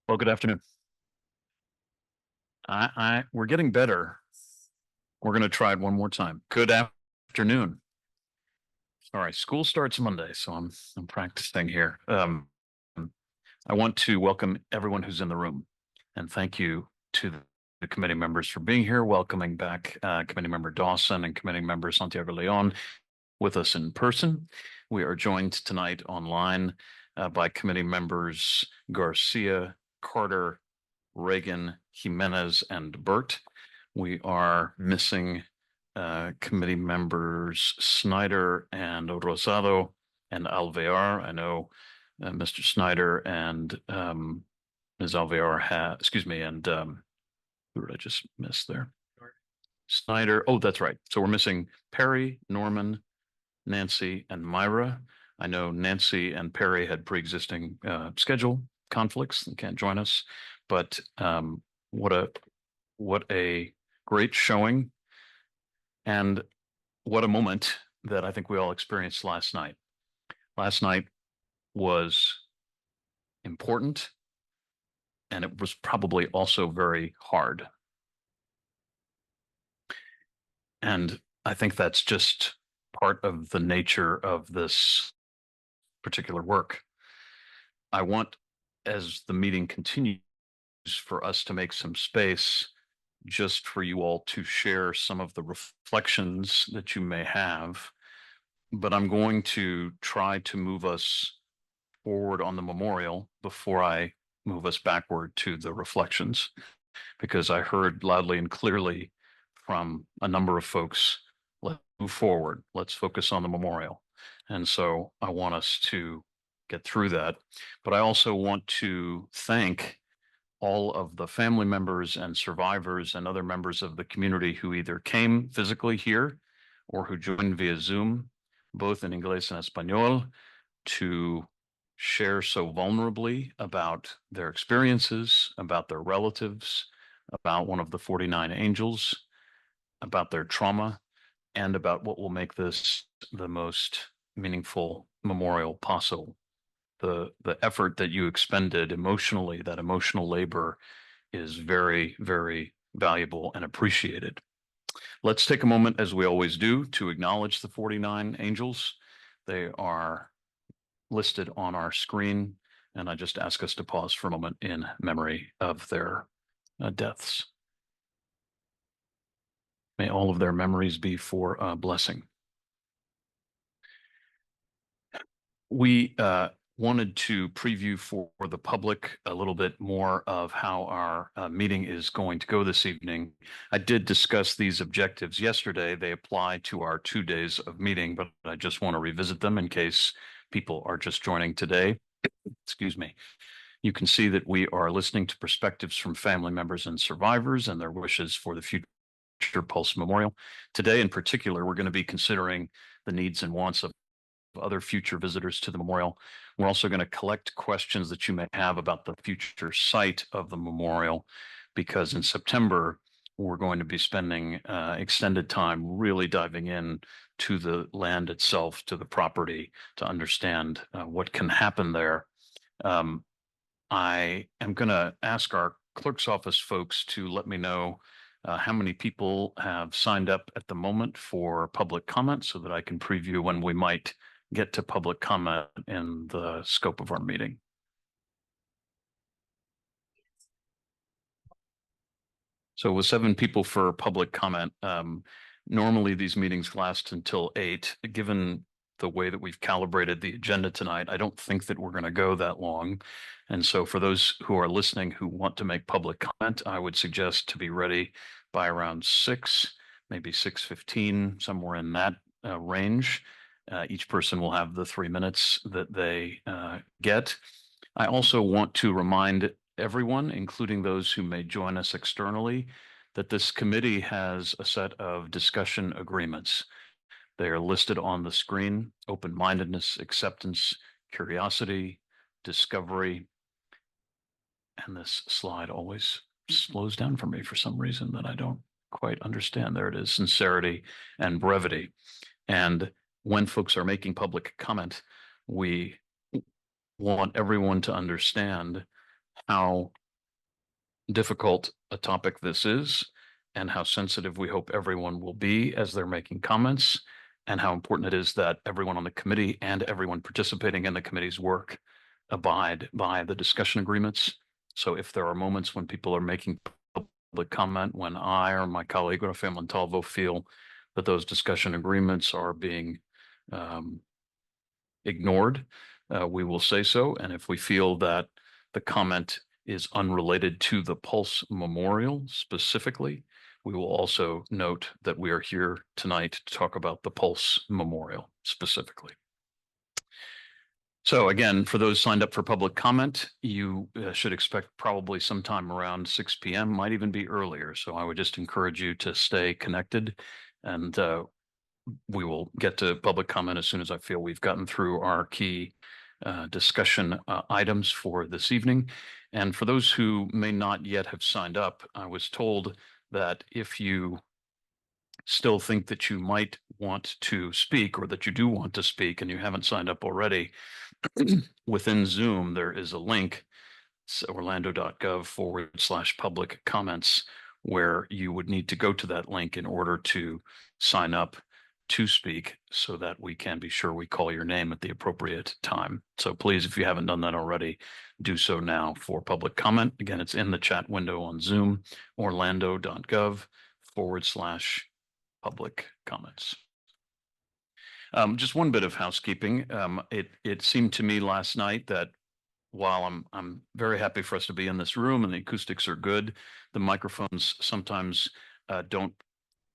Well, good afternoon. We're getting better. We're going to try it one more time. Good afternoon. All right, school starts Monday, so I'm practicing here. I want to welcome everyone who's in the room, and thank you to the committee members for being here. Welcoming back Committee Member Dawson and Committee Member Santiago Leon with us in person. We are joined tonight online by Committee Members Garcia, Carter, Reagan, Jimenez, and Burt. We are missing committee members Snyder and Rosado and Alvear. I know Mr. Snyder and Ms. Alvear excuse me, and who did I just miss there? Snyder. Oh, that's right. So we're missing Perry, Norman, Nancy, and Myra. I know Nancy and Perry had pre-existing schedule conflicts and can't join us, but what a great showing, and what a moment that I think we all experienced last night. Last night was important, and it was probably also very hard. And I think that's just part of the nature of this particular work. I want, as the meeting continues, for us to make some space just for you all to share some of the reflections that you may have. But I'm going to try to move us forward on the memorial before I move us backward to the reflections, because I heard loudly and clearly from a number of folks, let's move forward, let's focus on the memorial. And so I want us to get through that. But I also want to thank all of the family members and survivors and other members of the community who either came physically here or who joined via Zoom, both in English and Espanol, to share so vulnerably about their experiences, about their relatives, about one of the 49 angels, about their trauma, and about what will make this the most meaningful memorial possible. The effort that you expended emotionally, that emotional labor, is very, very valuable and appreciated. Let's take a moment, as we always do, to acknowledge the 49 angels. They are listed on our screen, and I just ask us to pause for a moment in memory of their deaths. May all of their memories be for a blessing. We wanted to preview for the public a little bit more of how our meeting is going to go this evening. I did discuss these objectives yesterday. They apply to our 2 days of meeting, but I just want to revisit them in case people are just joining today. Excuse me. You can see that we are listening to perspectives from family members and survivors and their wishes for the future Pulse Memorial. Today, in particular, we're going to be considering the needs and wants of other future visitors to the memorial. We're also going to collect questions that you may have about the future site of the memorial, because in September, we're going to be spending extended time really diving in to the land itself, to the property, to understand what can happen there. I am going to ask our clerk's office folks to let me know how many people have signed up at the moment for public comment so that I can preview when we might get to public comment in the scope of our meeting. So with 7 people for public comment, normally these meetings last until 8. Given the way that we've calibrated the agenda tonight, I don't think that we're going to go that long. And so for those who are listening who want to make public comment, I would suggest to be ready by around 6, maybe 6:15, somewhere in that range. Each person will have the 3 minutes that they get. I also want to remind everyone, including those who may join us externally, that this committee has a set of discussion agreements. They are listed on the screen: open-mindedness, acceptance, curiosity, discovery. And this slide always slows down for me for some reason that I don't quite understand. There it is: sincerity and brevity. And when folks are making public comment, we want everyone to understand how difficult a topic this is, and how sensitive we hope everyone will be as they're making comments, and how important it is that everyone on the committee and everyone participating in the committee's work abide by the discussion agreements. So if there are moments when people are making public comment, when I or my colleague Rafael Montalvo feel that those discussion agreements are being ignored, we will say so. And if we feel that the comment is unrelated to the Pulse Memorial specifically, we will also note that we are here tonight to talk about the Pulse Memorial specifically. So again, for those signed up for public comment, you should expect probably sometime around 6 p.m., might even be earlier. So I would just encourage you to stay connected, and we will get to public comment as soon as I feel we've gotten through our key discussion items for this evening. And for those who may not yet have signed up, I was told that if you still think that you might want to speak, or that you do want to speak and you haven't signed up already, within Zoom, there is a link, it's orlando.gov/public comments, where you would need to go to that link in order to sign up to speak, so that we can be sure we call your name at the appropriate time. So please, if you haven't done that already, do so now for public comment. Again, it's in the chat window on Zoom, orlando.gov/public comments. Just one bit of housekeeping. It seemed to me last night that while I'm very happy for us to be in this room and the acoustics are good, the microphones sometimes don't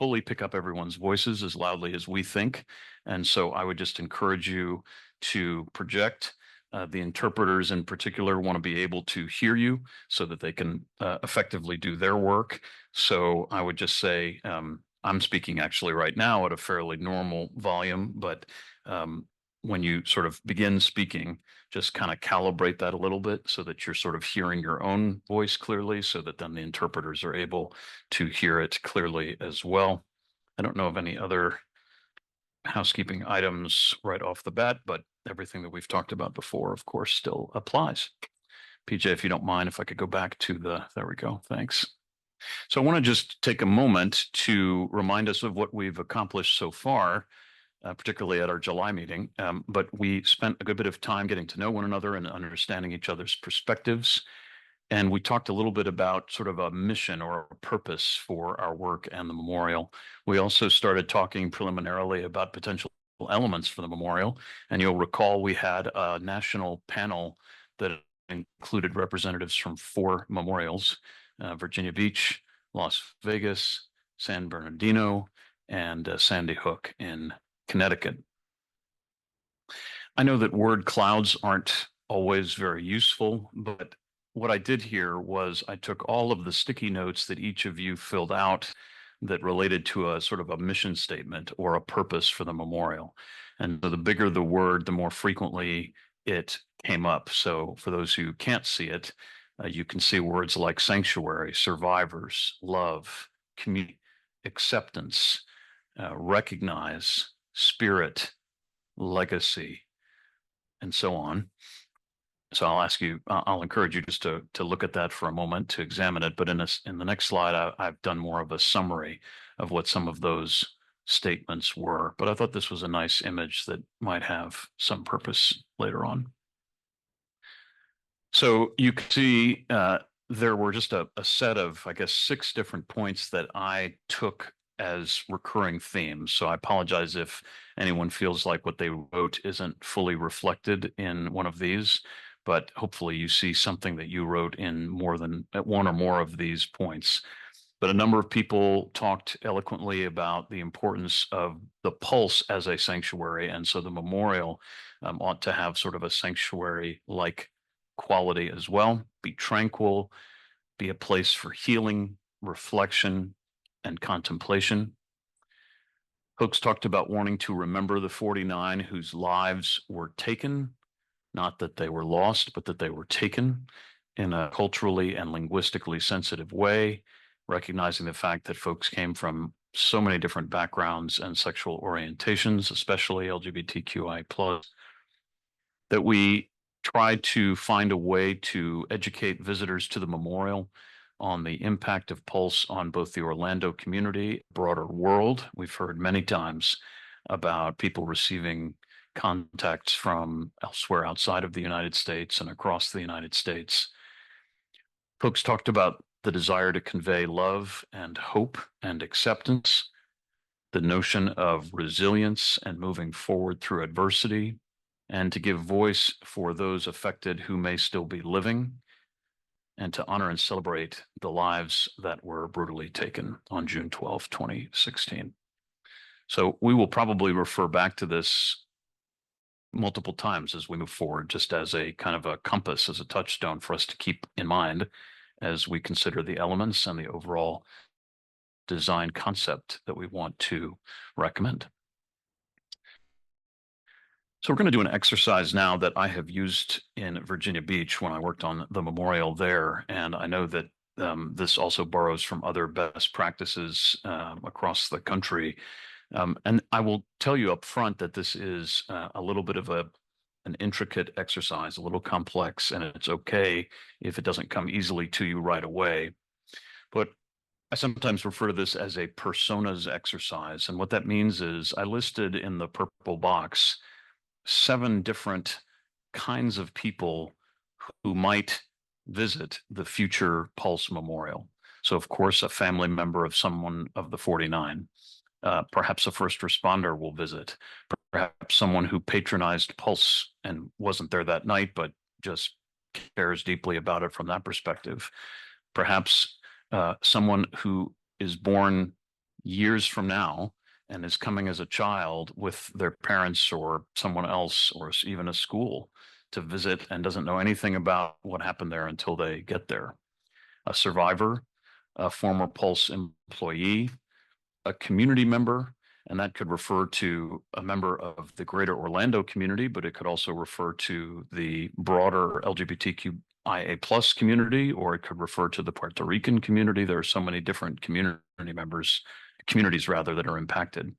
fully pick up everyone's voices as loudly as we think. And so I would just encourage you to project. The interpreters in particular want to be able to hear you so that they can effectively do their work. So I would just say, I'm speaking actually right now at a fairly normal volume, but when you sort of begin speaking, just kind of calibrate that a little bit so that you're sort of hearing your own voice clearly, so that then the interpreters are able to hear it clearly as well. I don't know of any other housekeeping items right off the bat, but everything that we've talked about before, of course, still applies. PJ, if you don't mind, if I could go back to there we go. Thanks. So I want to just take a moment to remind us of what we've accomplished so far, particularly at our July meeting. But we spent a good bit of time getting to know one another and understanding each other's perspectives. And we talked a little bit about sort of a mission or a purpose for our work and the memorial. We also started talking preliminarily about potential elements for the memorial. And you'll recall we had a national panel that included representatives from 4 memorials: Virginia Beach, Las Vegas, San Bernardino, and Sandy Hook in Connecticut. I know that word clouds aren't always very useful, but what I did here was I took all of the sticky notes that each of you filled out that related to a sort of a mission statement or a purpose for the memorial. And so the bigger the word, the more frequently it came up. So for those who can't see it, you can see words like sanctuary, survivors, love, community, acceptance, recognize, spirit, legacy, and so on. So I'll encourage you just to look at that for a moment, to examine it. But in the next slide, I've done more of a summary of what some of those statements were. But I thought this was a nice image that might have some purpose later on. So you can see there were just a set of, I guess, 6 different points that I took as recurring themes. So I apologize if anyone feels like what they wrote isn't fully reflected in one of these, but hopefully you see something that you wrote in more than one or more of these points. But a number of people talked eloquently about the importance of the pulse as a sanctuary. And so the memorial ought to have sort of a sanctuary-like quality as well, be tranquil, be a place for healing, reflection, and contemplation. Folks talked about wanting to remember the 49 whose lives were taken, not that they were lost, but that they were taken in a culturally and linguistically sensitive way, recognizing the fact that folks came from so many different backgrounds and sexual orientations, especially LGBTQI+, that we try to find a way to educate visitors to the memorial on the impact of Pulse on both the Orlando community, broader world. We've heard many times about people receiving contacts from elsewhere outside of the United States and across the United States. Folks talked about the desire to convey love and hope and acceptance, the notion of resilience and moving forward through adversity, and to give voice for those affected who may still be living, and to honor and celebrate the lives that were brutally taken on June 12, 2016. So we will probably refer back to this multiple times as we move forward, just as a kind of a compass, as a touchstone for us to keep in mind as we consider the elements and the overall design concept that we want to recommend. So we're going to do an exercise now that I have used in Virginia Beach when I worked on the memorial there. And I know that this also borrows from other best practices across the country. And I will tell you up front that this is a little bit of an intricate exercise, a little complex, and it's okay if it doesn't come easily to you right away. But I sometimes refer to this as a personas exercise. And what that means is I listed in the purple box 7 different kinds of people who might visit the future Pulse Memorial. So, of course, a family member of someone of the 49. Perhaps a first responder will visit. Perhaps someone who patronized Pulse and wasn't there that night, but just cares deeply about it from that perspective. Perhaps someone who is born years from now and is coming as a child with their parents or someone else or even a school to visit and doesn't know anything about what happened there until they get there. A survivor, a former Pulse employee, a community member, and that could refer to a member of the greater Orlando community, but it could also refer to the broader LGBTQIA plus community, or it could refer to the Puerto Rican community. There are so many different communities rather, that are impacted.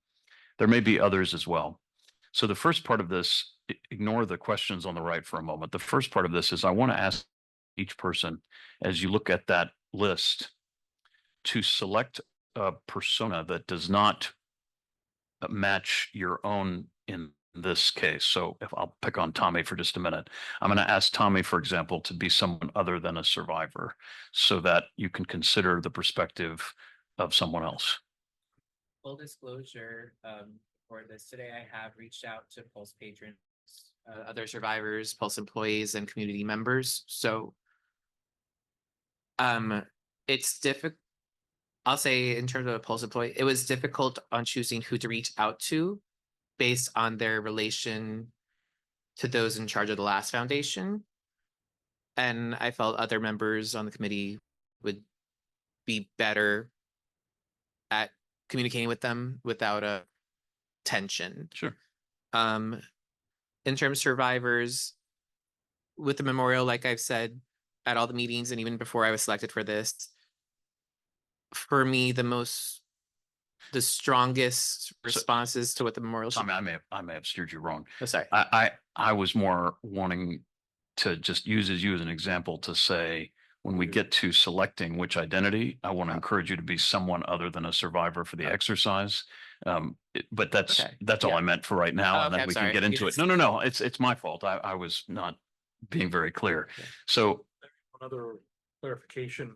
There may be others as well. So the first part of this, ignore the questions on the right for a moment. The first part of this is I want to ask each person, as you look at that list, to select a persona that does not match your own in this case. So if I'll pick on Tommy for just a minute, I'm going to ask Tommy, for example, to be someone other than a survivor so that you can consider the perspective of someone else. Full disclosure, for this today, I have reached out to Pulse patrons, other survivors, Pulse employees, and community members. So it's difficult. I'll say in terms of a Pulse employee, it was difficult on choosing who to reach out to based on their relation to those in charge of the last foundation. And I felt other members on the committee would be better at communicating with them without a tension. Sure. In terms of survivors, with the memorial, like I've said at all the meetings and even before I was selected for this, for me, the strongest responses to what the memorial should. I may have steered you wrong. Oh, sorry. I was more wanting to just use you as an example to say, when we get to selecting which identity, I want to encourage you to be someone other than a survivor for the exercise. But that's all I meant for right now, and then we can get into it. No, it's my fault. I was not being very clear. So another clarification,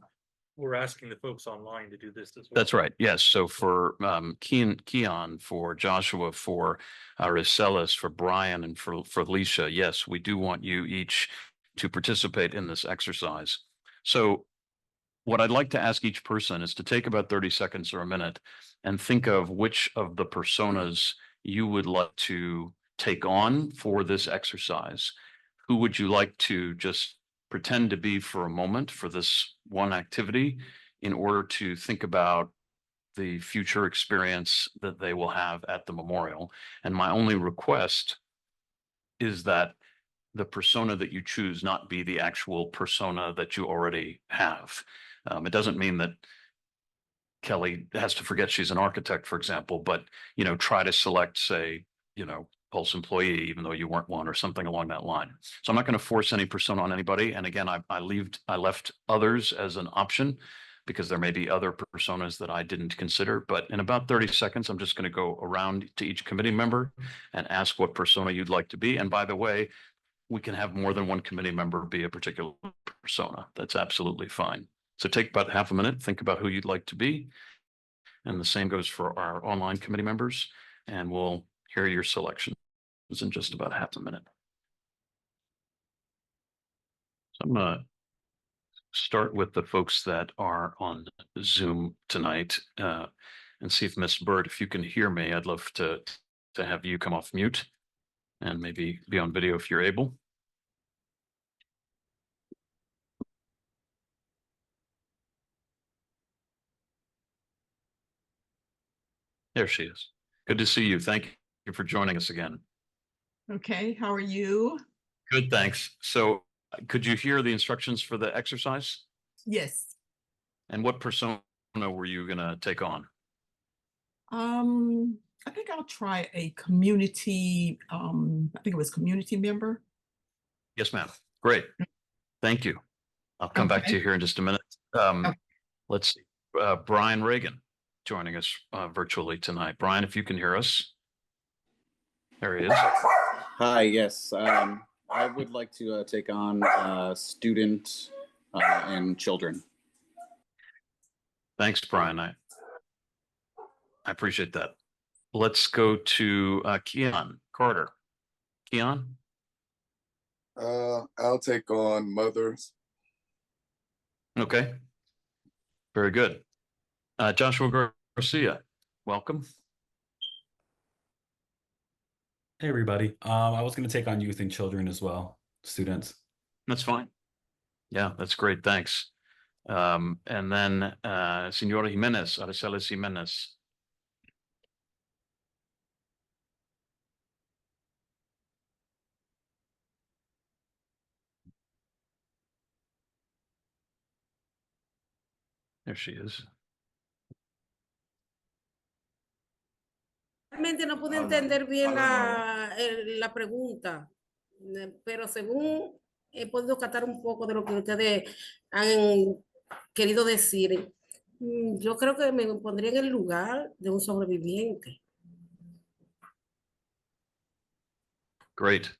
we're asking the folks online to do this as well. That's right. Yes. So for Keon, for Joshua, for Ariselis, for Brian, and for Alicia, yes, we do want you each to participate in this exercise. So what I'd like to ask each person is to take about 30 seconds or a minute and think of which of the personas you would like to take on for this exercise. Who would you like to just pretend to be for a moment for this one activity in order to think about the future experience that they will have at the memorial? And my only request is that the persona that you choose not be the actual persona that you already have. It doesn't mean that Kelly has to forget she's an architect, for example, but, try to select, say, Pulse employee, even though you weren't one or something along that line. So I'm not going to force any persona on anybody. And again, I left others as an option because there may be other personas that I didn't consider. But in about 30 seconds, I'm just going to go around to each committee member and ask what persona you'd like to be. And by the way, we can have more than one committee member be a particular persona. That's absolutely fine. So take about half a minute, think about who you'd like to be. And the same goes for our online committee members. And we'll hear your selections in just about half a minute. So I'm gonna start with the folks that are on Zoom tonight and see if Miss Bird, if you can hear me, I'd love to have you come off mute and maybe be on video if you're able. There she is. Good to see you. Thank you for joining us again. Okay, how are you? Good, thanks. So could you hear the instructions for the exercise? Yes. And what persona were you gonna take on? I think I'll try a community, I think it was community member. Yes, ma'am. Great. Thank you. I'll come back to Okay. you here in just a minute. Okay. Let's see, Brian Reagan joining us virtually tonight. Brian, if you can hear us. There he is. Hi, yes. I would like to take on student and children. Thanks, Brian. I appreciate that. Let's go to Keon Carter. Keon? I'll take on mothers. Okay. Very good. Joshua Garcia, welcome. Hey, everybody. I was going to take on youth and children as well, students. That's fine. Yeah, that's great. Thanks. And then Senora Jimenez, Araceli Jimenez. There she is. Realmente no pude entender bien la pregunta, pero según he podido captar un poco de lo que ustedes han querido decir, yo creo que me pondría en el lugar de un sobreviviente. Great.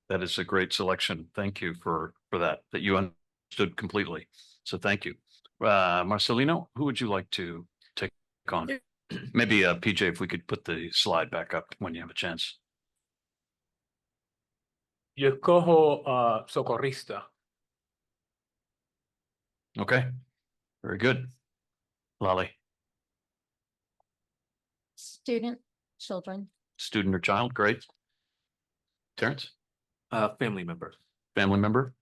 That is a great selection. Thank you for that you understood completely. So thank you. Marcelino, who would you like to take on? Maybe PJ, if we could put the slide back up when you have a chance. Yo escojo socorrista. Okay. Very good. Lolly, Student, children. student or child, great. Terrence, Family member. family member.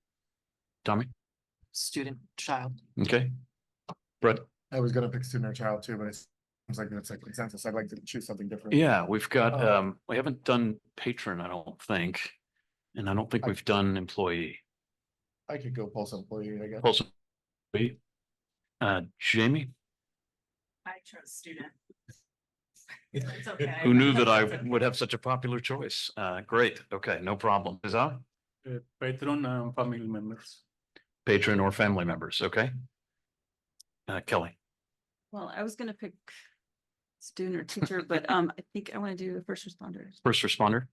Tommy, Student, child. okay. Brett, I was gonna pick student or child too, but it seems like that's a consensus. I'd like to choose something different. yeah, we've got, Oh. we haven't done patron, I don't think. And I don't think we've done employee. I could go pulse employee, I guess. Pulse employee. Jamie, I chose student. It's okay. who knew that I would have such a popular choice? Great, okay, no problem. Is that Patron and family members. patron or family members, okay? Kelly, Well, I was gonna pick student or teacher, but I think I want to do first responders. first responder.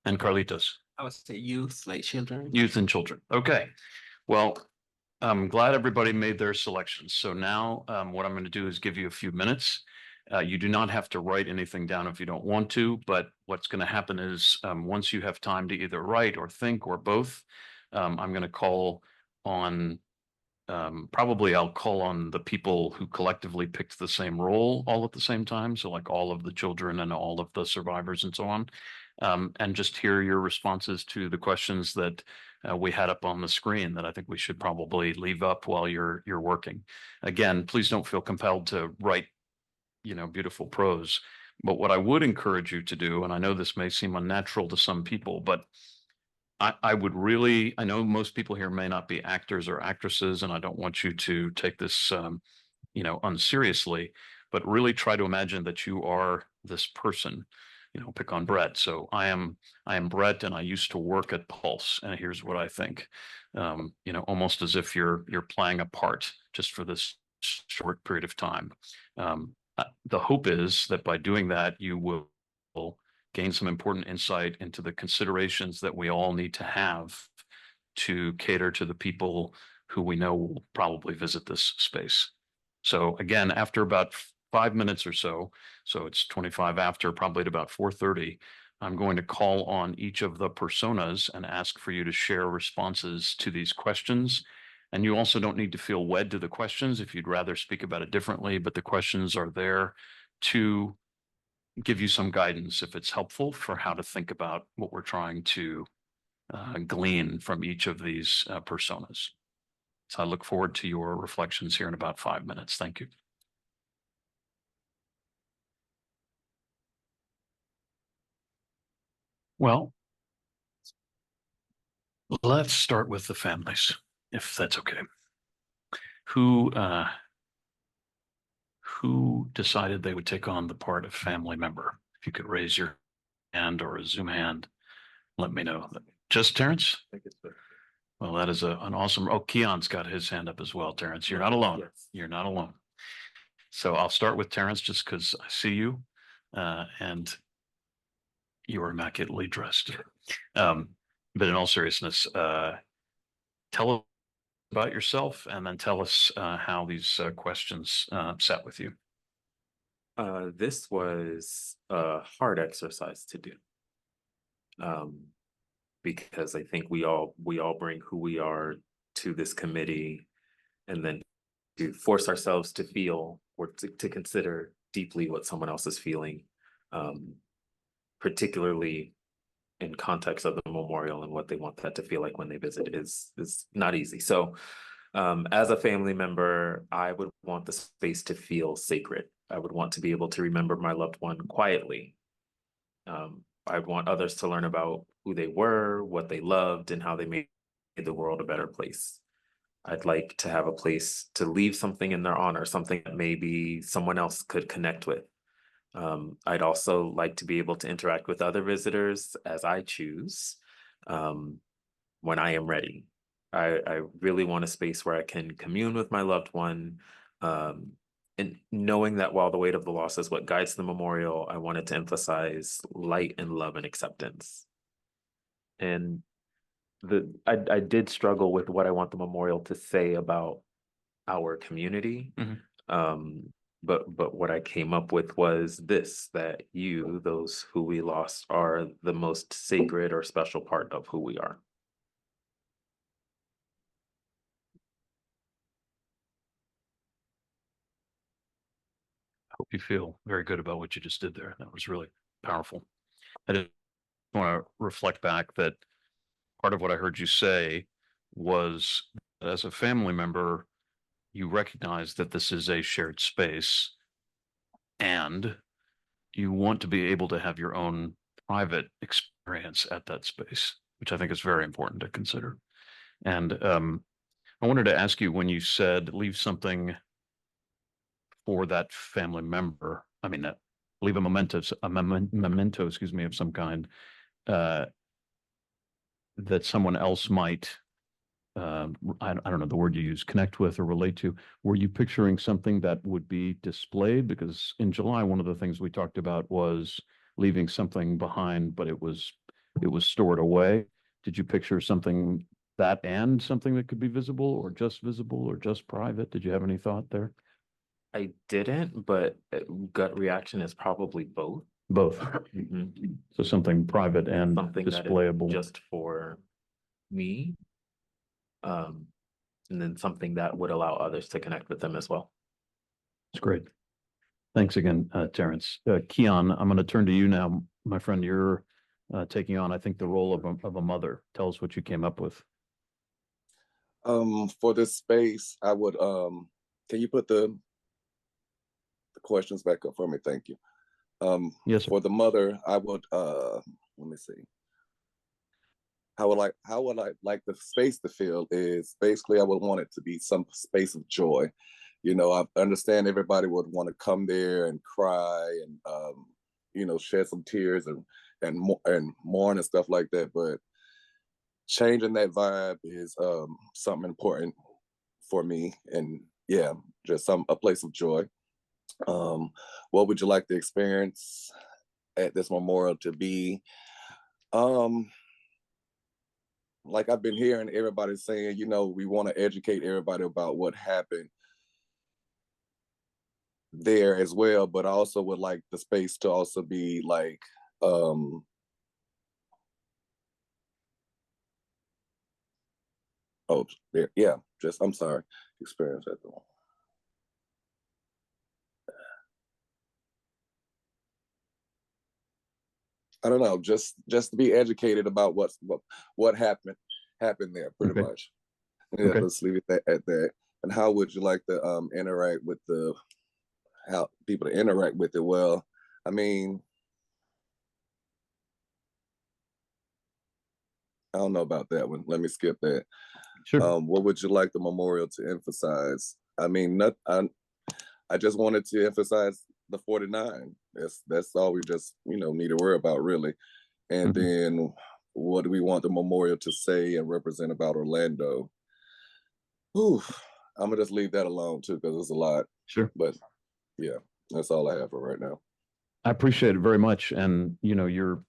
And Carlitos, I would say youth, like children. youth and children. Okay. Well, I'm glad everybody made their selections. So now what I'm going to do is give you a few minutes. You do not have to write anything down if you don't want to, but what's going to happen is once you have time to either write or think or both, I'm going to call on probably I'll call on the people who collectively picked the same role all at the same time. So like all of the children and all of the survivors and so on. And just hear your responses to the questions that we had up on the screen that I think we should probably leave up while you're working. Again, please don't feel compelled to write, beautiful prose. But what I would encourage you to do, and I know this may seem unnatural to some people, but I would really, I know most people here may not be actors or actresses, and I don't want you to take this, unseriously, but really try to imagine that you are this person pick on Brett. So I am Brett, and I used to work at Pulse, and here's what I think. Almost as if you're playing a part just for this short period of time. The hope is that by doing that, you will gain some important insight into the considerations that we all need to have to cater to the people who we know will probably visit this space. So again, after about 5 minutes or so it's 25 after, probably at about 4:30, I'm going to call on each of the personas and ask for you to share responses to these questions. And you also don't need to feel wed to the questions if you'd rather speak about it differently, but the questions are there to give you some guidance if it's helpful for how to think about what we're trying to glean from each of these personas. So I look forward to your reflections here in about 5 minutes. Thank you. Well, let's start with the families, if that's okay. Who decided they would take on the part of family member? If you could raise your hand or a Zoom hand, let me know. Just Terrence? Well, that is an awesome. Oh, Keon's got his hand up as well, Terrence. You're not alone. Yes. You're not alone. So I'll start with Terrence just because I see you and you are immaculately dressed. But in all seriousness, tell us about yourself and then tell us how these questions sat with you. This was a hard exercise to do. Because I think we all bring who we are to this committee, and then to force ourselves to feel or to consider deeply what someone else is feeling, particularly in context of the memorial and what they want that to feel like when they visit is not easy. So as a family member, I would want the space to feel sacred. I would want to be able to remember my loved one quietly. I want others to learn about who they were, what they loved, and how they made the world a better place. I'd like to have a place to leave something in their honor, something that maybe someone else could connect with. I'd also like to be able to interact with other visitors as I choose when I am ready. I really want a space where I can commune with my loved one, and knowing that while the weight of the loss is what guides the memorial, I wanted to emphasize light and love and acceptance. And I did struggle with what I want the memorial to say about our community. But what I came up with was this, that you, those who we lost, are the most sacred or special part of who we are. Hope you feel very good about what you just did there. That was really powerful. I just want to reflect back that part of what I heard you say was, as a family member, you recognize that this is a shared space and you want to be able to have your own private experience at that space, which I think is very important to consider. And I wanted to ask you, when you said leave something for that family member, I mean, leave a memento, excuse me, of some kind, that someone else might, I don't know the word you use, connect with or relate to. Were you picturing something that would be displayed? Because in July, one of the things we talked about was leaving something behind, but it was stored away. Did you picture something that and something that could be visible or just private? Did you have any thought there? I didn't, but gut reaction is probably both. Both. Mhm. So something private and Something that is displayable. just for me. And then something that would allow others to connect with them as well. That's great. Thanks again, Terrence. Keon, I'm going to turn to you now, my friend. You're taking on, I think, the role of a mother. Tell us what you came up with. For this space, I would, can you put the questions back up for me? Thank you. Yes, sir. For the mother, I would, let me see. How would I like the space to feel is basically I would want it to be some space of joy. You know, I understand everybody would want to come there and cry and, shed some tears and mourn and stuff like that. But changing that vibe is something important for me, and yeah, just a place of joy. What would you like the experience at this memorial to be? Like I've been hearing everybody saying, we want to educate everybody about what happened there as well, but I also would like the space to also be like oh there, yeah, just I'm sorry, experience at the moment. I don't know, just to be educated about what happened there, pretty Okay. much. Yeah, Okay. let's leave it at that. And how would you like to interact with how people to interact with it? Well, I mean, I don't know about that one. Let me skip that. Sure. What would you like the memorial to emphasize? I mean, I just wanted to emphasize the 49. That's all we just need to worry about, really. And Mhm. then what do we want the memorial to say and represent about Orlando? Whew, I'm gonna just leave that alone too, because it's a lot. Sure. But yeah, that's all I have for right now. I appreciate it very much. And you're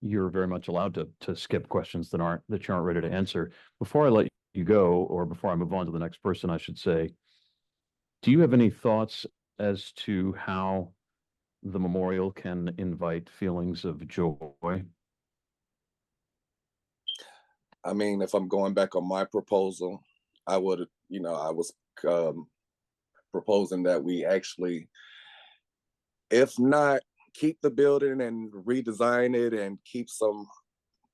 very much allowed to skip questions that you aren't ready to answer. Before I let you go, or before I move on to the next person, I should say, do you have any thoughts as to how the memorial can invite feelings of joy? I mean, if I'm going back on my proposal, I would, I was proposing that we actually, if not keep the building and redesign it and keep some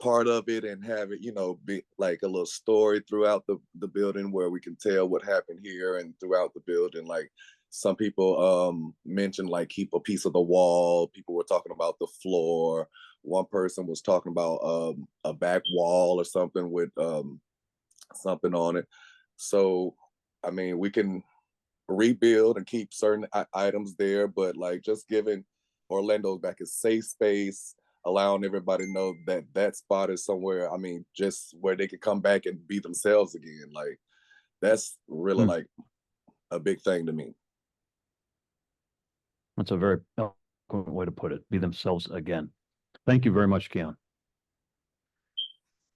part of it and have it, be like a little story throughout the building where we can tell what happened here and throughout the building. Like some people mentioned like keep a piece of the wall. People were talking about the floor. One person was talking about a back wall or something with something on it. So, I mean, we can rebuild and keep certain items there, but like just giving Orlando back a safe space, allowing everybody to know that that spot is somewhere, I mean, just where they could come back and be themselves again. Like that's really like a big thing to me. That's a very eloquent way to put it. Be themselves again. Thank you very much, Keon.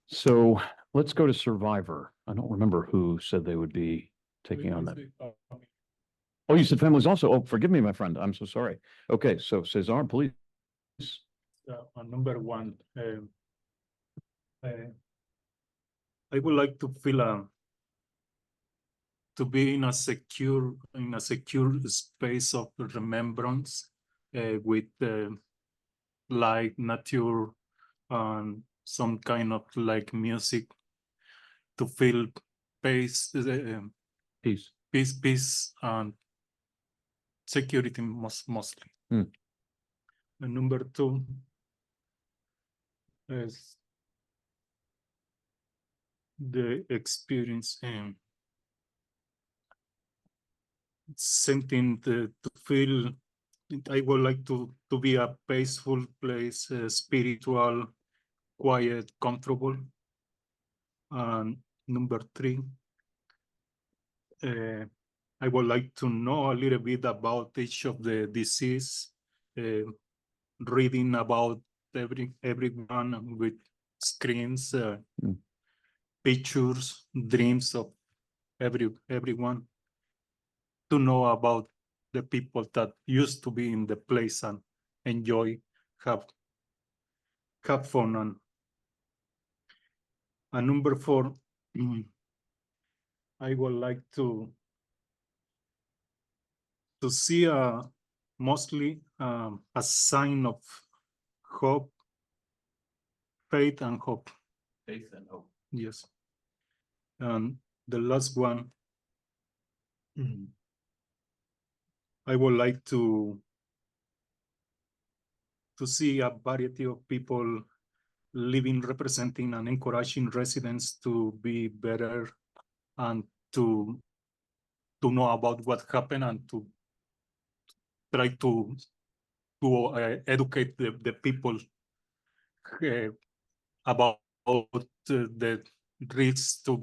So let's go to Survivor. I don't remember who said they would be taking on that. Oh, you said families also. Oh, forgive me, my friend. I'm so sorry. Okay, so Cesar, please. Number one, I would like to feel to be in a secure space of remembrance with light, nature, and some kind of like music to feel peace, peace, and security mostly. And number two is the experience and something to feel. I would like to be a peaceful place, spiritual, quiet, comfortable. And number three, I would like to know a little bit about each of the disease, reading about everyone with screens, pictures, dreams of everyone, to know about the people that used to be in the place and enjoy, have fun. And number four, I would like to see mostly a sign of hope, faith and hope. Faith and hope. Yes. And the last one, I would like to see a variety of people living, representing and encouraging residents to be better and to know about what happened and to try to to educate the people about the risks to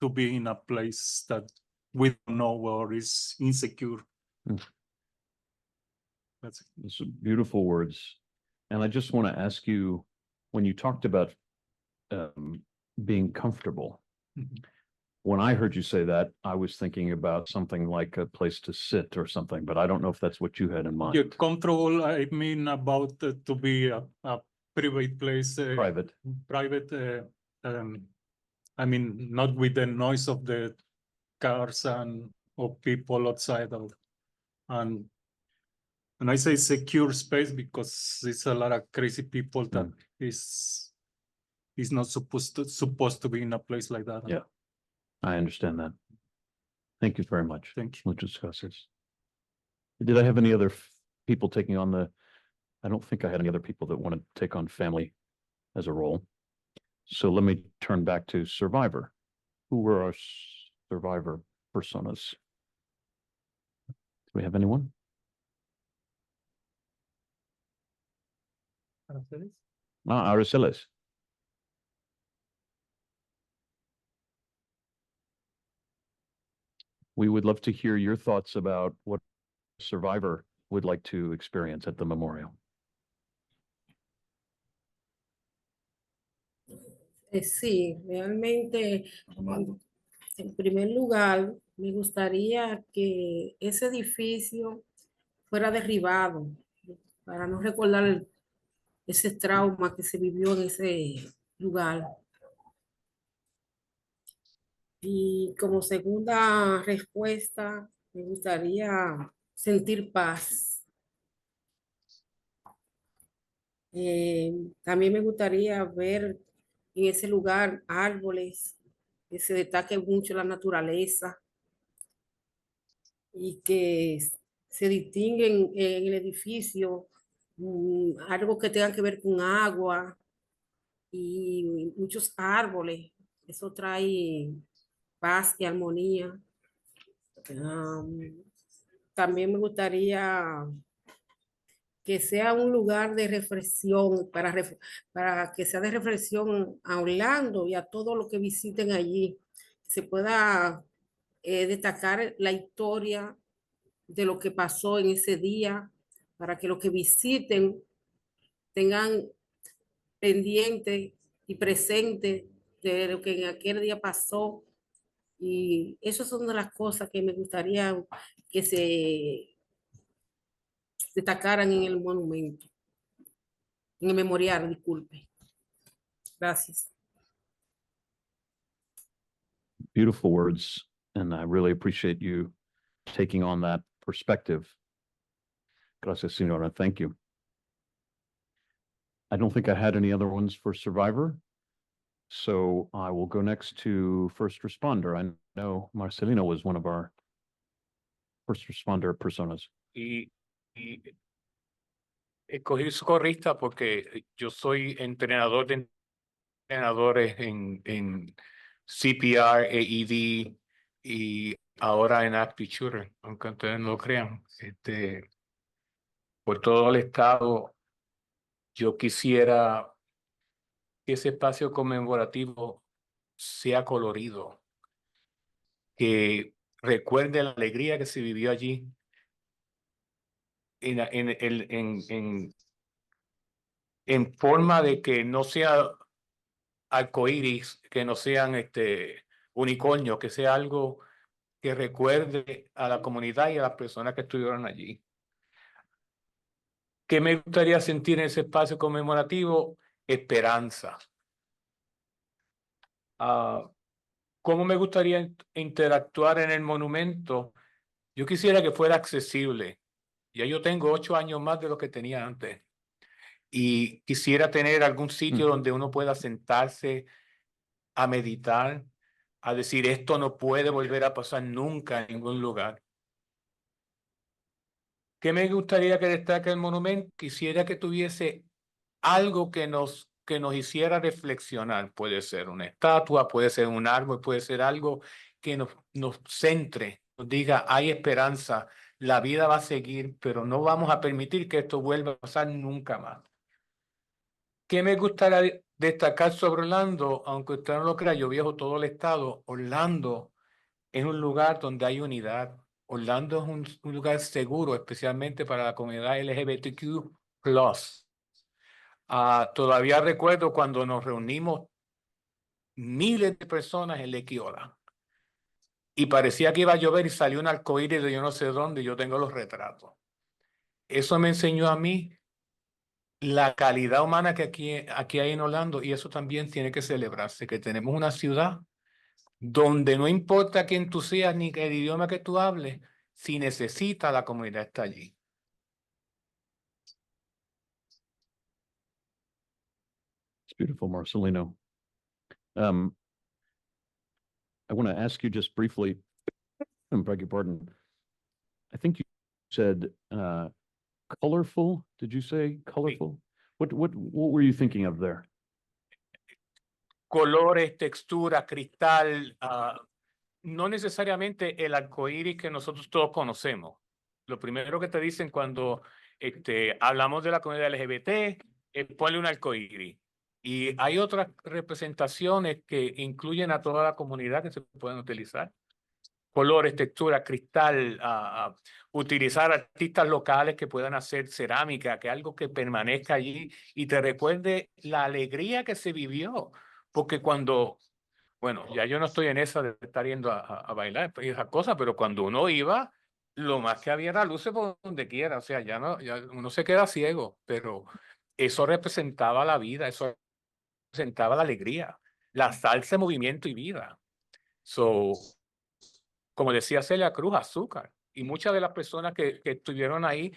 be in a place that we don't know or is insecure. Mm. That's it. Those are beautiful words. And I just want to ask you, when you talked about being comfortable, Mhm. when I heard you say that, I was thinking about something like a place to sit or something, but I don't know if that's what you had in mind. Yeah, comfortable, I mean about to be a private place. Private. Private, I mean, not with the noise of the cars and of people outside of, and I say secure space because it's a lot of crazy people that is not supposed to be in a place like that. Yeah. I understand that. Thank you very much. Thank you. Muchas gracias. Did I have any other people taking on I don't think I had any other people that want to take on family as a role. So let me turn back to Survivor. Who were our Survivor personas? Do we have anyone? Araceles. We would love to hear your thoughts about what Survivor would like to experience at the memorial. Sí, realmente, en primer lugar, me gustaría que ese edificio fuera derribado para no recordar ese trauma que se vivió en ese lugar. Y como segunda respuesta, me gustaría sentir paz. También me gustaría ver en ese lugar árboles, que se destaque mucho la naturaleza y que se distinguen en el edificio algo que tenga que ver con agua y muchos árboles. Eso trae paz y armonía. También me gustaría que sea un lugar de reflexión, para que sea de reflexión a Orlando y a todos los que visiten allí. Se pueda destacar la historia de lo que pasó en ese día, para que los que visiten tengan pendiente y presente de lo que en aquel día pasó. Y esas son de las cosas que me gustaría que se destacaran en el monumento, en el memorial, disculpe. Gracias. Beautiful words, and I really appreciate you taking on that perspective. Gracias, Senora. Thank you. I don't think I had any other ones for Survivor. So I will go next to first responder. I know Marcelino was one of our first responder personas. Y escogí socorrista porque yo soy entrenador de entrenadores en CPR, AED y ahora en Active Shooter, aunque ustedes no lo crean. Por todo el estado, yo quisiera que ese espacio conmemorativo sea colorido, que recuerde la alegría que se vivió allí en forma de que no sea arcoíris, que no sean unicornios, que sea algo que recuerde a la comunidad y a las personas que estuvieron allí. ¿Qué me gustaría sentir en ese espacio conmemorativo? Esperanza. ¿Cómo me gustaría interactuar en el monumento? Yo quisiera que fuera accesible. Ya yo tengo 8 años más de lo que tenía antes. Y quisiera tener algún sitio donde uno pueda sentarse a meditar, a decir, esto no puede volver a pasar nunca en ningún lugar. ¿Qué me gustaría que destaque el monumento? Quisiera que tuviese algo que nos hiciera reflexionar. Puede ser una estatua, puede ser un árbol, puede ser algo que nos centre, nos diga, hay esperanza, la vida va a seguir, pero no vamos a permitir que esto vuelva a pasar nunca más. ¿Qué me gustaría destacar sobre Orlando? Aunque usted no lo crea, yo viajo todo el estado. Orlando es un lugar donde hay unidad. Orlando es un lugar seguro, especialmente para la comunidad LGBTQ+. Todavía recuerdo cuando nos reunimos miles de personas en Lake Eola y parecía que iba a llover y salió un arcoíris de yo no sé dónde, y yo tengo los retratos. Eso me enseñó a mí la calidad humana que aquí hay en Orlando, y eso también tiene que celebrarse, que tenemos una ciudad donde no importa quién tú seas ni el idioma que tú hables, si necesita, la comunidad está allí. It's beautiful, Marcelino. I want to ask you just briefly, I beg your pardon. I think you said colorful. Did you say colorful? What were you thinking of there? Colores, textura, cristal, no necesariamente el arcoíris que nosotros todos conocemos. Lo primero que te dicen cuando hablamos de la comunidad LGBT es ponle un arcoíris. Y hay otras representaciones que incluyen a toda la comunidad que se pueden utilizar. Colores, textura, cristal, utilizar artistas locales que puedan hacer cerámica, que algo que permanezca allí y te recuerde la alegría que se vivió. Porque cuando, bueno, ya yo no estoy en esa de estar yendo a bailar y esas cosas, pero cuando uno iba, lo más que había era luces por donde quiera. O sea, ya uno se queda ciego, pero eso representaba la vida, eso representaba la alegría, la salsa, movimiento y vida. Como decía Celia Cruz, azúcar. Y muchas de las personas que estuvieron ahí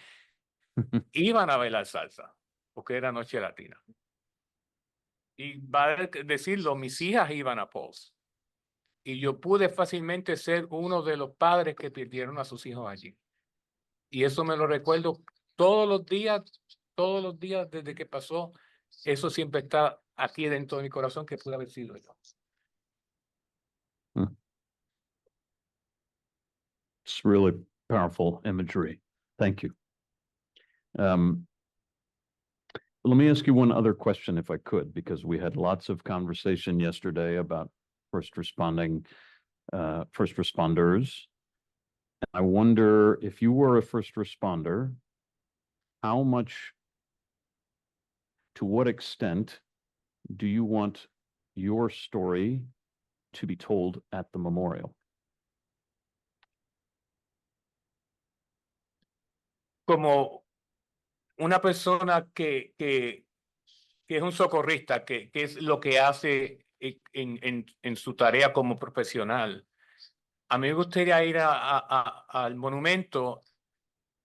iban a bailar salsa, porque era noche latina. Y va a decirlo, mis hijas iban a Pulse. Y yo pude fácilmente ser uno de los padres que perdieron a sus hijos allí. Y eso me lo recuerdo todos los días desde que pasó. Eso siempre está aquí dentro de mi corazón, que pude haber sido yo. It's really powerful imagery. Thank you. Let me ask you one other question, if I could, because we had lots of conversation yesterday about first responders. I wonder if you were a first responder, to what extent do you want your story to be told at the memorial? Como una persona que es un socorrista, que es lo que hace en su tarea como profesional. A mí me gustaría ir al monumento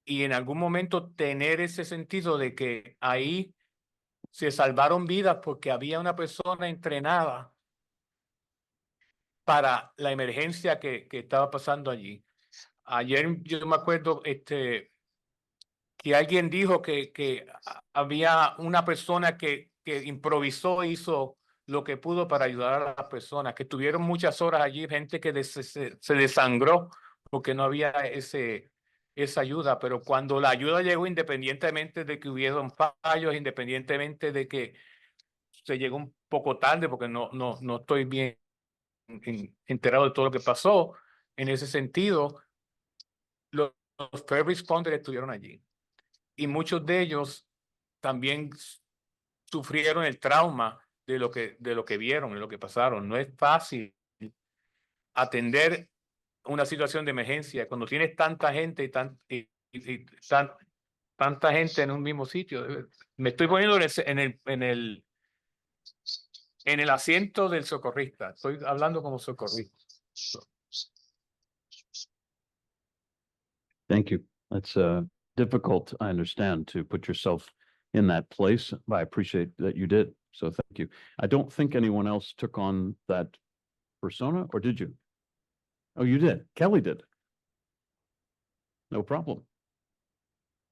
y en algún momento tener ese sentido de que ahí se salvaron vidas porque había una persona entrenada para la emergencia que estaba pasando allí. Ayer yo me acuerdo que alguien dijo que había una persona que improvisó, hizo lo que pudo para ayudar a las personas, que estuvieron muchas horas allí, gente que se desangró porque no había esa ayuda, pero cuando la ayuda llegó, independientemente de que hubieron fallos, independientemente de que se llegó un poco tarde, porque no estoy bien enterado de todo lo que pasó, en ese sentido, los first responders estuvieron allí. Y muchos de ellos también sufrieron el trauma de lo que vieron, de lo que pasaron. No es fácil atender una situación de emergencia cuando tienes tanta gente tanta gente en un mismo sitio. Me estoy poniendo en el asiento del socorrista. Estoy hablando como socorrista. Thank you. That's difficult, I understand, to put yourself in that place, but I appreciate that you did. So thank you. I don't think anyone else took on that persona, or did you? Oh, you did. Kelly did. No problem.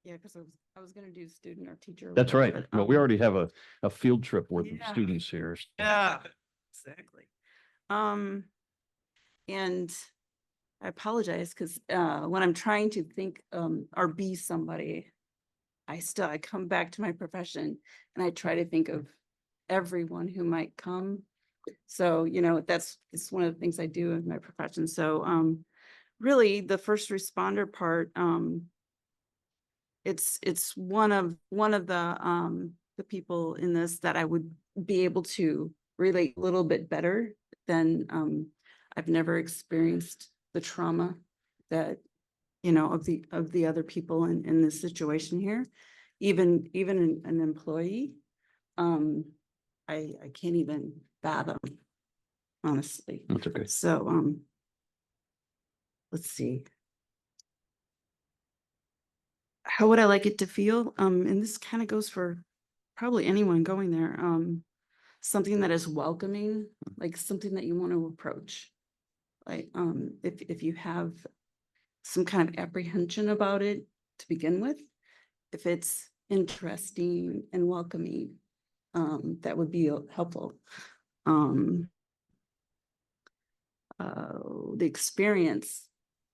Yeah, because I was gonna do student or teacher. or That's whatever, right. but, Well, we already have a field trip worth of Yeah. students here. Yeah, exactly. And I apologize because when I'm trying to think or be somebody, I come back to my profession and I try to think of everyone who might come. So, you know, it's one of the things I do in my profession. So really the first responder part, it's one of the people in this that I would be able to relate a little bit better than I've never experienced the trauma that, you know, of the other people in this situation here. Even an employee, I can't even fathom, honestly. That's okay. So let's see. How would I like it to feel? And this kind of goes for probably anyone going there. Something that is welcoming, like something that you want to approach. Like if you have some kind of apprehension about it to begin with, if it's interesting and welcoming, that would be helpful. The experience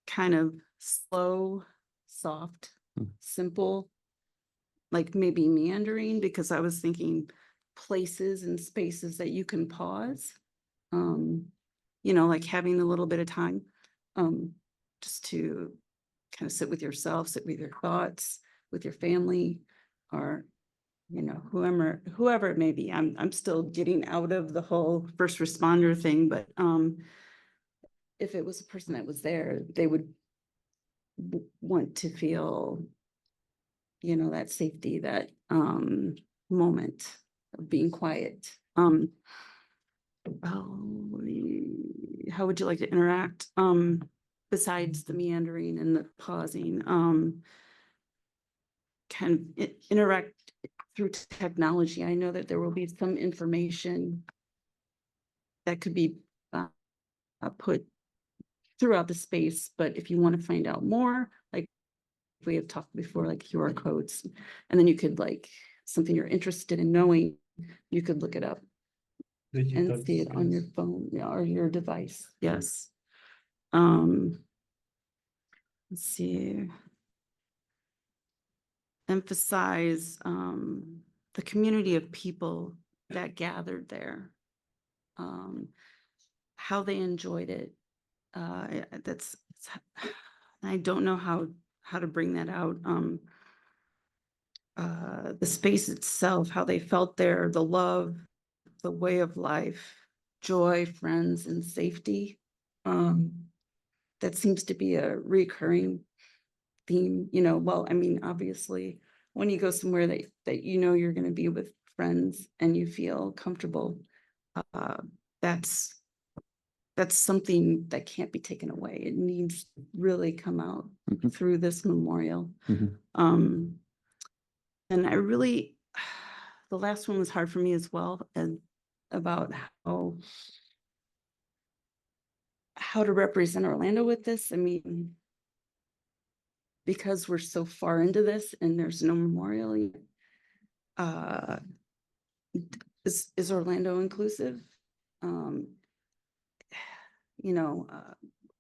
kind of slow, soft, simple, like maybe meandering, because I was thinking places and spaces that you can pause, you know, like having a little bit of time, just to kind of sit with yourself, sit with your thoughts, with your family, or, you know, whoever it may be. I'm still getting out of the whole first responder thing, but if it was a person that was there, they would want to feel, you know, that safety, that moment of being quiet. How would you like to interact? Besides the meandering and the pausing, kind of interact through technology. I know that there will be some information that could be put throughout the space, but if you want to find out more, like we have talked before, like QR codes, and then you could, like, something you're interested in knowing, you could look it up and see it on your phone or your device. Yes. Let's see. Emphasize the community of people that gathered there, how they enjoyed it. I don't know how to bring that out. The space itself, how they felt there, the love, the way of life, joy, friends, and safety. That seems to be a recurring theme, you know. Well, I mean, obviously, when you go somewhere that you know you're going to be with friends and you feel comfortable, that's something that can't be taken away. It needs to really come out through this memorial. And I really, the last one was hard for me as well, and about how to represent Orlando with this. I mean, because we're so far into this and there's no memorial, is Orlando inclusive? You know,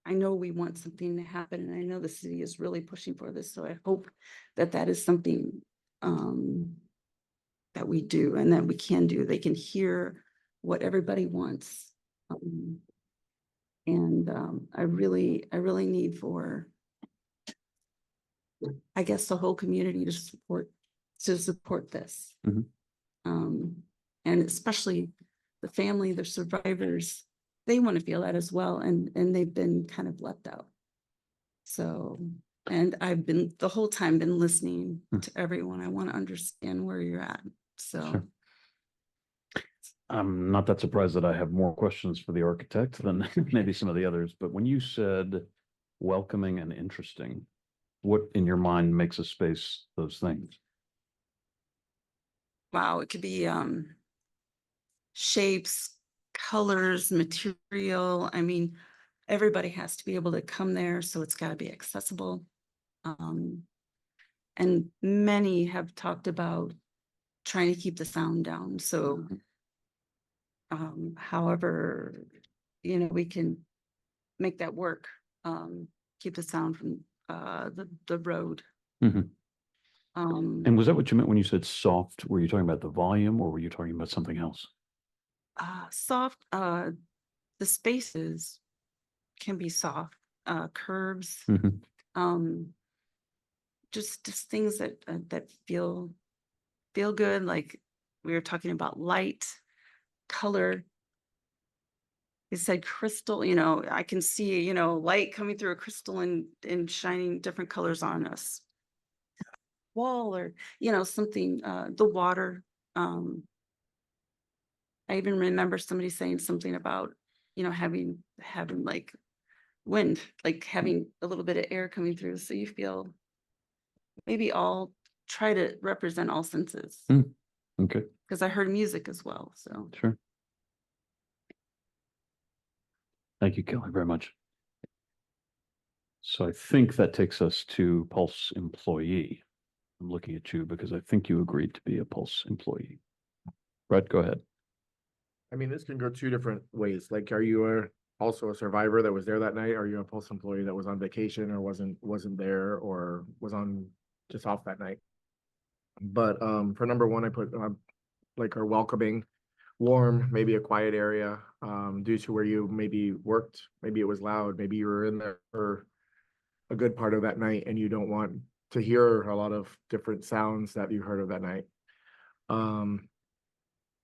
I know we want something to happen, and I know the city is really pushing for this. So I hope that that is something that we do and that we can do. They can hear what everybody wants. And I really need for, I guess, the whole community to support this. And especially the family, the survivors, they want to feel that as well. And they've been kind of left out. So, and I've been the whole time been listening to everyone. I want to understand where you're at. So Sure. I'm not that surprised that I have more questions for the architect than maybe some of the others, but when you said welcoming and interesting, what in your mind makes a space those things? wow, it could be shapes, colors, material. I mean, everybody has to be able to come there, so it's got to be accessible. And many have talked about trying to keep the sound down. So however, you know, we can make that work. keep the sound from the road. Mhm. Um, And was that what you meant when you said soft? Were you talking about the volume or were you talking about something else? soft, the spaces can be soft, curves, Mhm. just things that feel good. Like we were talking about light, color. It said crystal, I can see, light coming through a crystal and shining different colors on us. Wall or, something, the water. I even remember somebody saying something about, having like wind, like having a little bit of air coming through. So you feel maybe all try to represent all senses. Okay, Because I heard music as well. So sure. Thank you, Kelly, very much. So I think that takes us to Pulse employee. I'm looking at you because I think you agreed to be a Pulse employee. Brett, go ahead. I mean, this can go two different ways. Like, are you also a survivor that was there that night? Are you a Pulse employee that was on vacation or wasn't there or was on just off that night? But for number one, I put like our welcoming, warm, maybe a quiet area, due to where you maybe worked, maybe it was loud, maybe you were in there for a good part of that night and you don't want to hear a lot of different sounds that you heard of that night.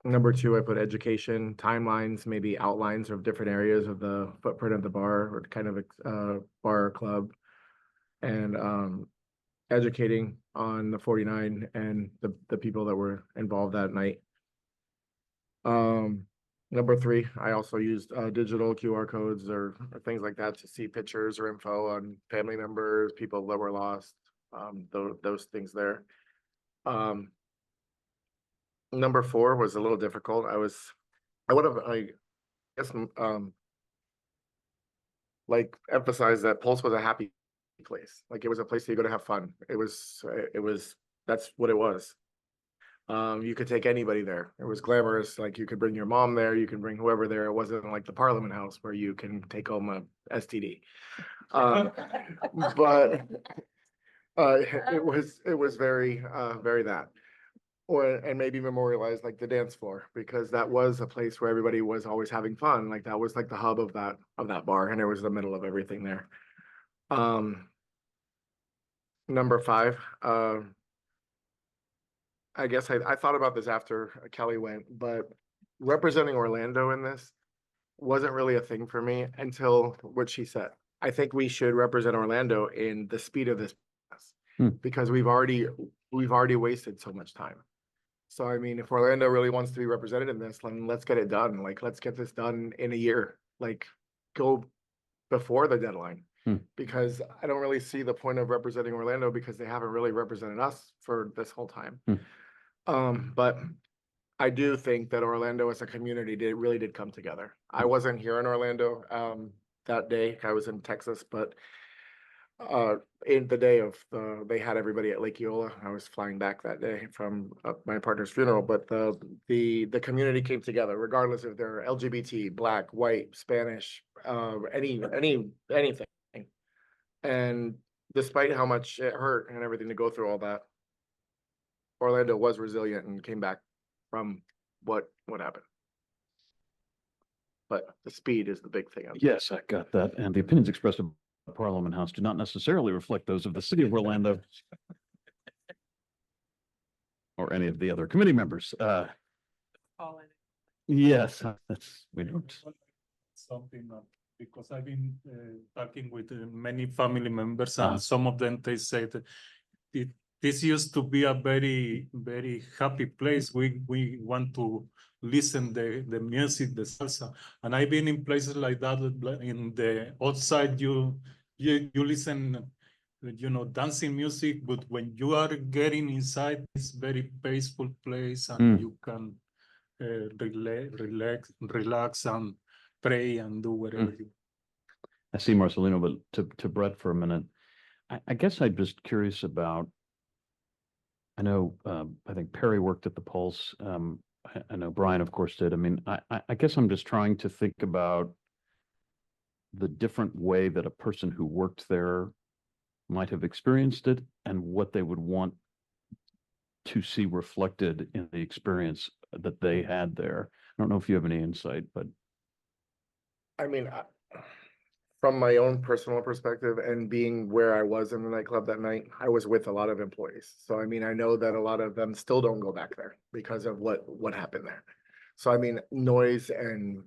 Number two, I put education, timelines, maybe outlines of different areas of the footprint of the bar or kind of a bar or club, and educating on the 49 and the people that were involved that night. Number three, I also used digital QR codes or things like that to see pictures or info on family members, people that were lost, those things there. Number four was a little difficult. I guess, like emphasize that Pulse was a happy place. Like it was a place that you go to have fun. It was, that's what it was. You could take anybody there. It was glamorous. Like you could bring your mom there, you can bring whoever there. It wasn't like the Parliament House where you can take home a STD. But it was very, very that. And maybe memorialize like the dance floor, because that was a place where everybody was always having fun. Like that was like the hub of that bar, and it was the middle of everything there. Number five, I guess I thought about this after Kelly went, but representing Orlando in this wasn't really a thing for me until what she said. I think we should represent Orlando in the speed of this process, because we've already wasted so much time. So, I mean, if Orlando really wants to be represented in this, then let's get it done. Like, let's get this done in a year. Like, go before the deadline. Because I don't really see the point of representing Orlando because they haven't really represented us for this whole time. But I do think that Orlando as a community really did come together. I wasn't here in Orlando that day. I was in Texas, but in the day of they had everybody at Lake Eola. I was flying back that day from my partner's funeral, but the community came together regardless if they're LGBT, Black, white, Spanish, anything. And despite how much it hurt and everything to go through all that, Orlando was resilient and came back from what happened. But the speed is the big thing. Yes, I got that. And the opinions expressed at Parliament House do not necessarily reflect those of the city of Orlando or any of the other committee members. Yes, we don't. Something because I've been talking with many family members, and some of them they say that this used to be a very, very happy place. We want to listen the music, the salsa, and I've been in places like that. In the outside, you listen, dancing music, but when you are getting inside, it's very peaceful place, and you can relax and pray and do whatever you. I see Marcelino, but to Brett for a minute, I guess I'm just curious about. I know, I think Perry worked at the Pulse. I know Brian, of course, did. I mean, I guess I'm just trying to think about the different way that a person who worked there might have experienced it and what they would want to see reflected in the experience that they had there. I don't know if you have any insight, but I mean, from my own personal perspective and being where I was in the nightclub that night, I was with a lot of employees. So I mean, I know that a lot of them still don't go back there because of what happened there. So I mean, noise and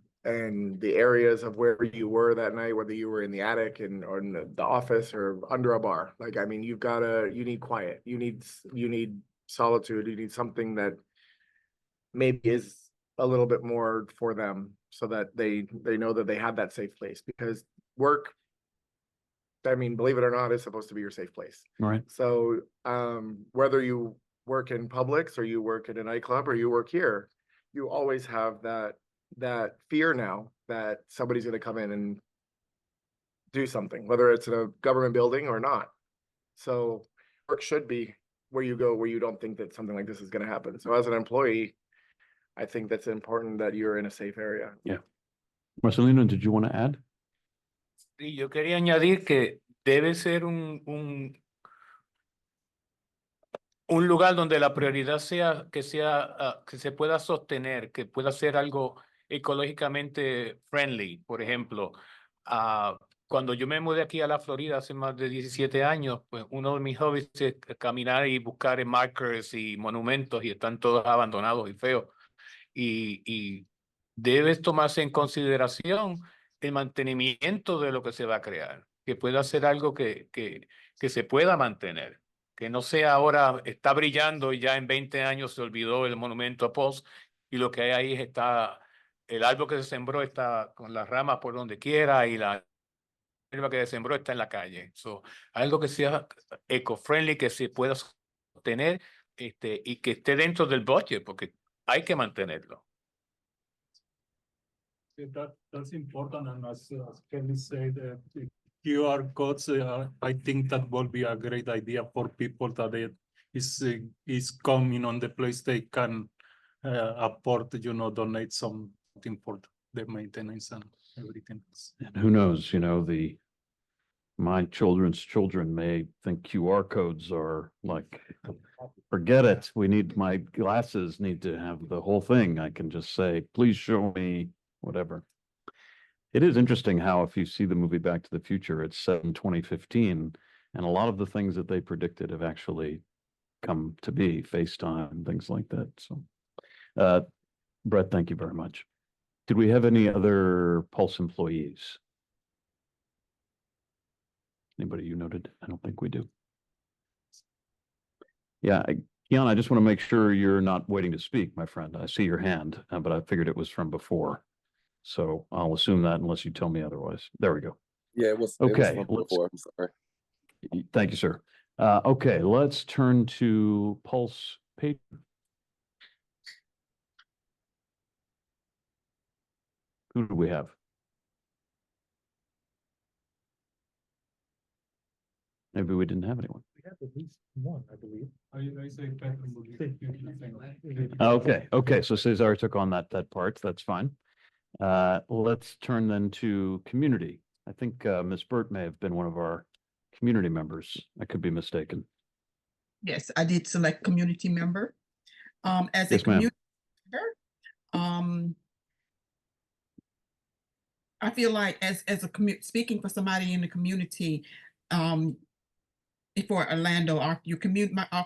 the areas of where you were that night, whether you were in the attic or in the office or under a bar, like I mean, you need quiet, you need solitude, you need something that maybe is a little bit more for them so that they know that they have that safe place, because work, I mean, believe it or not, is supposed to be your safe place. all right. So whether you work in Publix or you work in a nightclub or you work here, you always have that fear now that somebody's going to come in and do something, whether it's in a government building or not. So work should be where you go, where you don't think that something like this is going to happen. So as an employee, I think that's important that you're in a safe area. Yeah. Marcelino, did you want to add? Sí, yo quería añadir que debe ser un lugar donde la prioridad sea que se pueda sostener, que pueda ser algo ecológicamente friendly. Por ejemplo, cuando yo me mudé aquí a la Florida hace más de 17 años, pues uno de mis hobbies es caminar y buscar markers y monumentos, y están todos abandonados y feos. Y debes tomarse en consideración el mantenimiento de lo que se va a crear, que pueda ser algo que se pueda mantener, que no sea ahora está brillando y ya en 20 años se olvidó el monumento a Post, y lo que hay ahí está, el árbol que se sembró está con las ramas por donde quiera y la hierba que se sembró está en la calle. So, algo que sea eco-friendly, que se pueda sostener y que esté dentro del budget, porque hay que mantenerlo. That's important, and as Kelly said, the QR codes, I think that will be a great idea for people that is coming on the place they can afford, donate something for the maintenance and everything else. And who knows, my children's children may think QR codes are like, forget it. My glasses need to have the whole thing. I can just say, please show me whatever. It is interesting how, if you see the movie Back to the Future, it's set in 2015, and a lot of the things that they predicted have actually come to be, FaceTime, things like that. So, Brett, thank you very much. Did we have any other Pulse employees? Anybody you noted? I don't think we do. Yeah, Kiana, I just want to make sure you're not waiting to speak, my friend. I see your hand, but I figured it was from before. So I'll assume that unless you tell me otherwise. There we go. Yeah, it was Okay. from before. I'm sorry. Thank you, sir. Okay, let's turn to Pulse Patron. Who do we have? Maybe we didn't have anyone. We have at least one, I believe. I say Okay. So Cesar took on that part. That's fine. Let's turn then to community. I think Ms. Burt may have been one of our community members. I could be mistaken. Yes, I did select community member. As a Yes, ma'am. community member, I feel like as speaking for somebody in the community, for Orlando, our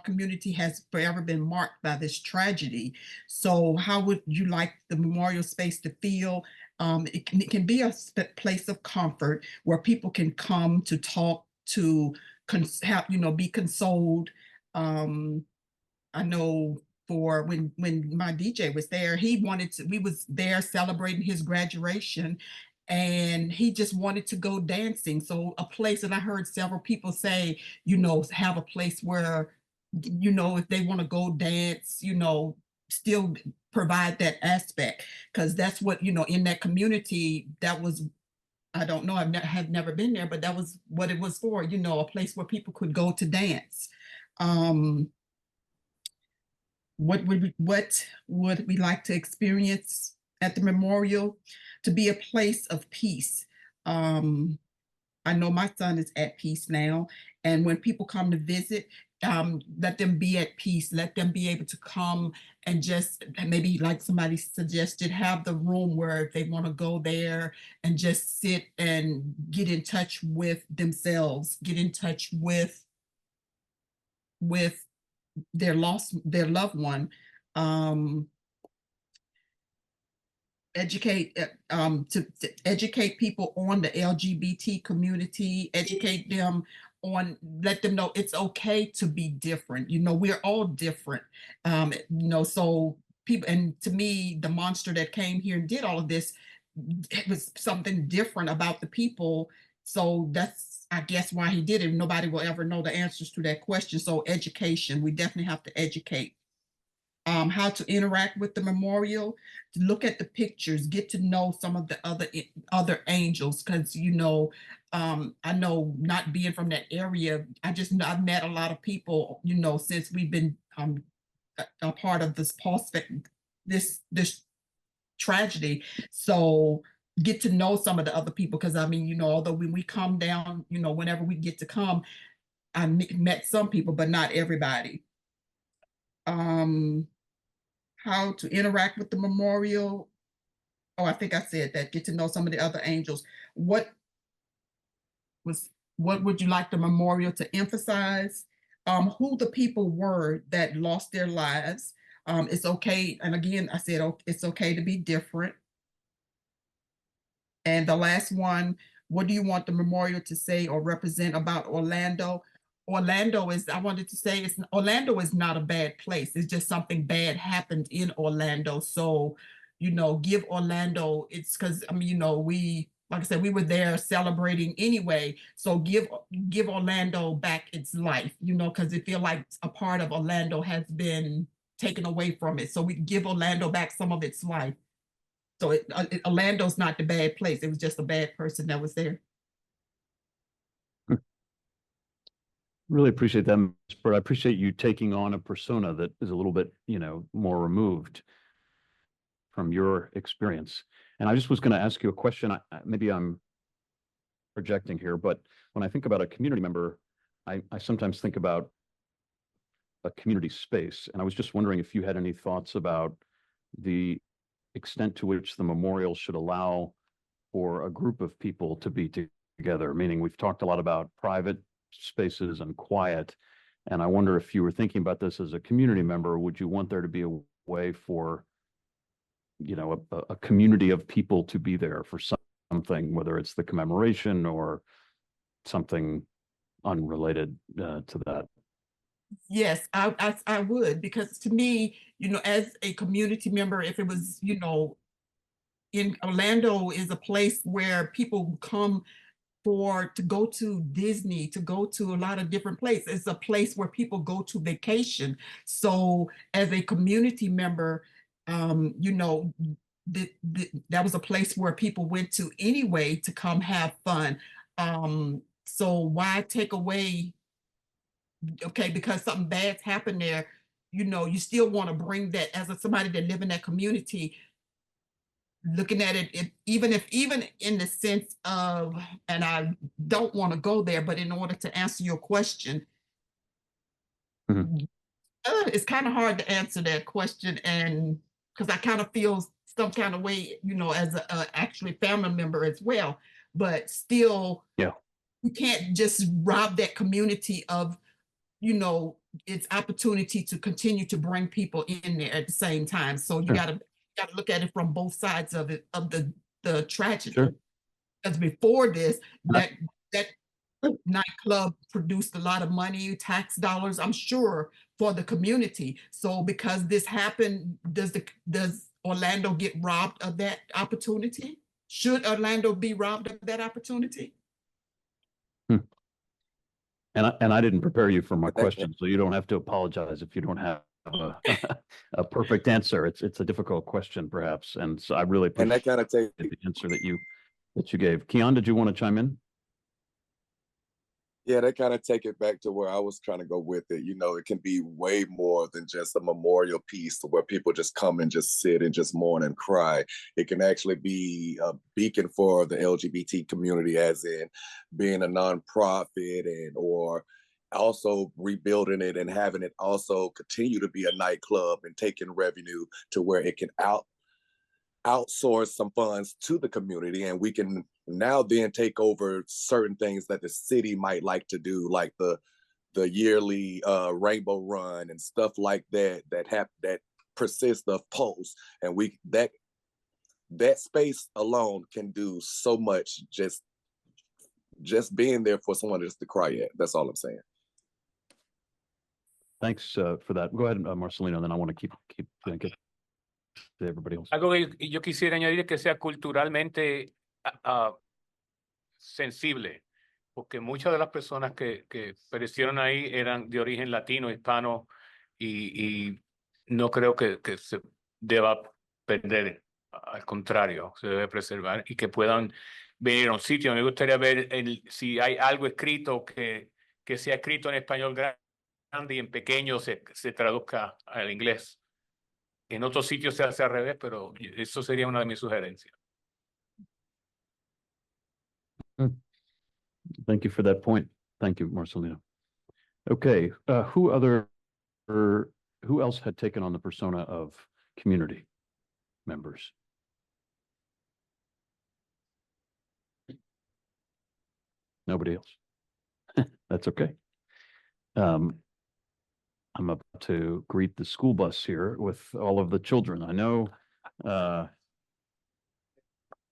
community has forever been marked by this tragedy. So how would you like the memorial space to feel? It can be a place of comfort where people can come to talk, to be consoled. I know for when my DJ was there, we was there celebrating his graduation, and he just wanted to go dancing. So a place that I heard several people say, have a place where, if they want to go dance, still provide that aspect. Because that's what, in that community, that was, I don't know, have never been there, but that was what it was for, a place where people could go to dance. What would we like to experience at the memorial? To be a place of peace, I know my son is at peace now, and when people come to visit, let them be at peace. Let them be able to come and just, and maybe like somebody suggested, have the room where if they want to go there and just sit and get in touch with themselves, get in touch with their loved one. Educate to educate people on the LGBT community, educate them on, let them know it's okay to be different. You know, we're all different. You know, so people, and to me, the monster that came here and did all of this, it was something different about the people. So that's, I guess, why he did it. Nobody will ever know the answers to that question. So education, we definitely have to educate. How to interact with the memorial, to look at the pictures, get to know some of the other angels, because you know, I know, not being from that area, I've met a lot of people, you know, since we've been a part of this this tragedy. So get to know some of the other people, because I mean, you know, although when we come down, you know, whenever we get to come, I met some people, but not everybody. How to interact with the memorial. Oh, I think I said that. Get to know some of the other angels. What would you like the memorial to emphasize? Who the people were that lost their lives. It's okay. And again, I said, oh, it's okay to be different. And the last one, what do you want the memorial to say or represent about Orlando? Orlando is, I wanted to say, Orlando is not a bad place. It's just something bad happened in Orlando. So, you know, give Orlando, it's because, I mean, you know, like I said, we were there celebrating anyway. So give Orlando back its life, you know, because it feel like a part of Orlando has been taken away from it. So we give Orlando back some of its life. So Orlando's not the bad place. It was just a bad person that was there. Really appreciate that, but I appreciate you taking on a persona that is a little bit, you know, more removed from your experience. And I just was going to ask you a question. Maybe I'm projecting here, but when I think about a community member, I sometimes think about a community space. And I was just wondering if you had any thoughts about the extent to which the memorial should allow for a group of people to be together, meaning we've talked a lot about private spaces and quiet. And I wonder if you were thinking about this as a community member, would you want there to be a way for, you know, a community of people to be there for something, whether it's the commemoration or something unrelated to that? Yes, I would, because to me, you know, as a community member, if it was, you know, in Orlando is a place where people come to go to Disney, to go to a lot of different places. It's a place where people go to vacation. So as a community member, you know, that was a place where people went to anyway to come have fun. So why take away, okay, because something bad's happened there, you know, you still want to bring that as somebody that live in that community, looking at it, even in the sense of, and I don't want to go there, but in order to answer your question, it's kind of hard to answer that question, and because I kind of feel some kind of way, you know, as a actually family member as well, but still, yeah, you can't just rob that community of, you know, its opportunity to continue to bring people in there at the same time. So you gotta look at it from both sides of it, of the tragedy. Sure. Because before this, that nightclub produced a lot of money, tax dollars, I'm sure, for the community. So because this happened, does Orlando get robbed of that opportunity? Should Orlando be robbed of that opportunity? And I didn't prepare you for my question, so you don't have to apologize if you don't have a perfect answer. It's a difficult question, perhaps, and so I really appreciate and that kind of takes the answer that you gave. Keon, did you want to chime in? Yeah, they kind of take it back to where I was trying to go with it. You know, it can be way more than just a memorial piece to where people just come and just sit and just mourn and cry. It can actually be a beacon for the LGBT community, as in being a nonprofit and or also rebuilding it and having it also continue to be a nightclub and taking revenue to where it can outsource some funds to the community, and we can now then take over certain things that the city might like to do, like the yearly rainbow run and stuff like that that persist of Pulse, and we that space alone can do so much, just being there for someone just to cry at. That's all I'm saying. Thanks for that. Go ahead, Marcelino, then I want to keep get to everybody else. Algo que yo quisiera añadir es que sea culturalmente sensible, porque muchas de las personas que perecieron ahí eran de origen latino, hispano, y no creo que se deba perder. Al contrario, se debe preservar y que puedan venir a un sitio. Me gustaría ver si hay algo escrito que sea escrito en español grande y en pequeño se traduzca al inglés. En otros sitios se hace al revés, pero eso sería una de mis sugerencias. Thank you for that point. Thank you, Marcelino. Okay, who else had taken on the persona of community members? Nobody else. That's okay. I'm about to greet the school bus here with all of the children. I know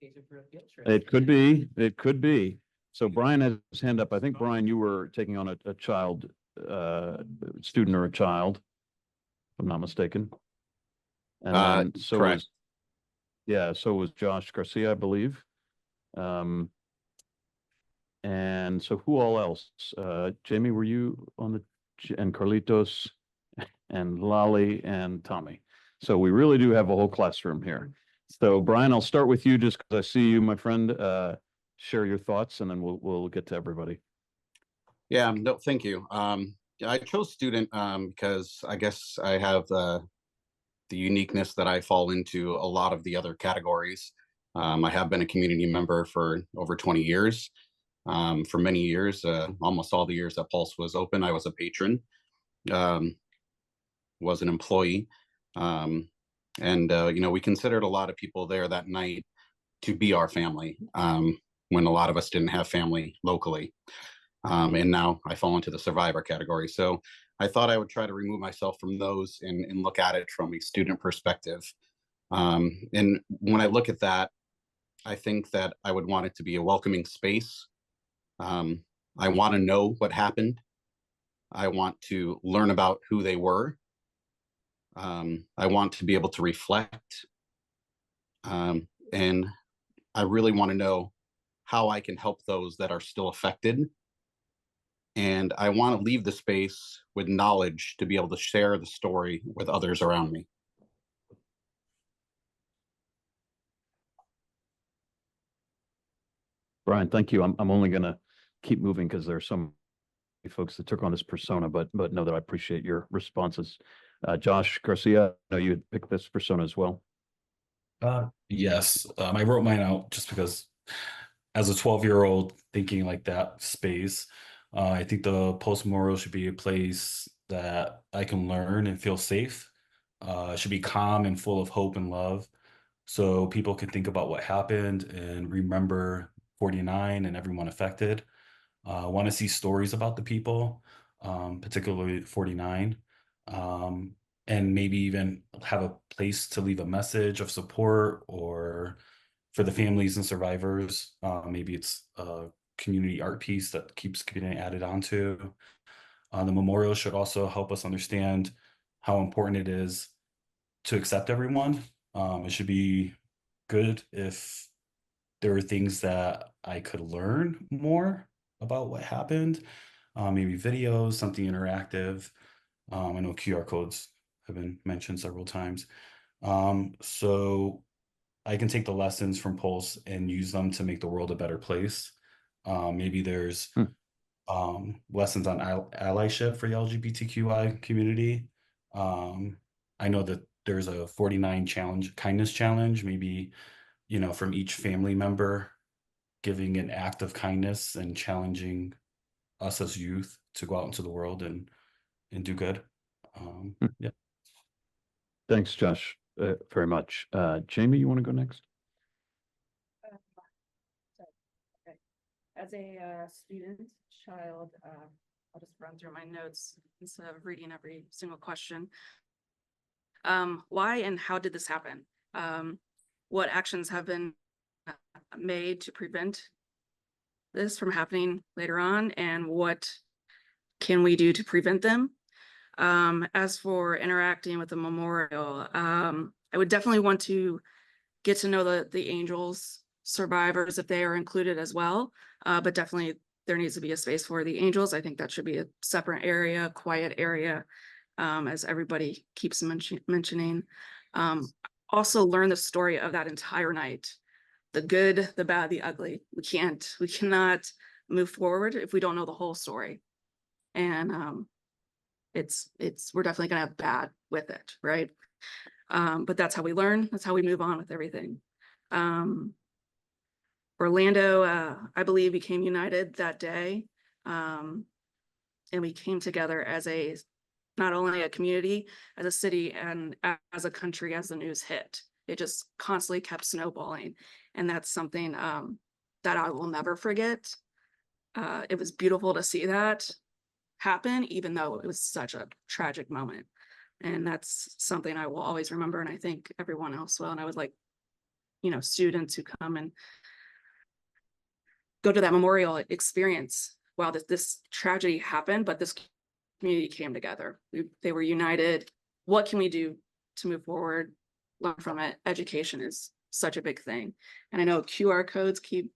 it could be. So Brian has his hand up. I think, Brian, you were taking on a child, student or a child, if I'm not mistaken. And then so correct. so was Josh Garcia, I believe. And so who all else? Jamie, were you on the, and Carlitos and Lali and Tommy. So we really do have a whole classroom here. So Brian, I'll start with you just because I see you, my friend. Share your thoughts and then we'll get to everybody. Yeah, no, thank you. I chose student because I guess I have the uniqueness that I fall into a lot of the other categories. I have been a community member for over 20 years. For many years, almost all the years that Pulse was open, I was a patron, was an employee. And, you know, we considered a lot of people there that night to be our family when a lot of us didn't have family locally. And now I fall into the survivor category. So I thought I would try to remove myself from those and look at it from a student perspective. And when I look at that, I think that I would want it to be a welcoming space. I want to know what happened. I want to learn about who they were. I want to be able to reflect. And I really want to know how I can help those that are still affected. And I want to leave the space with knowledge to be able to share the story with others around me. Brian, thank you. I'm only going to keep moving because there are some folks that took on this persona, but know that I appreciate your responses. Josh Garcia, I know you had picked this persona as well. Yes, I wrote mine out just because as a 12-year-old thinking like that space, I think the Pulse Memorial should be a place that I can learn and feel safe. It should be calm and full of hope and love. So people can think about what happened and remember 49 and everyone affected. I want to see stories about the people, particularly 49. And maybe even have a place to leave a message of support or for the families and survivors. Maybe it's a community art piece that keeps getting added onto. The memorial should also help us understand how important it is to accept everyone. It should be good if there are things that I could learn more about what happened. Maybe videos, something interactive. I know QR codes have been mentioned several times. So I can take the lessons from Pulse and use them to make the world a better place. Maybe there's lessons on allyship for the LGBTQI community. I know that there's a 49 kindness challenge, maybe, from each family member giving an act of kindness and challenging us as youth to go out into the world and do good. Yeah. Thanks, Josh, very much. Jamie, you want to go next? As a student, child, I'll just run through my notes instead of reading every single question. Why and how did this happen? What actions have been made to prevent this from happening later on, and what can we do to prevent them? As for interacting with the memorial, I would definitely want to get to know the angels survivors if they are included as well. But definitely there needs to be a space for the angels. I think that should be a separate area, quiet area, as everybody keeps mentioning. Also learn the story of that entire night, the good, the bad, the ugly. We cannot move forward if we don't know the whole story. And we're definitely gonna have bad with it, right? But that's how we learn. That's how we move on with everything. Orlando, I believe, became united that day. And we came together as not only a community, as a city, and as a country as the news hit. It just constantly kept snowballing. And that's something that I will never forget. It was beautiful to see that happen, even though it was such a tragic moment. And that's something I will always remember. And I think everyone else will. And I would like, students who come and go to that memorial experience. Wow, this tragedy happened, but this community came together. They were united. What can we do to move forward, learn from it? Education is such a big thing. And I know QR codes keep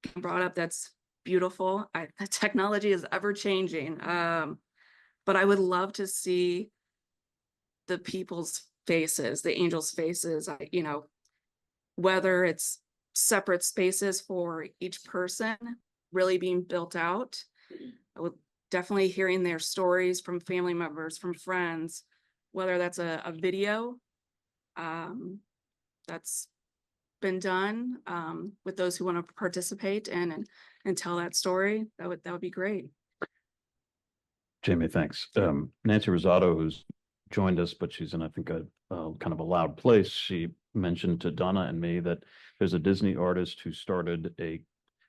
being brought up. That's beautiful. The technology is ever changing. But I would love to see the people's faces, the angels' faces, whether it's separate spaces for each person really being built out. I would definitely hearing their stories from family members, from friends, whether that's a video that's been done with those who want to participate and tell that story. That would be great. Jamie, thanks. Nancy Rosado, who's joined us, but she's in, I think, a kind of a loud place. She mentioned to Donna and me that there's a Disney artist who started a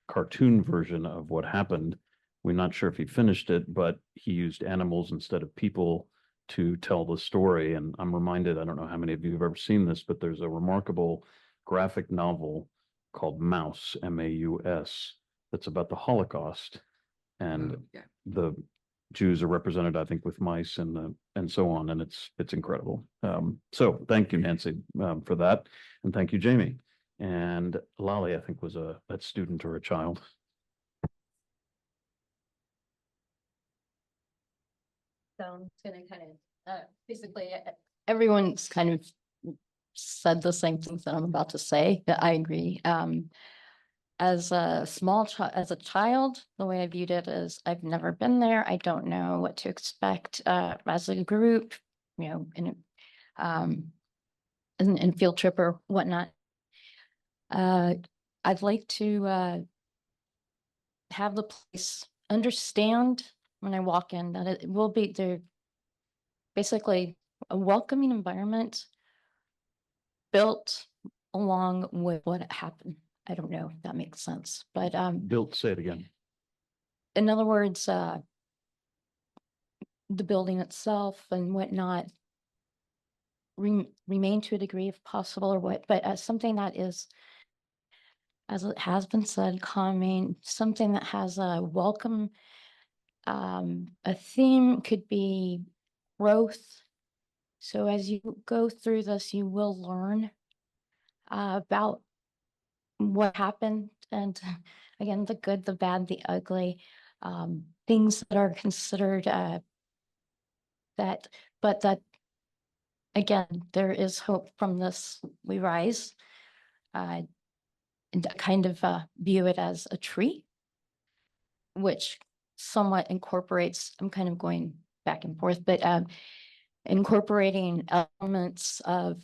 cartoon version of what happened. We're not sure if he finished it, but he used animals instead of people to tell the story. And I'm reminded, I don't know how many of you have ever seen this, but there's a remarkable graphic novel called Maus, M-A-U-S, that's about the Holocaust. And the Jews are represented, I think, with mice and so on, and it's incredible. So thank you, Nancy, for that, and thank you, Jamie. And Lali, I think, was a student or a child. So I'm gonna kind of basically everyone's kind of said the same things that I'm about to say. That I agree. As a as a child, the way I viewed it is I've never been there. I don't know what to expect as a group, in field trip or whatnot. I'd like to have the place understand when I walk in that it will be there, basically a welcoming environment built along with what happened. I don't know if that makes sense, but Built, say it again. in other words, the building itself and whatnot remain to a degree if possible, or what, but as something that is, as it has been said, calming, something that has a welcome. A theme could be growth. So as you go through this, you will learn about what happened, and again, the good, the bad, the ugly, things that are considered that again, there is hope from this. We rise, and kind of view it as a tree, which somewhat incorporates, I'm kind of going back and forth, but incorporating elements of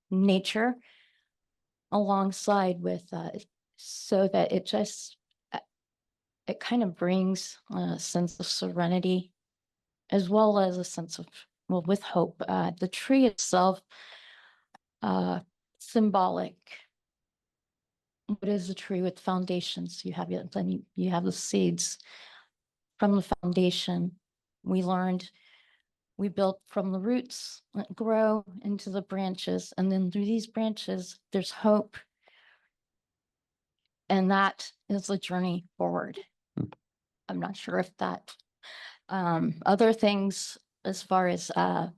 nature alongside with so that it just it kind of brings a sense of serenity as well as a sense of, well, with hope. The tree itself, symbolic. What is a tree with foundations? You have it, then you have the seeds. From the foundation, we learned, we built from the roots, grow into the branches, and then through these branches, there's hope. And that is the journey forward. I'm not sure if that, other things as far as the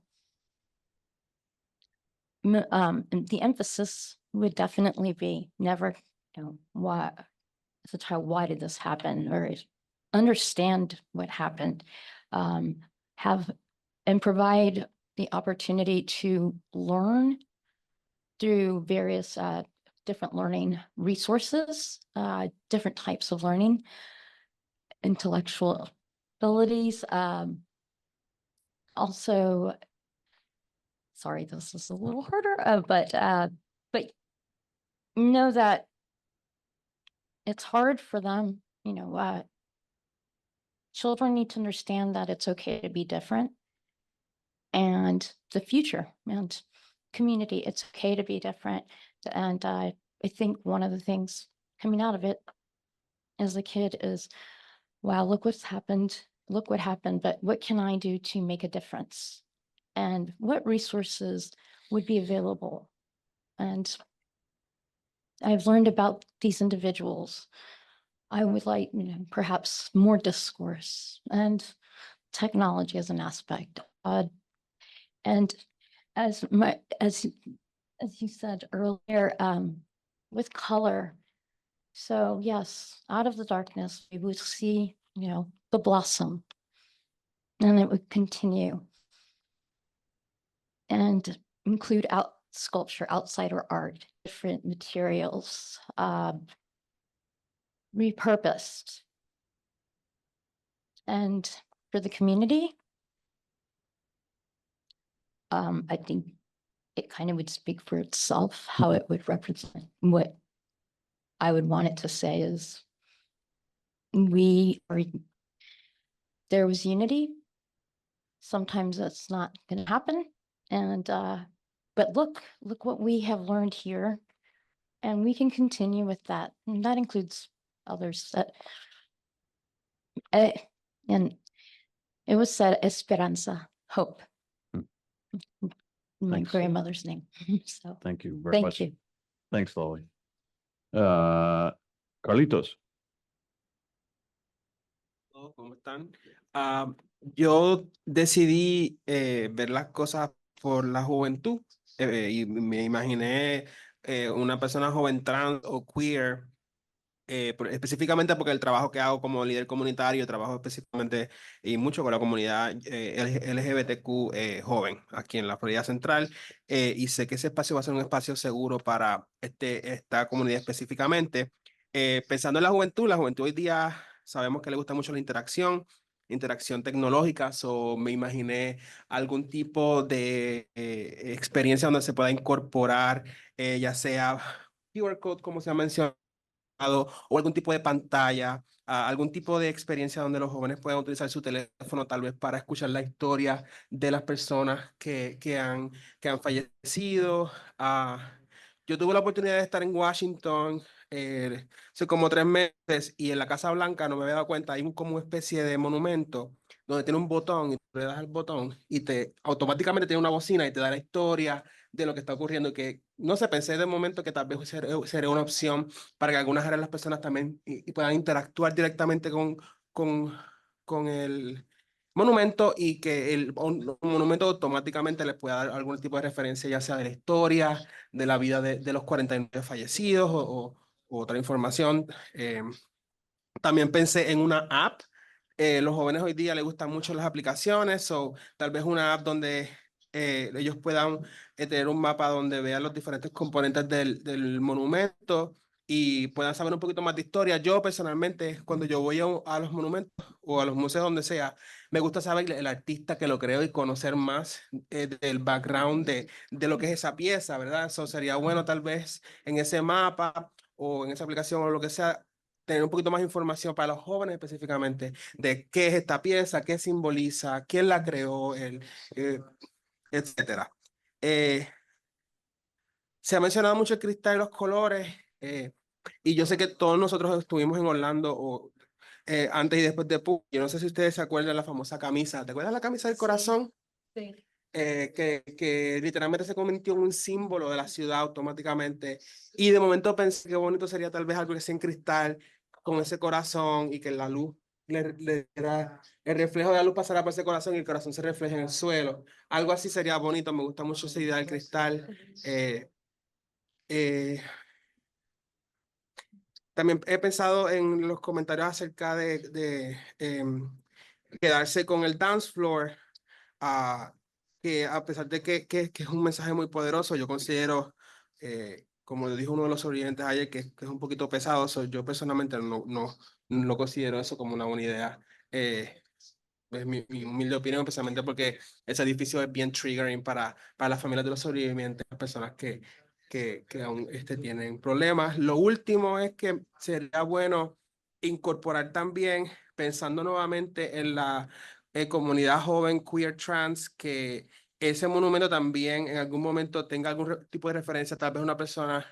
emphasis would definitely be never, why, as a child, why did this happen, or understand what happened, have and provide the opportunity to learn through various different learning resources, different types of learning, intellectual abilities. Also, sorry, this is a little harder, but know that it's hard for them, children need to understand that it's okay to be different, and the future and community, it's okay to be different. And I think one of the things coming out of it as a kid is, wow, look what's happened, look what happened, but what can I do to make a difference? And what resources would be available? And I've learned about these individuals. I would like, perhaps more discourse and technology as an aspect. And as you said earlier, with color. So yes, out of the darkness, we would see, the blossom, and it would continue and include sculpture, outsider art, different materials, repurposed. And for the community, I think it kind of would speak for itself, how it would represent. What I would want it to say is, there was unity. Sometimes that's not going to happen. And, but look what we have learned here, and we can continue with that. And that includes others that, and it was said, esperanza, hope. My Thanks. grandmother's name. So Thank you very thank much. you. Thanks, Lolly. Carlitos. ¿Cómo están? Yo decidí ver las cosas por la juventud y me imaginé una persona joven trans o queer, específicamente porque el trabajo que hago como líder comunitario, trabajo específicamente y mucho con la comunidad LGBTQ joven aquí en la Florida Central, y sé que ese espacio va a ser un espacio seguro para esta comunidad específicamente. Pensando en la juventud hoy día sabemos que le gusta mucho la interacción tecnológica, so me imaginé algún tipo de experiencia donde se pueda incorporar, ya sea QR code, como se ha mencionado, o algún tipo de pantalla, algún tipo de experiencia donde los jóvenes puedan utilizar su teléfono tal vez para escuchar la historia de las personas que han fallecido. Yo tuve la oportunidad de estar en Washington hace como 3 meses, y en la Casa Blanca, no me había dado cuenta, hay como una especie de monumento donde tiene un botón y tú le das al botón y automáticamente tiene una bocina y te da la historia de lo que está ocurriendo, que no sé, pensé de momento que tal vez sería una opción para que algunas áreas las personas también y puedan interactuar directamente con el monumento, y que el monumento automáticamente les pueda dar algún tipo de referencia, ya sea de la historia, de la vida de los 49 fallecidos o otra información. También pensé en una app. Los jóvenes hoy día les gustan mucho las aplicaciones, o tal vez una app donde ellos puedan tener un mapa donde vean los diferentes componentes del monumento y puedan saber un poquito más de historia. Yo personalmente, cuando yo voy a los monumentos, o a los museos donde sea, me gusta saber el artista que lo creó y conocer más del background de lo que es esa pieza, ¿verdad? Eso sería bueno tal vez en ese mapa o en esa aplicación o lo que sea, tener un poquito más información para los jóvenes específicamente de qué es esta pieza, qué simboliza, quién la creó, etcétera. Se ha mencionado mucho el cristal y los colores, y yo sé que todos nosotros estuvimos en Orlando antes y después de PUC. Yo no sé si ustedes se acuerdan de la famosa camisa. ¿Te acuerdas la camisa del corazón? Sí. Que literalmente se convirtió en un símbolo de la ciudad automáticamente. Y de momento pensé que bonito sería tal vez algo que sea en cristal, con ese corazón y que la luz le diera, el reflejo de la luz pasará por ese corazón y el corazón se refleja en el suelo. Algo así sería bonito. Me gusta mucho esa idea del cristal. También he pensado en los comentarios acerca de quedarse con el dance floor, que a pesar de que es un mensaje muy poderoso, yo considero, como dijo uno de los sobrevivientes ayer, que es un poquito pesado. Yo personalmente no considero eso como una buena idea. Es mi humilde opinión, especialmente porque ese edificio es bien triggering para las familias de los sobrevivientes, personas que aún tienen problemas. Lo último es que sería bueno incorporar también, pensando nuevamente en la comunidad joven queer trans, que ese monumento también en algún momento tenga algún tipo de referencia, tal vez una persona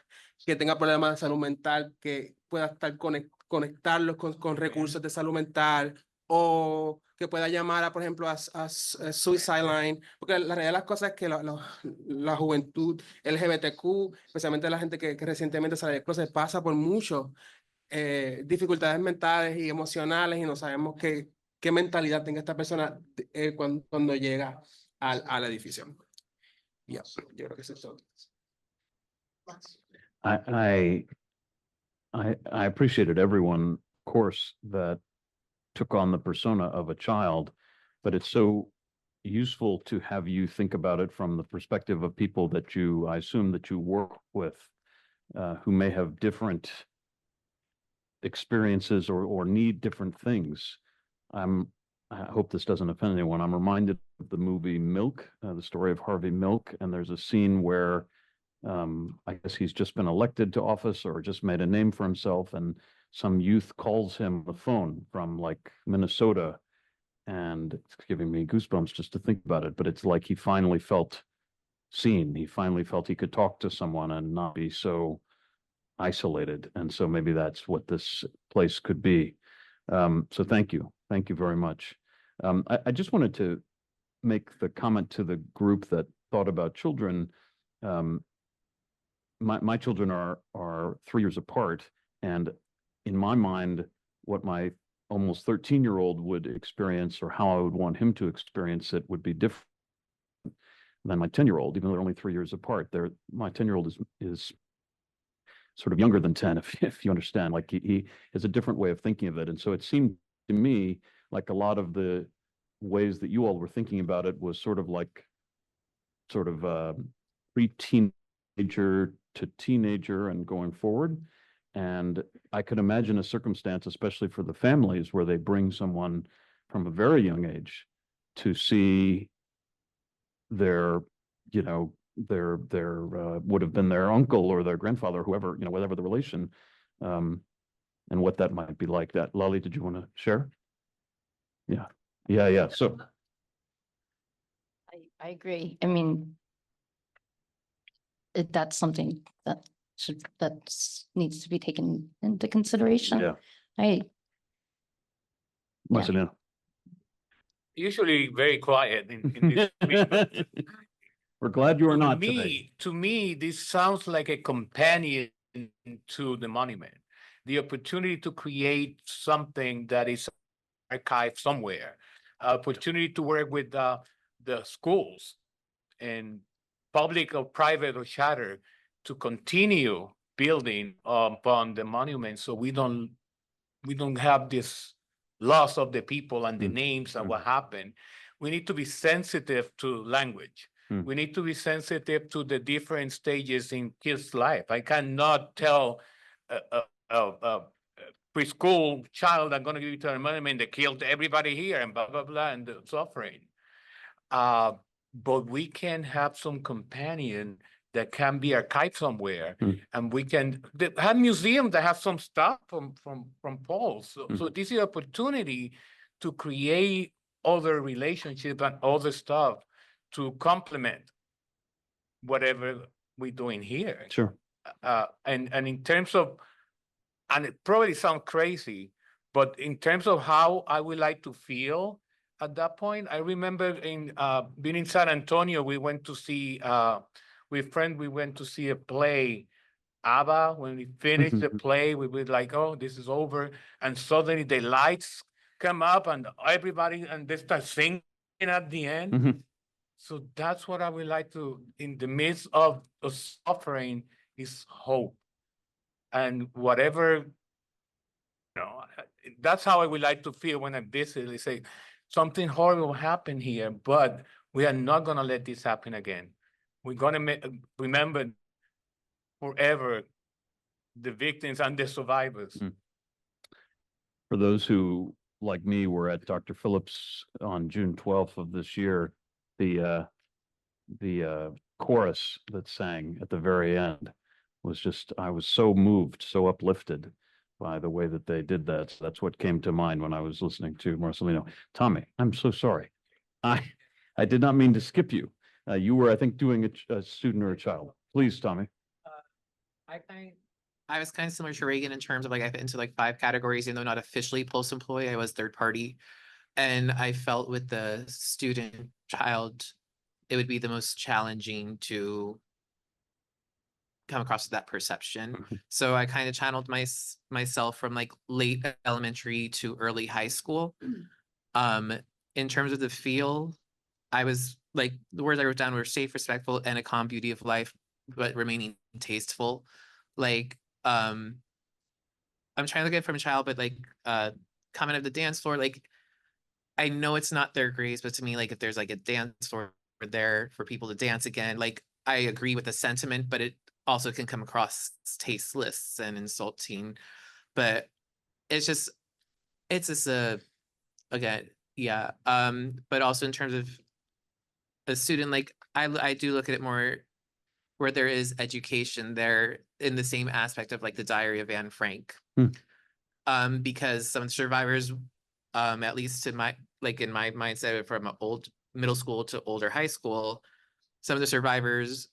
que tenga problemas de salud mental, que pueda estar conectarlos con recursos de salud mental, o que pueda llamar a, por ejemplo, a Suicide Line, porque la realidad de las cosas es que la juventud LGBTQ, especialmente la gente que recientemente sale del closet, pasa por muchas dificultades mentales y emocionales, y no sabemos qué mentalidad tenga esta persona cuando llega al edificio. Ya, yo creo que eso es todo. I appreciated everyone, of course, that took on the persona of a child, but it's so useful to have you think about it from the perspective of people that I assume that you work with, who may have different experiences or need different things. I hope this doesn't offend anyone. I'm reminded of the movie Milk, the story of Harvey Milk, and there's a scene where I guess he's just been elected to office or just made a name for himself, and some youth calls him on the phone from like Minnesota, and it's giving me goosebumps just to think about it. But it's like he finally felt seen. He finally felt he could talk to someone and not be so isolated. And so maybe that's what this place could be. So thank you. Thank you very much. I just wanted to make the comment to the group that thought about children. My children are 3 years apart, and in my mind, what my almost 13-year-old would experience, or how I would want him to experience it, would be different than my 10-year-old, even though they're only 3 years apart. My 10-year-old is sort of younger than 10, if you understand. Like he has a different way of thinking of it. And so it seemed to me like a lot of the ways that you all were thinking about it was sort of pre-teenager to teenager and going forward. And I could imagine a circumstance, especially for the families, where they bring someone from a very young age to see their would have been their uncle or their grandfather, whoever, whatever the relation, and what that might be like. That, Lali, did you want to share? Yeah. So I agree. I mean, that's something that needs to be taken into consideration. yeah, Marcelino. Usually very quiet in this meeting. We're glad you are not today. To me, this sounds like a companion to the monument. The opportunity to create something that is archived somewhere, opportunity to work with the schools and public or private or charter to continue building upon the monument, so we don't have this loss of the people and the names and what happened. We need to be sensitive to language. We need to be sensitive to the different stages in kids' life. I cannot tell preschool child are gonna give you to an monument, they killed everybody here and blah, blah, blah, and the suffering. But we can have some companion that can be archived somewhere, and we can have museums that have some stuff from Paul. So this is an opportunity to create other relationship and other stuff to complement whatever we're doing here. Sure. And in terms of, and it probably sounds crazy, but in terms of how I would like to feel at that point, I remember in being in San Antonio, we went to see we went to see a play, ABBA. When we finished the play, we were like, oh, this is over. And suddenly the lights come up and everybody, and they start singing at the end. So that's what I would like to, in the midst of suffering, is hope. And whatever, that's how I would like to feel when I visit. They say, something horrible happened here, but we are not going to let this happen again. We're going to remember forever the victims and the survivors. For those who, like me, were at Dr. Phillips on June 12th of this year, the chorus that sang at the very end was just, I was so moved, so uplifted by the way that they did that. So that's what came to mind when I was listening to Marcelino. Tommy, I'm so sorry. I did not mean to skip you. You were, I think, doing a student or a child. Please, Tommy. I was kind of similar to Reagan in terms of like I fit into like 5 categories, even though not officially Pulse employee, I was third party. And I felt with the student child, it would be the most challenging to come across that perception. So I kind of channeled myself from like late elementary to early high school. In terms of the feel, I was like, the words I wrote down were safe, respectful, and a calm beauty of life, but remaining tasteful. Like, I'm trying to look at it from a child, but like, coming of the dance floor, like, I know it's not their grades, but to me, like, if there's like a dance floor there for people to dance again, like, I agree with the sentiment, but it also can come across as tasteless and insulting. But it's just again, yeah. But also in terms of a student, like I do look at it more where there is education there in the same aspect of like the Diary of Anne Frank. Because some survivors, at least in my mindset from an old middle school to older high school, some of the survivors,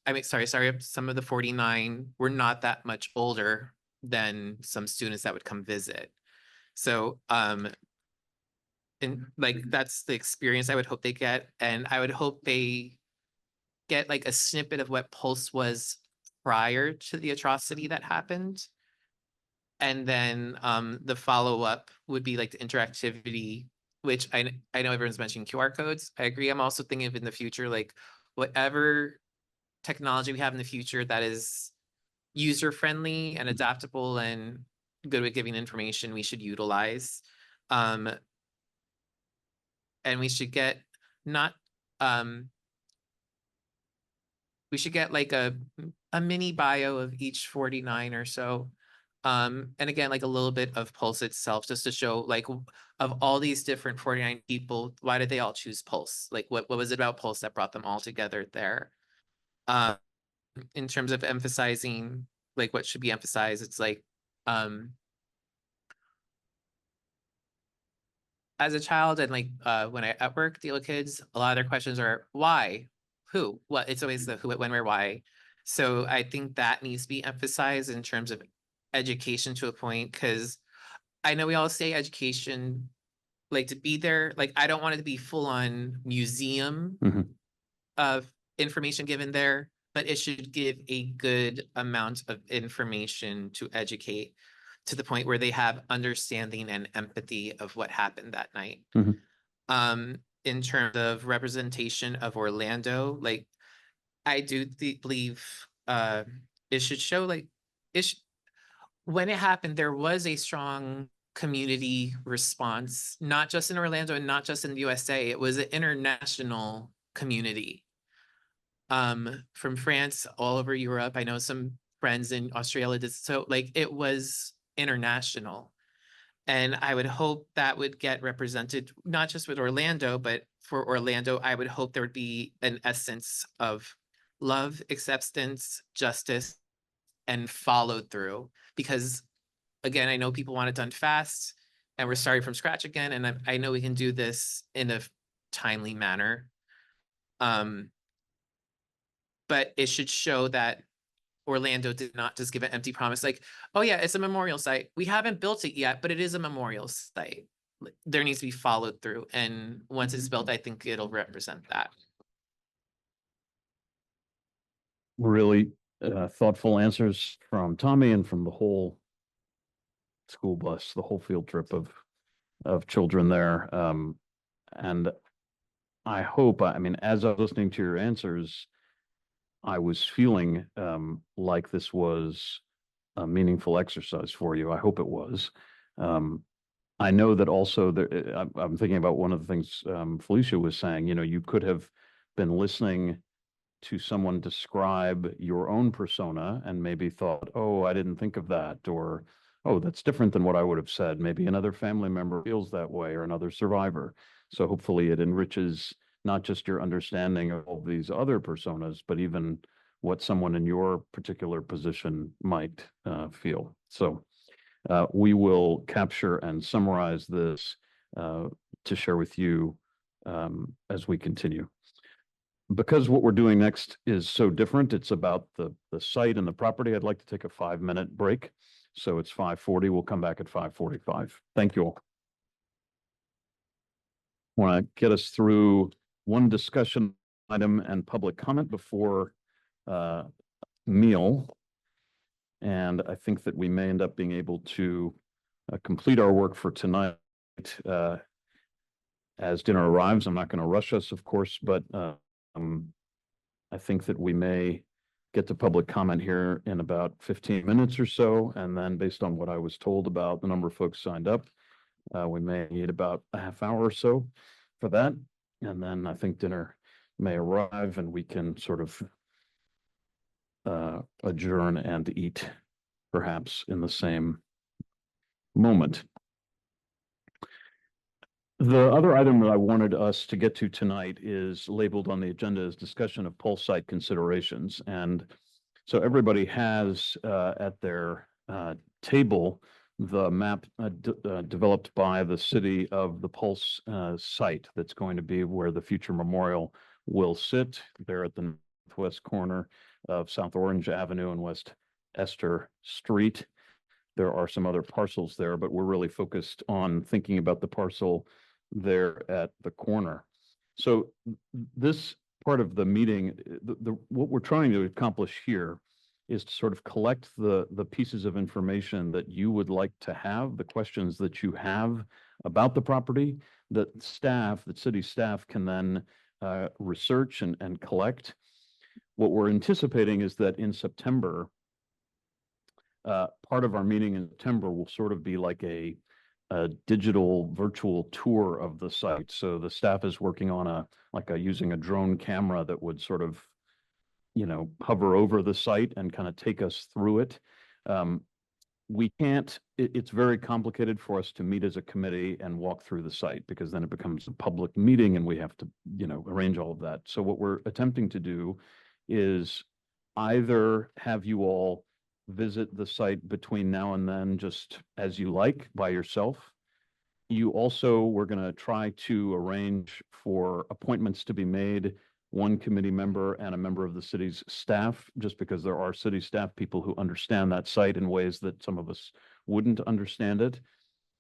some of the 49 were not that much older than some students that would come visit. So, and like, that's the experience I would hope they get. And I would hope they get like a snippet of what Pulse was prior to the atrocity that happened. And then the follow-up would be like the interactivity, which I know everyone's mentioning QR codes. I agree. I'm also thinking of in the future, like whatever technology we have in the future that is user-friendly and adaptable and good with giving information, we should utilize. And we should get we should get like a mini bio of each 49 or so. And again, like a little bit of Pulse itself, just to show like of all these different 49 people, why did they all choose Pulse? Like what was it about Pulse that brought them all together there? In terms of emphasizing like what should be emphasized, it's like as a child and like when I at work deal with kids, a lot of their questions are why, who, what. It's always the who, when, where, why. So I think that needs to be emphasized in terms of education to a point, because I know we all say education, like to be there, like I don't want it to be full on museum of information given there, but it should give a good amount of information to educate to the point where they have understanding and empathy of what happened that night. In terms of representation of Orlando, like I do believe it should show like when it happened, there was a strong community response, not just in Orlando and not just in the USA. It was an international community. From France, all over Europe. I know some friends in Australia did, so like it was international. And I would hope that would get represented, not just with Orlando, but for Orlando, I would hope there would be an essence of love, acceptance, justice, and followed through. Because again, I know people want it done fast and we're starting from scratch again. And I know we can do this in a timely manner. But it should show that Orlando did not just give an empty promise like, oh yeah, it's a memorial site. We haven't built it yet, but it is a memorial site. There needs to be followed through. And once it's built, I think it'll represent that. Really thoughtful answers from Tommy and from the whole school bus, the whole field trip of children there. And I hope, I mean, as I was listening to your answers, I was feeling like this was a meaningful exercise for you. I hope it was. I know that also I'm thinking about one of the things Felicia was saying, you know, you could have been listening to someone describe your own persona and maybe thought, oh, I didn't think of that, or, oh, that's different than what I would have said. Maybe another family member feels that way or another survivor. So hopefully it enriches not just your understanding of all these other personas, but even what someone in your particular position might feel. So we will capture and summarize this to share with you as we continue. Because what we're doing next is so different, it's about the site and the property, I'd like to take a 5-minute break. So it's 5:40, we'll come back at 5:45. Thank you all. Want to get us through one discussion item and public comment before meal. And I think that we may end up being able to complete our work for tonight as dinner arrives. I'm not going to rush us, of course, but I think that we may get to public comment here in about 15 minutes or so. And then based on what I was told about the number of folks signed up, we may need about a half hour or so for that. And then I think dinner may arrive and we can sort of adjourn and eat perhaps in the same moment. The other item that I wanted us to get to tonight is labeled on the agenda as discussion of pulse site considerations. And so everybody has at their table the map developed by the city of the Pulse site that's going to be where the future memorial will sit there at the northwest corner of South Orange Avenue and West Esther Street. There are some other parcels there, but we're really focused on thinking about the parcel there at the corner. So this part of the meeting, what we're trying to accomplish here is to sort of collect the pieces of information that you would like to have, the questions that you have about the property, that city staff can then research and collect. What we're anticipating is that in September, part of our meeting in September will sort of be like a digital virtual tour of the site. So the staff is working on using a drone camera that would sort of, you know, hover over the site and kind of take us through it. We can't, it's very complicated for us to meet as a committee and walk through the site because then it becomes a public meeting and we have to, you know, arrange all of that. So what we're attempting to do is either have you all visit the site between now and then just as you like by yourself. We're going to try to arrange for appointments to be made, one committee member and a member of the city's staff, just because there are city staff people who understand that site in ways that some of us wouldn't understand it.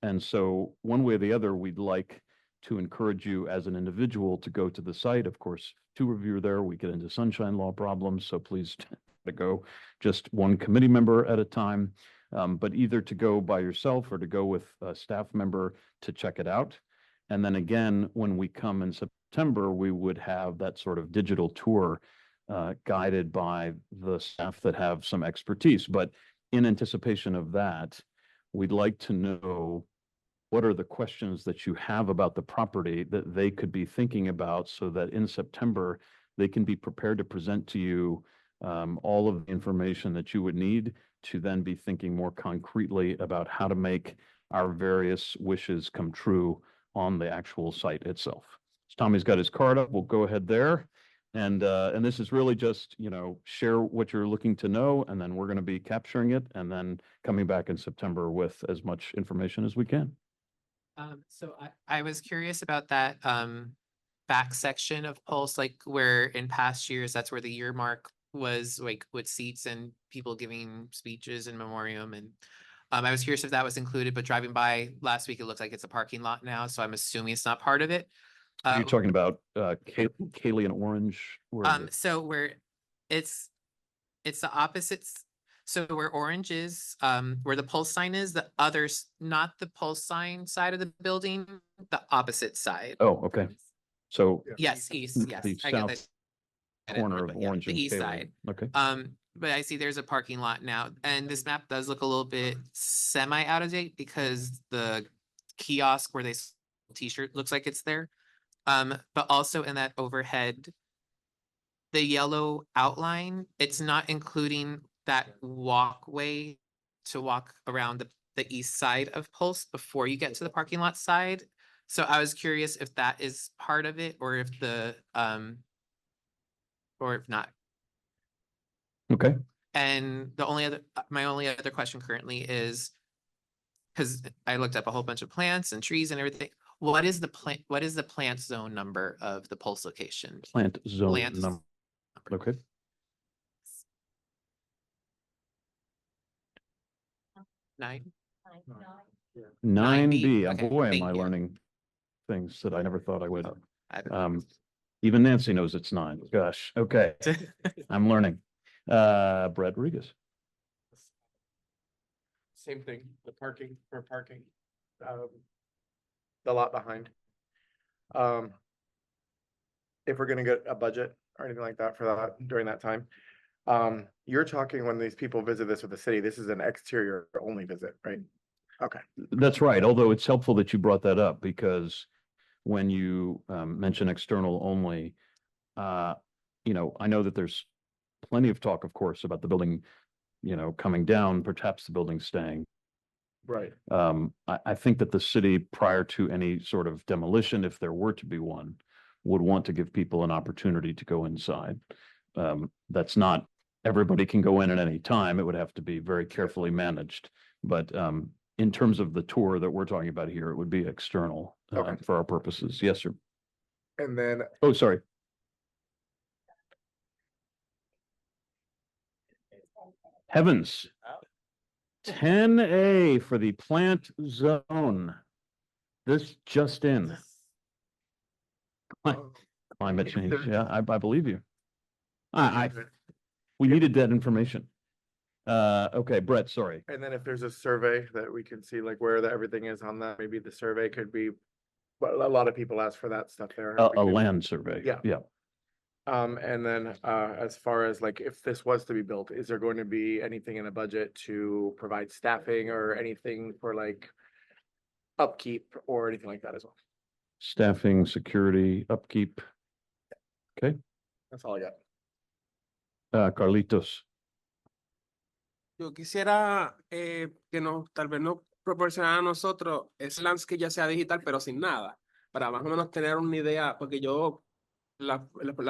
And so one way or the other, we'd like to encourage you as an individual to go to the site. Of course, two of you are there, we get into sunshine law problems, so please to go just one committee member at a time, but either to go by yourself or to go with a staff member to check it out. And then again, when we come in September, we would have that sort of digital tour guided by the staff that have some expertise. But in anticipation of that, we'd like to know what are the questions that you have about the property that they could be thinking about so that in September, they can be prepared to present to you all of the information that you would need to then be thinking more concretely about how to make our various wishes come true on the actual site itself. So Tommy's got his card up. We'll go ahead there. And this is really just, you know, share what you're looking to know, and then we're going to be capturing it and then coming back in September with as much information as we can. So I was curious about that back section of Pulse, like where in past years, that's where the year mark was, like with seats and people giving speeches in memoriam. And I was curious if that was included, but driving by last week, it looks like it's a parking lot now, so I'm assuming it's not part of it. You're talking about Kaylee and Orange? Where is it? So where it's the opposites. So where Orange is, where the Pulse sign is, the others, not the Pulse sign side of the building, the opposite side. Oh, okay. So Yes, east, yes. the I get south that. corner of Yeah, Orange the and east Kaylee. side. Okay. But I see there's a parking lot now, and this map does look a little bit semi out of date because the kiosk where they sell t-shirt looks like it's there. But also in that overhead, the yellow outline, it's not including that walkway to walk around the east side of Pulse before you get to the parking lot side. So I was curious if that is part of it, or if the or if not. Okay. And the only other, my only other question currently is, because I looked up a whole bunch of plants and trees and everything. What is the plant zone number of the Pulse location? Plant zone Plant number. Okay. Nine? 9B. Okay, Boy, am thank I you. learning things that I never thought I would. I- Even Nancy knows it's 9. Gosh. Okay. I'm learning. Brad Rodriguez. Same thing, the parking, the lot behind. If we're gonna get a budget or anything like that for that during that time. You're talking when these people visit this with the city, this is an exterior only visit, right? Okay. That's right. Although it's helpful that you brought that up, because when you mention external only, you know, I know that there's plenty of talk, of course, about the building, you know, coming down, perhaps the building staying. Right. I think that the city, prior to any sort of demolition, if there were to be one, would want to give people an opportunity to go inside. That's not, everybody can go in at any time. It would have to be very carefully managed. But in terms of the tour that we're talking about here, it would be external Okay. for our purposes. Yes, sir. And then Oh, sorry. Heavens. 10A for the plant zone. This just in. Climate change. Yeah, I believe you. We needed that information. Okay, Brett, sorry. And then if there's a survey that we can see like where everything is on that, maybe the survey could be, well, a lot of people ask for that stuff there. A land survey. Yeah. Yeah. And then as far as like, if this was to be built, is there going to be anything in a budget to provide staffing or anything for like upkeep or anything like that as well? Staffing, security, upkeep. Okay, That's all I got. Carlitos. Yo quisiera que tal vez nos proporcionara a nosotros ese landscape ya sea digital, pero sin nada, para más o menos tener una idea, porque yo las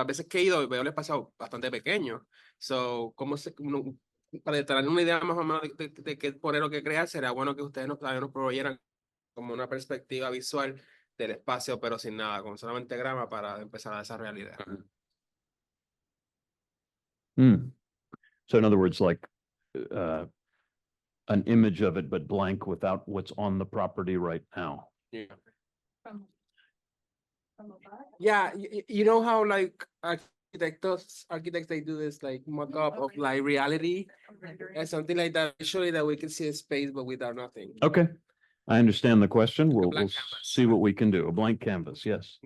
veces que he ido veo el espacio bastante pequeño. So, para tener una idea más o menos de qué poner o qué crear, sería bueno que ustedes también nos proveyeran como una perspectiva visual del espacio, pero sin nada, con solamente grama para empezar a desarrollar la idea. So in other words, like an image of it, but blank without what's on the property right now. Yeah. Yeah, you know how like architects they do this like mock-up of like reality and something like that. Usually that we can see a space but without nothing. Okay, I understand the question. We'll blank canvas. see what we can do. A blank canvas, yes.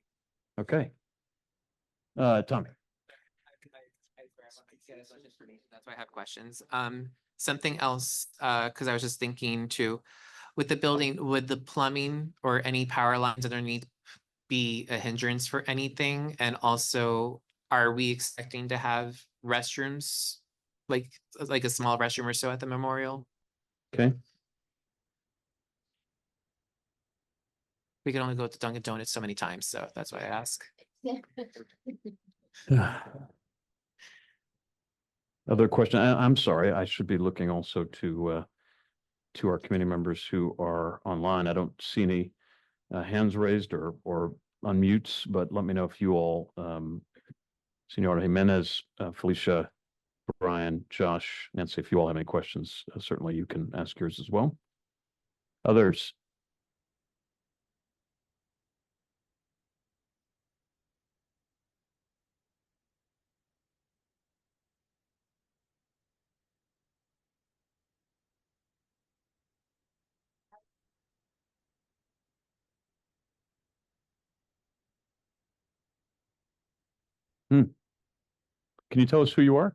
Okay. Tommy. That's why I have questions. Something else, because I was just thinking too, with the building, would the plumbing or any power lines underneath be a hindrance for anything? And also, are we expecting to have restrooms, like a small restroom or so at the memorial? Okay. We can only go to Dunkin' Donuts so many times, so that's why I ask. Other question, I'm sorry, I should be looking also to our committee members who are online. I don't see any hands raised or unmutes, but let me know if you all, Senora Jimenez, Felicia, Brian, Josh, Nancy, if you all have any questions, certainly you can ask yours as well. Others? Can you tell us who you are?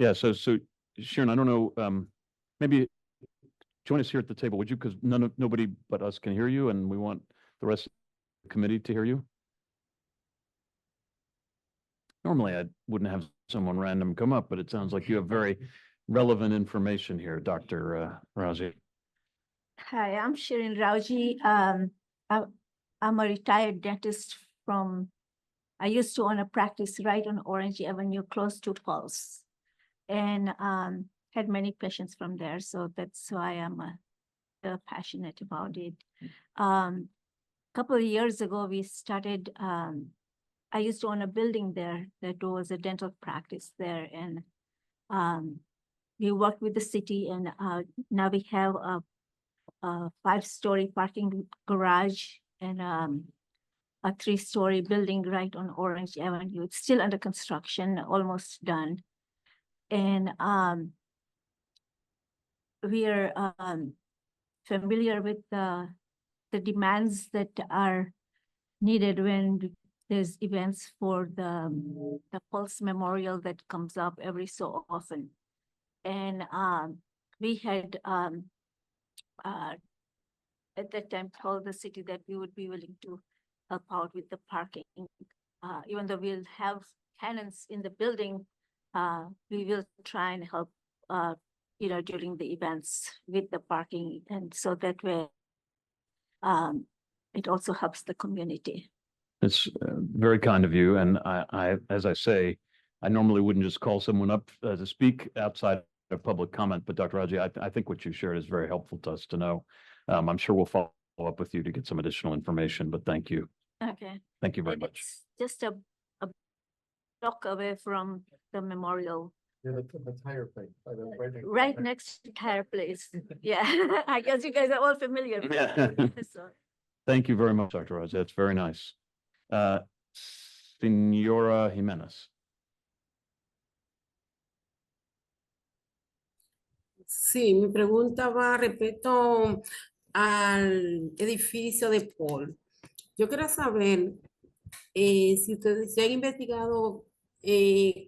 Yeah, so Sharon, I don't know, maybe join us here at the table, would you? Because nobody but us can hear you, and we want the rest of the committee to hear you. Normally, I wouldn't have someone random come up, but it sounds like you have very relevant information here, Dr. Raji. Hi, I'm Shirin Rauji. I'm a retired dentist from, I used to own a practice right on Orange Avenue, close to Pulse. And had many patients from there. So that's why I'm passionate about it. Couple of years ago, we started, I used to own a building there that was a dental practice there. And we worked with the city, and now we have a 5-story parking garage and a 3-story building right on Orange Avenue. It's still under construction, almost done. And we are familiar with the demands that are needed when there's events for the Pulse Memorial that comes up every so often. And we had at that time told the city that we would be willing to help out with the parking. Even though we'll have tenants in the building, we will try and help, during the events with the parking. And so that way, it also helps the community. It's very kind of you. And I, as I say, I normally wouldn't just call someone up to speak outside of public comment, but Dr. Raji, I think what you shared is very helpful to us to know. I'm sure we'll follow up with you to get some additional information, but thank you. Okay. Thank you very And much. it's just a block away from the memorial. Yeah, the tire place. Right next to Tire Place. Yeah, I guess you guys are all familiar with Yeah. it. So, Thank you very much, Dr. Raji. That's very nice. Senora Jimenez. Sí, mi pregunta va respecto al edificio de Paul. Yo quería saber si ustedes se han investigado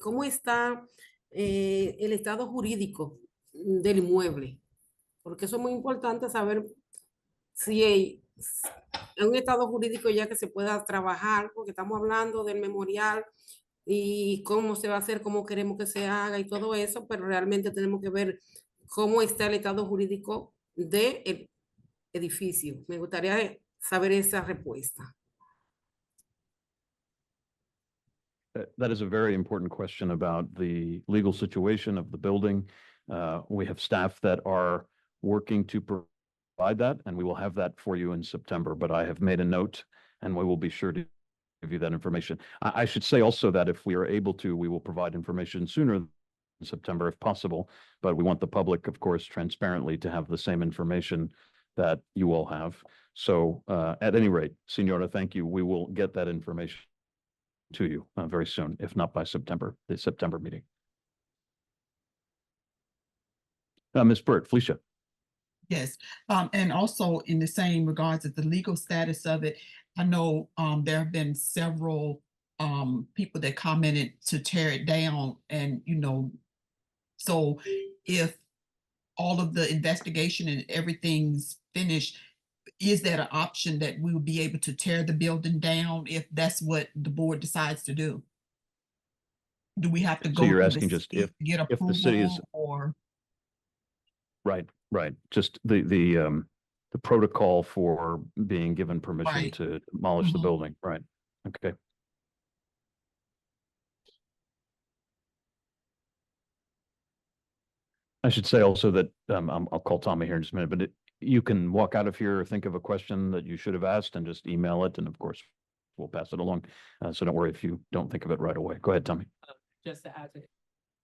cómo está el estado jurídico del inmueble, porque eso es muy importante saber si hay un estado jurídico ya que se pueda trabajar, porque estamos hablando del memorial y cómo se va a hacer, cómo queremos que se haga y todo eso, pero realmente tenemos que ver cómo está el estado jurídico del edificio. Me gustaría saber esa respuesta. That is a very important question about the legal situation of the building. We have staff that are working to provide that, and we will have that for you in September, but I have made a note and we will be sure to give you that information. I should say also that if we are able to, we will provide information sooner than September if possible, but we want the public, of course, transparently to have the same information that you all have. So at any rate, Senora, thank you. We will get that information to you very soon, if not by September, the September meeting. Ms. Burt, Felicia. Yes, and also in the same regards of the legal status of it, I know there have been several people that commented to tear it down, and so if all of the investigation and everything's finished, is that an option that we will be able to tear the building down if that's what the board decides to do? Do we have to So go you're through asking the just city to get if the city is, approval or? right, just the protocol for being given permission Right. to demolish the Mhm. building, right? Okay. I should say also that I'll call Tommy here in just a minute, but you can walk out of here, think of a question that you should have asked and just email it. And of course, we'll pass it along. So don't worry if you don't think of it right away. Go ahead, Tommy. Just to add to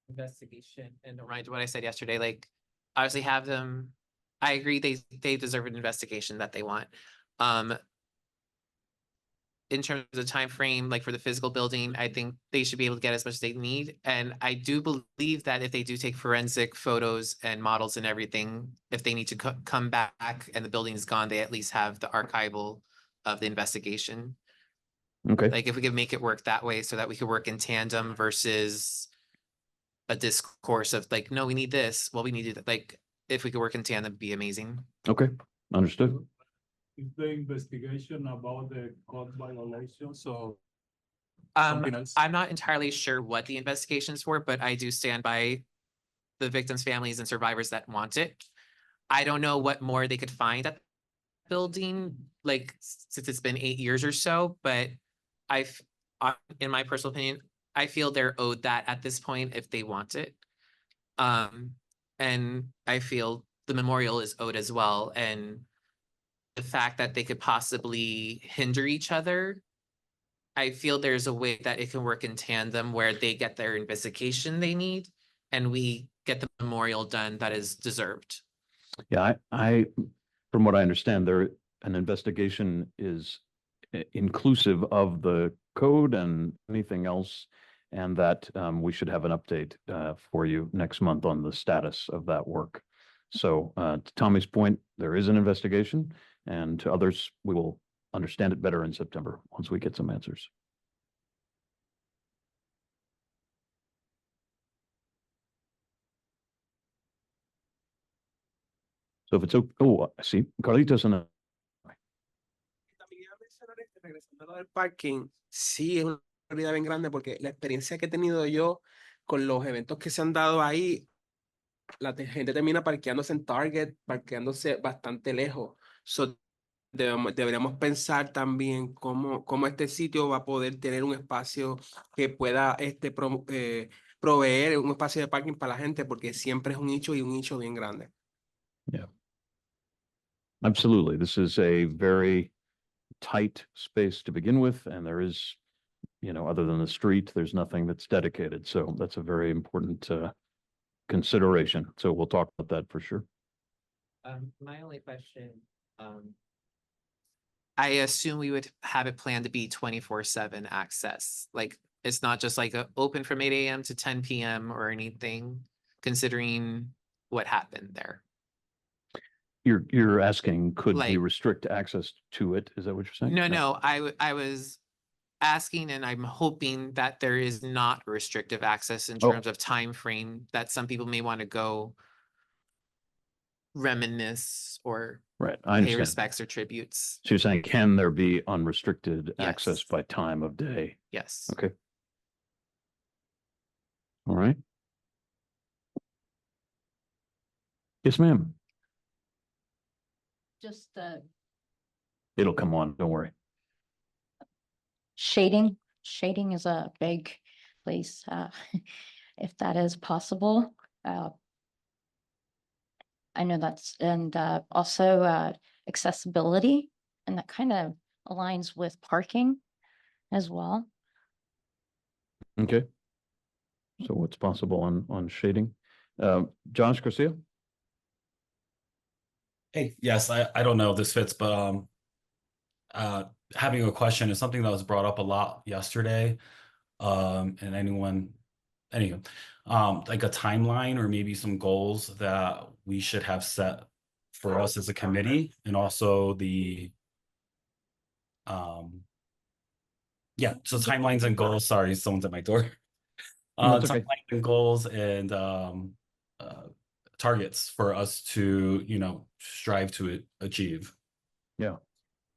investigation and remind what I said yesterday, like obviously have them, I agree, they deserve an investigation that they want. In terms of the time frame, like for the physical building, I think they should be able to get as much as they need. And I do believe that if they do take forensic photos and models and everything, if they need to come back and the building is gone, they at least have the archival of the investigation. Okay. Like if we could make it work that way so that we could work in tandem versus a discourse of like, no, we need this. Well, we need it. Like if we could work in tandem, it'd be amazing. Okay, understood. Is the investigation about the code violation? So something else? I'm not entirely sure what the investigation's for, but I do stand by the victims' families and survivors that want it. I don't know what more they could find at the building, like since it's been 8 years or so, but in my personal opinion, I feel they're owed that at this point if they want it. And I feel the memorial is owed as well. And the fact that they could possibly hinder each other, I feel there's a way that it can work in tandem where they get their investigation they need and we get the memorial done that is deserved. Yeah, I from what I understand, an investigation is inclusive of the code and anything else, and that we should have an update for you next month on the status of that work. So to Tommy's point, there is an investigation, and to others, we will understand it better in September once we get some answers. So if it's okay, oh, I see, Carlitos and También iba a mencionar regresando a lo del parking, sí es una prioridad bien grande porque la experiencia que he tenido yo con los eventos que se han dado ahí, la gente termina parqueándose en Target, parqueándose bastante lejos. So, deberíamos pensar también cómo este sitio va a poder tener un espacio que pueda proveer un espacio de parking para la gente, porque siempre es un nicho y un nicho bien grande. yeah. Absolutely. This is a very tight space to begin with, and there is, other than the street, there's nothing that's dedicated. So that's a very important consideration. So we'll talk about that for sure. My only question, I assume we would have it planned to be 24/7 access. Like it's not just like open from 8 a.m. to 10 p.m. or anything, considering what happened there. You're asking, could we Like- restrict access to it? Is that what you're saying? No, I was asking and I'm hoping that there is not restrictive access in Oh. terms of time frame that some people may want to go reminisce or Right, I pay understand. respects or tributes. So you're saying, can there be unrestricted access Yes. by time of day? Yes. Okay. All right. Yes, ma'am. Just It'll come on, don't worry. shading is a big place, if that is possible. I know that's, and also accessibility, and that kind of aligns with parking as well. Okay. So what's possible on shading? Josh Garcia? Hey, yes, I don't know if this fits, but having a question is something that was brought up a lot yesterday. And anyway, like a timeline or maybe some goals that we should have set for us as a committee, and also so timelines and goals. Sorry, someone's at my door. No, it's okay. Timelines and goals and targets for us to strive to achieve. Yeah.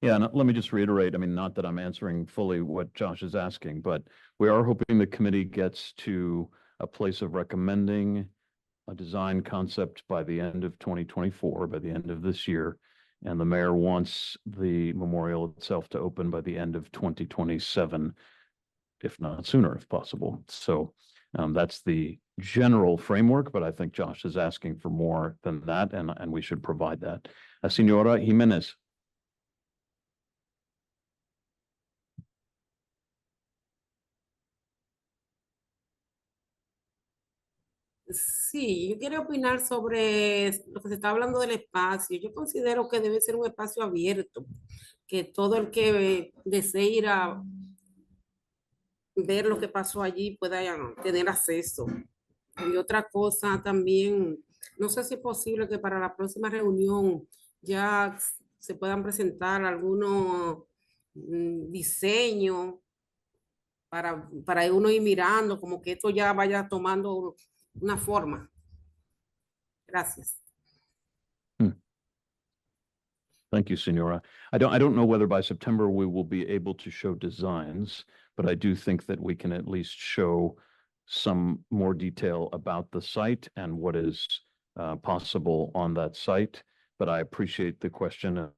Yeah, and let me just reiterate, I mean, not that I'm answering fully what Josh is asking, but we are hoping the committee gets to a place of recommending a design concept by the end of 2024, by the end of this year. And the mayor wants the memorial itself to open by the end of 2027, if not sooner, if possible. So that's the general framework, but I think Josh is asking for more than that, and we should provide that. Senora Jimenez. Sí, yo quiero opinar sobre lo que se está hablando del espacio. Yo considero que debe ser un espacio abierto, que todo el que desee ir a ver lo que pasó allí pueda tener acceso. Y otra cosa también, no sé si es posible que para la próxima reunión ya se puedan presentar algunos diseños para uno ir mirando, como que esto ya vaya tomando una forma. Gracias. Thank you, Senora. I don't know whether by September we will be able to show designs, but I do think that we can at least show some more detail about the site and what is possible on that site. But I appreciate the question, and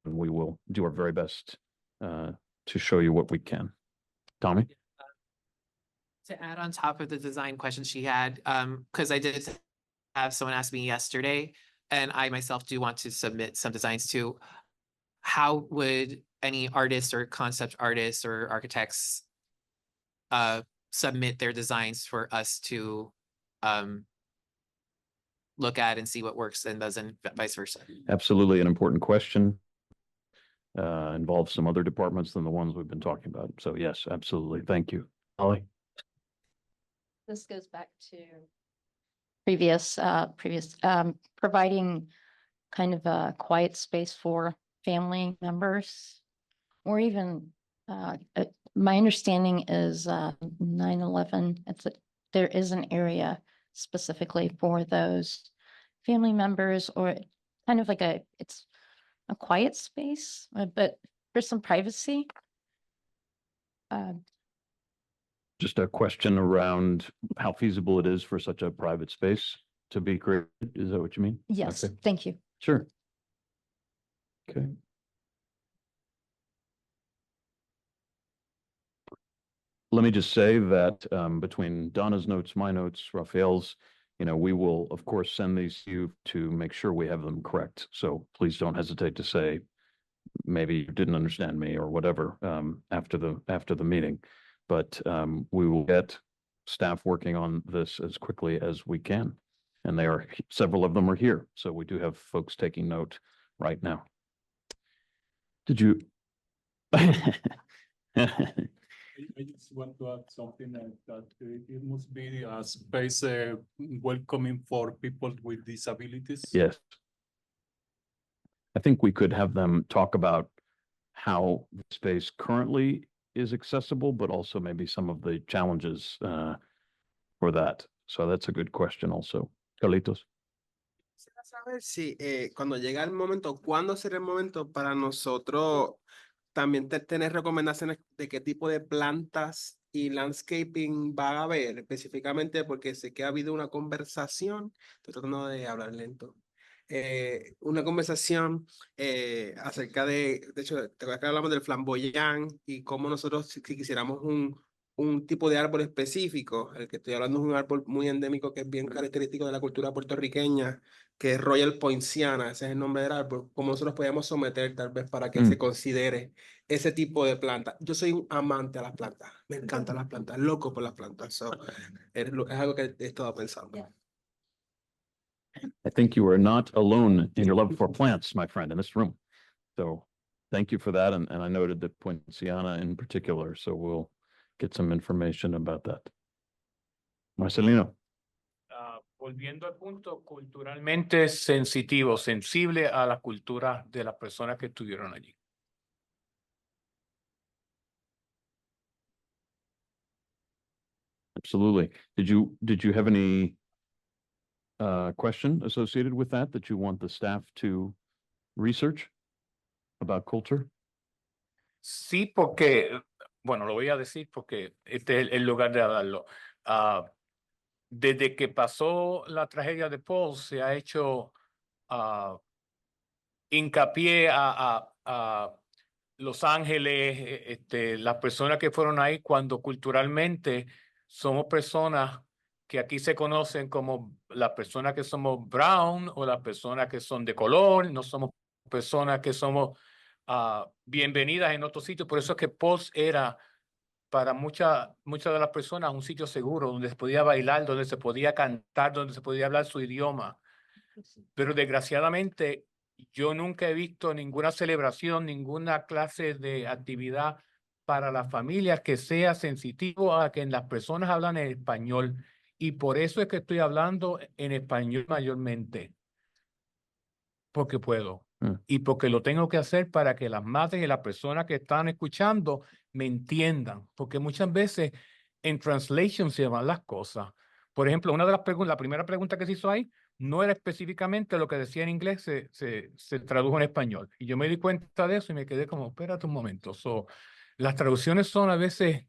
we will do our very best to show you what we can. Tommy? To add on top of the design question she had, because I did have someone ask me yesterday, and I myself do want to submit some designs too. How would any artists or concept artists or architects submit their designs for us to look at and see what works and doesn't, vice versa? Absolutely an important question. Involves some other departments than the ones we've been talking about. So yes, absolutely. Thank you. Holly? This goes back to previous, providing kind of a quiet space for family members, or even, my understanding is 9/11, there is an area specifically for those family members, or kind of like it's a quiet space, but for some privacy. Just a question around how feasible it is for such a private space to be created. Is that what you mean? Yes, Okay. thank you. Sure. Okay. Let me just say that between Donna's notes, my notes, Raphael's, we will, of course, send these to you to make sure we have them correct. So please don't hesitate to say, maybe you didn't understand me or whatever after the meeting. But we will get staff working on this as quickly as we can. And several of them are here. So we do have folks taking note right now. Did you? I just want to add something that it must be a space welcoming for people with disabilities. Yes. I think we could have them talk about how the space currently is accessible, but also maybe some of the challenges for that. So that's a good question also. Carlitos? Quisiera saber si cuando llega el momento, ¿cuándo será el momento para nosotros también tener recomendaciones de qué tipo de plantas y landscaping va a haber específicamente? Porque sé que ha habido una conversación, estoy tratando de hablar lento, una conversación acerca de hecho, te acuerdas que hablamos del flamboyán y cómo nosotros si quisiéramos un tipo de árbol específico, el que estoy hablando es un árbol muy endémico que es bien característico de la cultura puertorriqueña, que es Royal Poinciana, ese es el nombre del árbol, cómo nosotros podemos someter tal vez para que se considere ese tipo de planta. Yo soy un amante a las plantas, me encantan las plantas, loco por las plantas, es algo que he estado pensando. I think you are not alone in your love for plants, my friend, in this room. So thank you for that. And I noted that Poinciana in particular, so we'll get some information about that. Marcelino? Volviendo al punto, culturalmente sensitivo, sensible a la cultura de las personas que estuvieron allí. Absolutely. Did you have any question associated with that you want the staff to research about culture? Sí, porque, bueno, lo voy a decir porque este es el lugar de hablarlo. Desde que pasó la tragedia de Paul, se ha hecho hincapié a Los Ángeles, las personas que fueron ahí, cuando culturalmente somos personas que aquí se conocen como las personas que somos brown o las personas que son de color, no somos personas que somos bienvenidas en otros sitios. Por eso es que Pulse era para muchas de las personas un sitio seguro, donde se podía bailar, donde se podía cantar, donde se podía hablar su idioma. Pero desgraciadamente yo nunca he visto ninguna celebración, ninguna clase de actividad para las familias que sea sensitivo a que las personas hablan en español. Y por eso es que estoy hablando en español mayormente. Porque puedo. Y porque lo tengo que hacer para que las madres y las personas que están escuchando me entiendan. Porque muchas veces en translation se van las cosas. Por ejemplo, una de las preguntas, la primera pregunta que se hizo ahí, no era específicamente lo que decía en inglés, se tradujo en español. Y yo me di cuenta de eso y me quedé como, espérate un momento. Las traducciones son a veces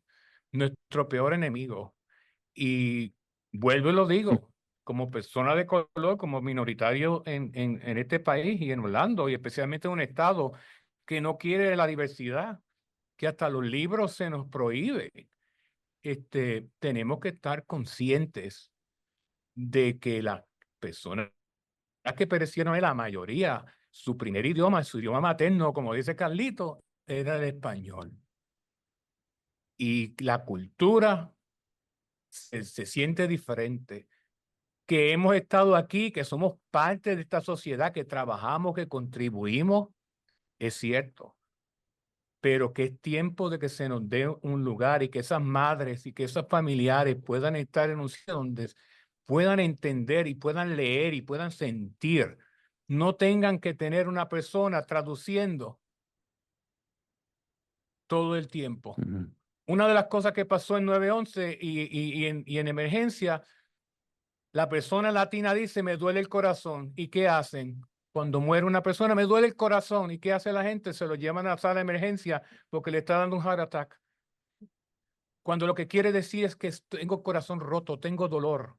nuestro peor enemigo. Y vuelvo y lo digo, como persona de color, como minoritario en este país y en Orlando, y especialmente en un estado que no quiere la diversidad, que hasta los libros se nos prohíbe. Tenemos que estar conscientes de que las personas que perecieron en la mayoría, su primer idioma, su idioma materno, como dice Carlito, era el español. Y la cultura se siente diferente. Que hemos estado aquí, que somos parte de esta sociedad, que trabajamos, que contribuimos, es cierto. Pero que es tiempo de que se nos dé un lugar y que esas madres y que esos familiares puedan estar en un sitio donde puedan entender y puedan leer y puedan sentir. No tengan que tener una persona traduciendo todo el tiempo. Una de las cosas que pasó en 9/11 y en emergencia, la persona latina dice, me duele el corazón. ¿Y qué hacen? Cuando muere una persona, me duele el corazón. ¿Y qué hace la gente? Se lo llevan a la sala de emergencia porque le está dando un heart attack. Cuando lo que quiere decir es que tengo corazón roto, tengo dolor.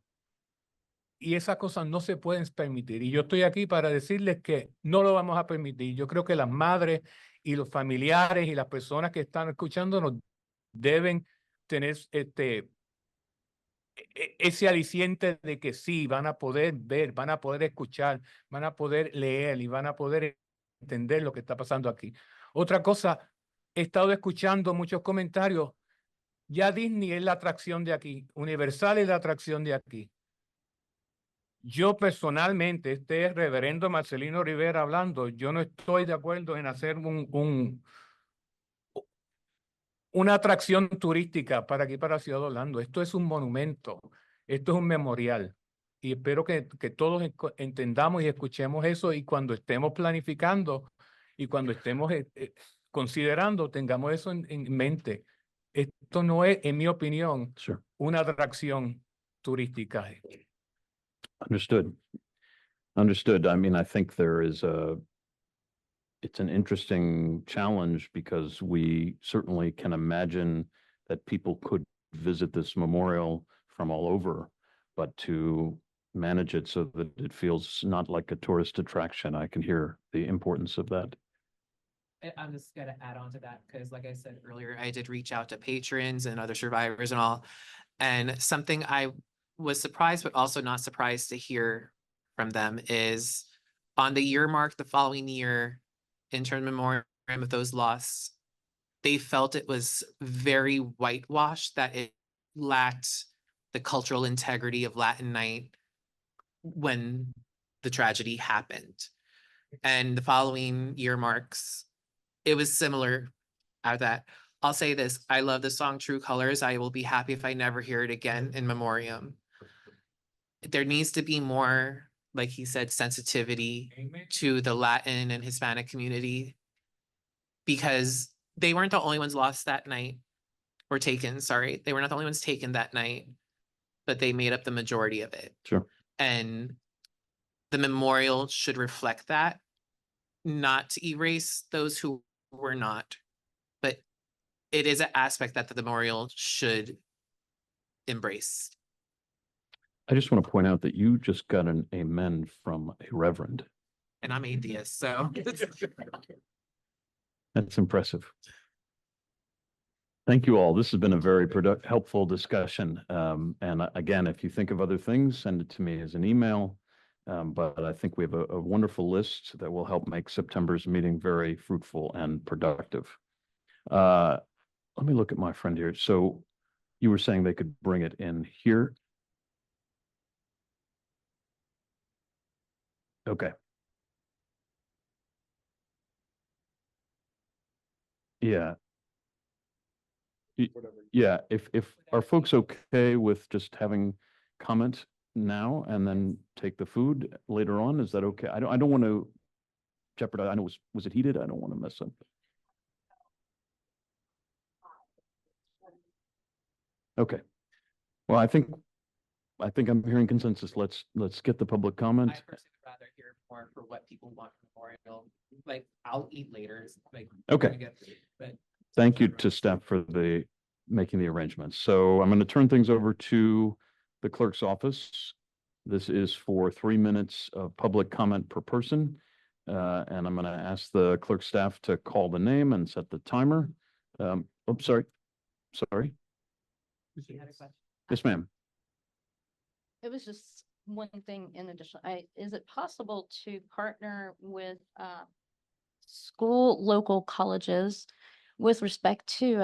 Y esas cosas no se pueden permitir. Y yo estoy aquí para decirles que no lo vamos a permitir. Yo creo que las madres y los familiares y las personas que están escuchándonos deben tener ese aliciente de que sí, van a poder ver, van a poder escuchar, van a poder leer y van a poder entender lo que está pasando aquí. Otra cosa, he estado escuchando muchos comentarios. Ya Disney es la atracción de aquí, Universal es la atracción de aquí. Yo personalmente, este es reverendo Marcelino Rivera hablando, yo no estoy de acuerdo en hacer una atracción turística para aquí, para Ciudad de Orlando. Esto es un monumento, esto es un memorial. Y espero que todos entendamos y escuchemos eso y cuando estemos planificando y cuando estemos considerando, tengamos eso en mente. Esto no es, en mi opinión, una atracción turística. Understood. Understood. I mean, I think there is it's an interesting challenge because we certainly can imagine that people could visit this memorial from all over, but to manage it so that it feels not like a tourist attraction, I can hear the importance of that. I'm just gonna add on to that because like I said earlier, I did reach out to patrons and other survivors and all. And something I was surprised, but also not surprised to hear from them is on the year mark the following year, in terms of memoriam of those lost, they felt it was very whitewashed, that it lacked the cultural integrity of Latin Night when the tragedy happened. And the following year marks, it was similar at that. I'll say this, I love the song True Colors. I will be happy if I never hear it again in memoriam. There needs to be more, like he said, sensitivity to the Latin and Hispanic community because they weren't the only ones lost that night or taken, sorry. They were not the only ones taken that night, but they made up the majority of it. Sure. And the memorial should reflect that, not to erase those who were not, but it is an aspect that the memorial should embrace. I just want to point out that you just got an amen from a reverend. And I'm atheist, so. That's impressive. Thank you all. This has been a very helpful discussion. Again, if you think of other things, send it to me as an email. But I think we have a wonderful list that will help make September's meeting very fruitful and productive. Let me look at my friend here. So you were saying they could bring it in here? Okay. Yeah. Yeah, if are folks okay with just having comment now and then take the food later on? Is that okay? I don't want to jeopardize. I know was it heated? I don't want to mess up. Okay. Well, I think I'm hearing consensus. Let's get the public comment. I personally would rather hear more for what people want from memorial. Like, I'll eat later. It's like. Okay. I'm gonna get food, but Thank you to staff for making the arrangements. So I'm going to turn things over to the clerk's office. This is for 3 minutes of public comment per person. And I'm going to ask the clerk staff to call the name and set the timer. Oops, sorry. Yes, ma'am. It was just one thing in addition. Is it possible to partner with local colleges with respect to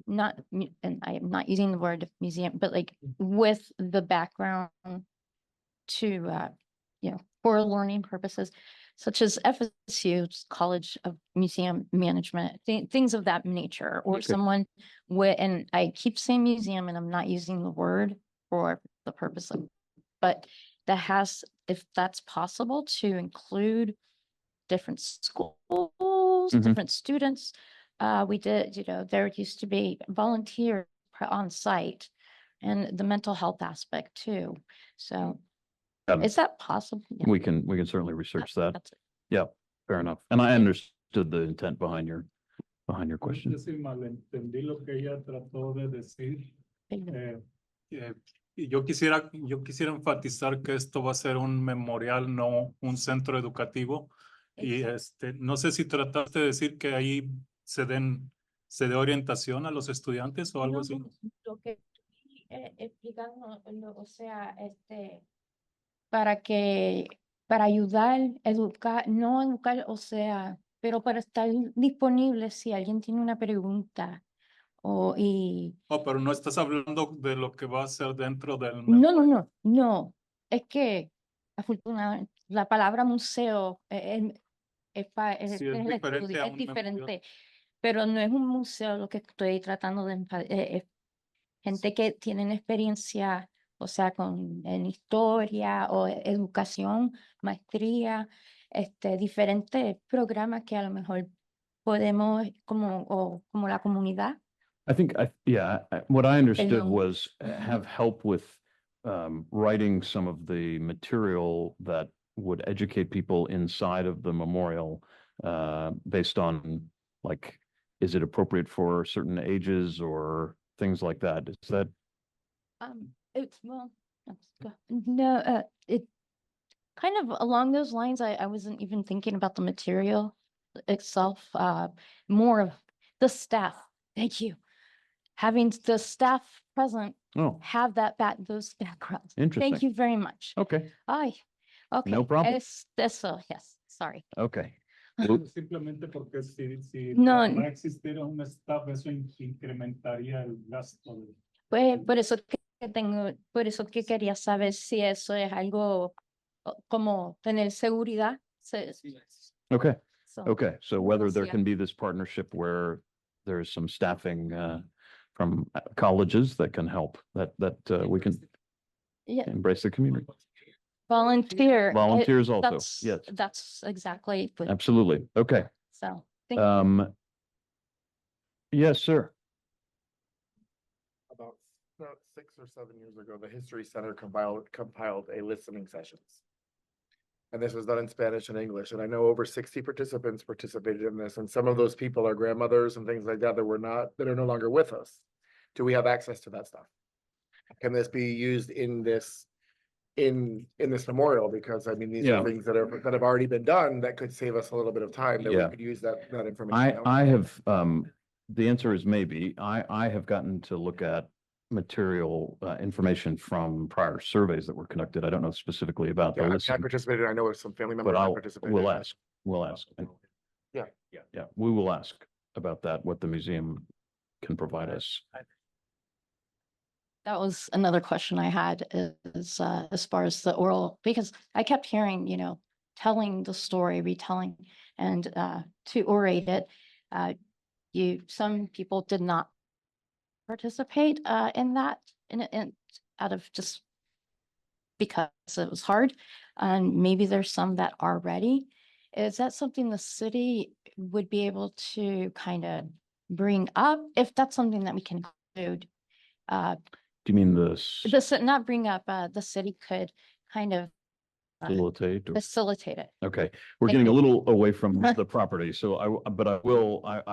and I am not using the word museum, but like with the background to for learning purposes, such as FSU's College of Museum Management, things of that nature, or someone with, and I keep saying museum and I'm not using the word for the purpose of, but that has, if that's possible, to include different schools, different students. We did, there used to be volunteer on site and the mental health aspect too. So is that possible? Yeah. We can certainly research that. That's it. Yeah, fair enough. And I understood the intent behind your question. Sí, malentendí lo que ella trató de decir. Yo quisiera enfatizar que esto va a ser un memorial, no un centro educativo. Y no sé si trataste de decir que ahí se dé orientación a los estudiantes o algo así. Lo que estoy explicando, o sea, para ayudar, educar, no educar, o sea, pero para estar disponible si alguien tiene una pregunta Oh, pero no estás hablando de lo que va a ser dentro del... No. Es que afortunadamente la palabra museo Sí, es diferente a es un diferente, pero no es un museo lo que estoy tratando de es gente que tienen experiencia, o sea, en historia o educación, maestría, diferentes programas que a lo mejor podemos como la comunidad. I think, what I understood Perdón. was have help with writing some of the material that would educate people inside of the memorial based on, like, is it appropriate for certain ages or things like that? Is that? No, it kind of along those lines. I wasn't even thinking about the material itself, more of the staff. Thank you. Having the staff present have those backgrounds. Interesting. Thank you very much. Okay. Okay. No problem. Eso, yes, sorry. Okay. Simplemente porque si No. va a existir un staff, eso incrementaría el gasto. Pues por eso que quería saber si eso es algo como tener seguridad. Okay. So, Okay. So whether there yeah. can be this partnership where there's some staffing from colleges that can help, that we can embrace the community. Volunteer. Volunteers also, yes. That's exactly. Absolutely. Okay. So, thank you. Yes, sir. About 6 or 7 years ago, the History Center compiled a listening sessions. And this was done in Spanish and English, and I know over 60 participants participated in this, and some of those people are grandmothers and things like that that are no longer with us. Do we have access to that stuff? Can this be used in this memorial? Because I mean, these Yeah. are things that have already been done that could save us a little bit of time, that we Yeah. could use that information. I have, the answer is maybe. I have gotten to look at material, information from prior surveys that were conducted. I don't know specifically about the Yeah, I listing, participated. I know some family members but that participated. we'll ask. And Yeah. yeah, we will ask about that, what the museum can provide us. That was another question I had is as far as the oral, because I kept hearing, telling the story, retelling, and to orate it, some people did not participate in that, in out of just because it was hard, and maybe there's some that are ready. Is that something the city would be able to kind of bring up, if that's something that we can do? Do you mean this Not bring up, the city could kind of facilitate? facilitate it. Okay, we're Thank getting a you. little away from the property, so I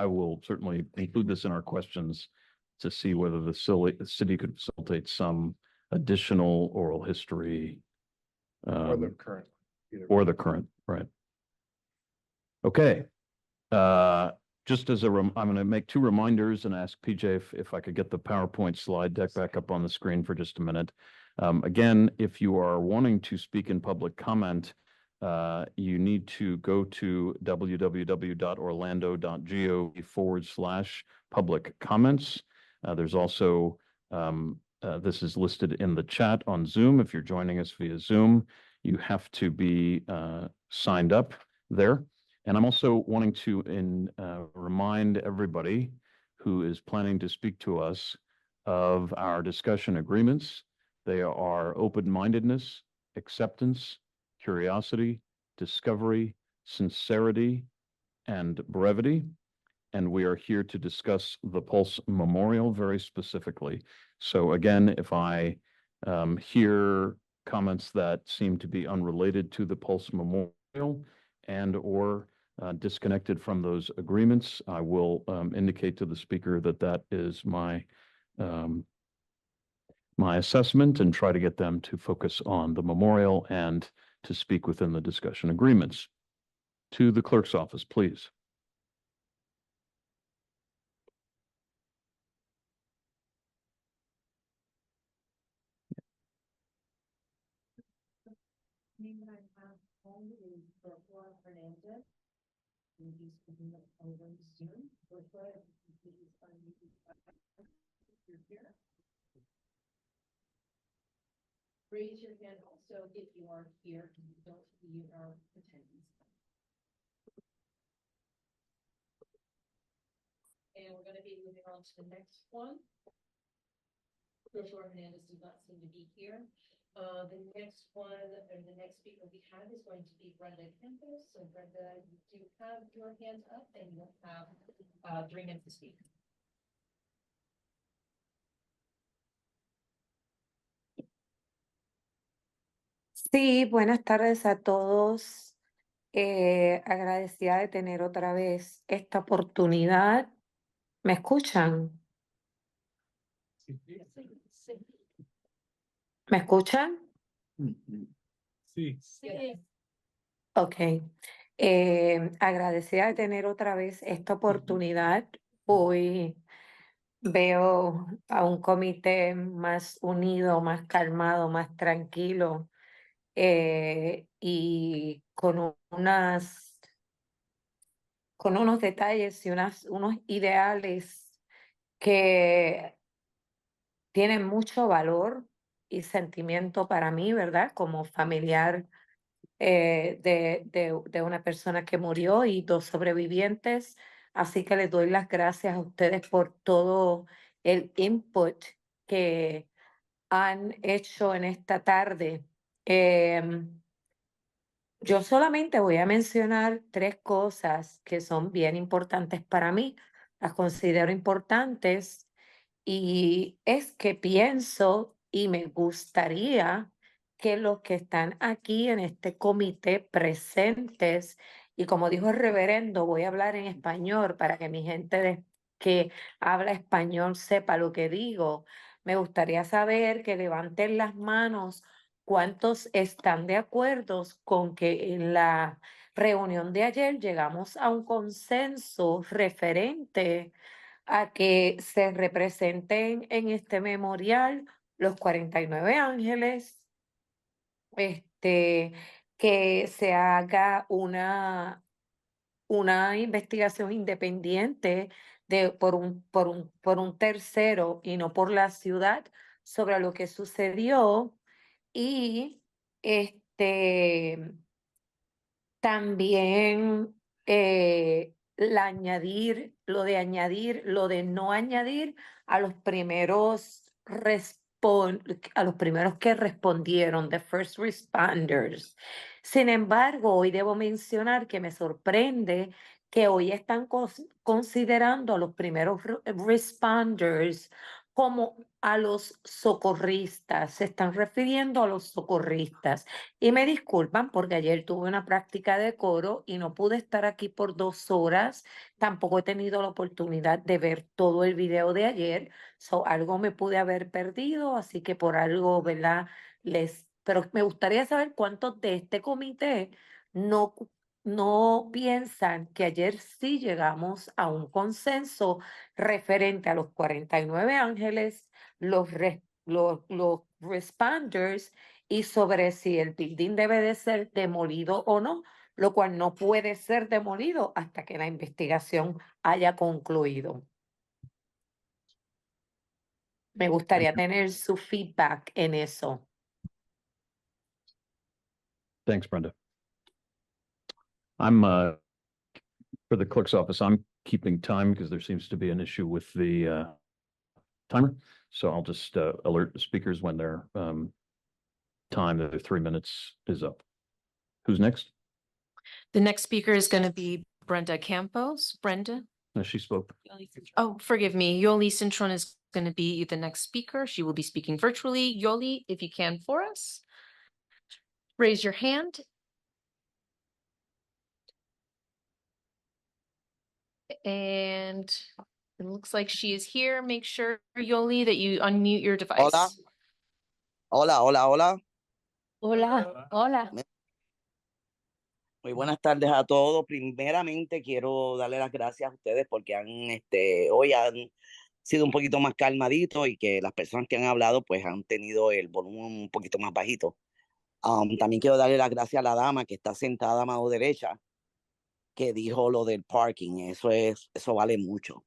will certainly include this in our questions to see whether the city could facilitate some additional oral history. Or the current. Or the current, right. Okay. Just as I'm going to make two reminders and ask PJ if I could get the PowerPoint slide deck back up on the screen for just a minute. Again, if you are wanting to speak in public comment, you need to go to www.orlando.gov/public comments. There's also, this is listed in the chat on Zoom. If you're joining us via Zoom, you have to be signed up there. And I'm also wanting to remind everybody who is planning to speak to us of our discussion agreements. They are open-mindedness, acceptance, curiosity, discovery, sincerity, and brevity. And we are here to discuss the Pulse Memorial very specifically. So again, if I hear comments that seem to be unrelated to the Pulse Memorial and/or disconnected from those agreements, I will indicate to the speaker that is my assessment, and try to get them to focus on the memorial and to speak within the discussion agreements. To the clerk's office, please. Raise your hand also if you are here and you don't view our attendees. And we're going to be moving on to the next one. Joshua Hernandez does not seem to be here. The next one, or the next speaker we have is going to be Brenda Campos. So Brenda, you do have your hand up and you'll have 3 minutes to speak. Sí, buenas tardes a todos. Agradecida de tener otra vez esta oportunidad. ¿Me escuchan? ¿Me escuchan? Sí. Ok. Agradecida de tener otra vez esta oportunidad. Hoy veo a un comité más unido, más calmado, más tranquilo, y con unos detalles y unos ideales que tienen mucho valor y sentimiento para mí, ¿verdad? Como familiar de una persona que murió y 2 sobrevivientes. Así que les doy las gracias a ustedes por todo el input que han hecho en esta tarde. Yo solamente voy a mencionar 3 cosas que son bien importantes para mí. Las considero importantes y es que pienso y me gustaría que los que están aquí en este comité presentes, y como dijo el reverendo, voy a hablar en español para que mi gente que habla español sepa lo que digo. Me gustaría saber que levanten las manos cuántos están de acuerdo con que en la reunión de ayer llegamos a un consenso referente a que se representen en este memorial los 49 ángeles, que se haga una investigación independiente por un tercero y no por la ciudad sobre lo que sucedió y también lo de no añadir a los primeros a los primeros que respondieron, the first responders. Sin embargo, hoy debo mencionar que me sorprende que hoy están considerando a los primeros responders como a los socorristas, se están refiriendo a los socorristas. Y me disculpan porque ayer tuve una práctica de coro y no pude estar aquí por 2 horas. Tampoco he tenido la oportunidad de ver todo el video de ayer. Algo me pude haber perdido, así que por algo, ¿verdad? Pero me gustaría saber cuántos de este comité no, no piensan que ayer sí llegamos a un consenso referente a los 49 ángeles, los responders y sobre si el building debe de ser demolido o no, lo cual no puede ser demolido hasta que la investigación haya concluido. Me gustaría tener su feedback en eso. Thanks, Brenda. I'm for the clerk's office, I'm keeping time because there seems to be an issue with the timer. So I'll just alert the speakers when their time, the 3 minutes is up. Who's next? The next speaker is going to be Brenda Campos. Brenda? No, she spoke. Oh, forgive me. Yoli Cintron is going to be the next speaker. She will be speaking virtually. Yoli, if you can for us, raise your hand. And it looks like she is here. Make sure, Yoli, that you unmute your device. Hola. Hola, hola, hola. Hola, hola. Muy buenas tardes a todos. Primeramente quiero darle las gracias a ustedes porque hoy han sido un poquito más calmaditos y que las personas que han hablado pues han tenido el volumen un poquito más bajito. También quiero darle las gracias a la dama que está sentada a mano derecha que dijo lo del parking. Eso vale mucho.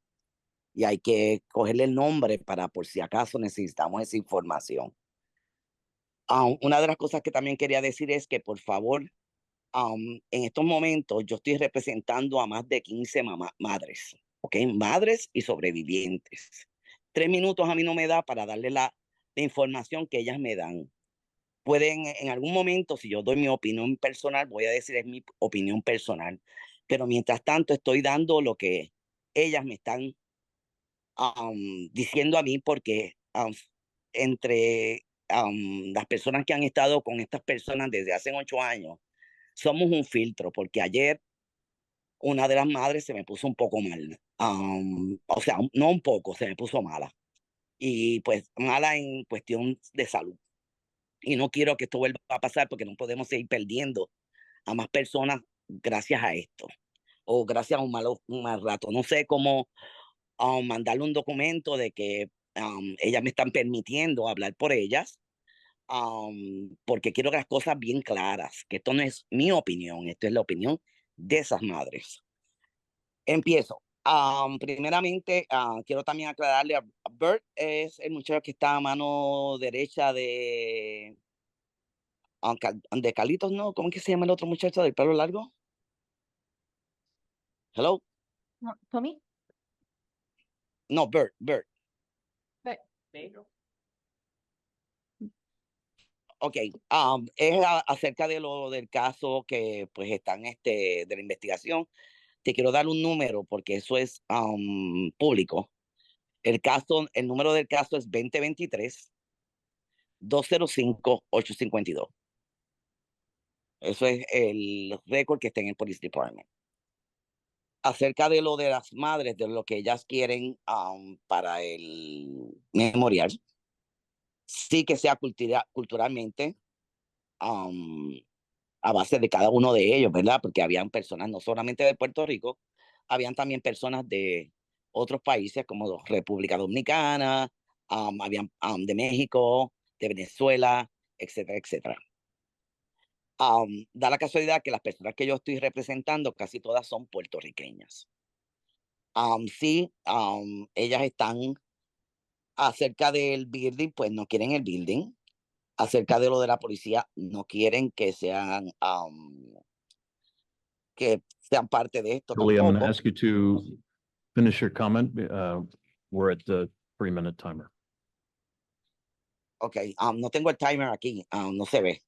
Y hay que cogerle el nombre para por si acaso necesitamos esa información. Una de las cosas que también quería decir es que por favor, en estos momentos yo estoy representando a más de 15 madres, ¿ok? Madres y sobrevivientes. 3 minutos a mí no me da para darle la información que ellas me dan. Pueden, en algún momento, si yo doy mi opinión personal, voy a decir es mi opinión personal, pero mientras tanto estoy dando lo que ellas me están diciendo a mí porque entre las personas que han estado con estas personas desde hace 8 años, somos un filtro, porque ayer una de las madres se me puso un poco mal. O sea, no un poco, se me puso mala. Y pues mala en cuestión de salud. Y no quiero que esto vuelva a pasar porque no podemos seguir perdiendo a más personas gracias a esto. O gracias a un mal rato. No sé cómo mandarle un documento de que ellas me están permitiendo hablar por ellas. Porque quiero que las cosas bien claras, que esto no es mi opinión, esto es la opinión de esas madres. Empiezo. Primeramente, quiero también aclararle a Bert, es el muchacho que está a mano derecha de Carlitos, ¿no? ¿Cómo es que se llama el otro muchacho del pelo largo? Hello? ¿Tommy? No, Bert. Ok, es acerca de lo del caso que pues están de la investigación. Te quiero dar un número porque eso es público. El número del caso es 2023 205-852. Eso es el récord que está en el Police Department. Acerca de lo de las madres, de lo que ellas quieren para el memorial, sí que sea culturalmente a base de cada uno de ellos, ¿verdad? Porque habían personas no solamente de Puerto Rico, habían también personas de otros países como República Dominicana, habían de México, de Venezuela, etcétera, etcétera. Da la casualidad que las personas que yo estoy representando casi todas son puertorriqueñas. Sí, ellas están acerca del building, pues no quieren el building. Acerca de lo de la policía, no quieren que sean parte de esto Julie, I'm going to tampoco. ask you to finish your comment. We're at the 3-minute timer. Ok, no tengo el timer aquí, no se ve.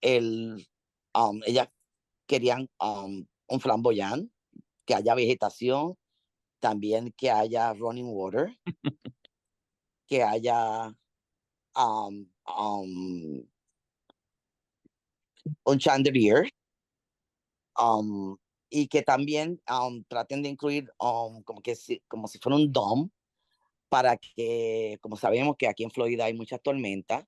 Ellas querían un flamboyán, que haya vegetación, también que haya running water, que haya un chandelier, y que también traten de incluir como si fuera un dome, para que, como sabemos que aquí en Florida hay muchas tormentas,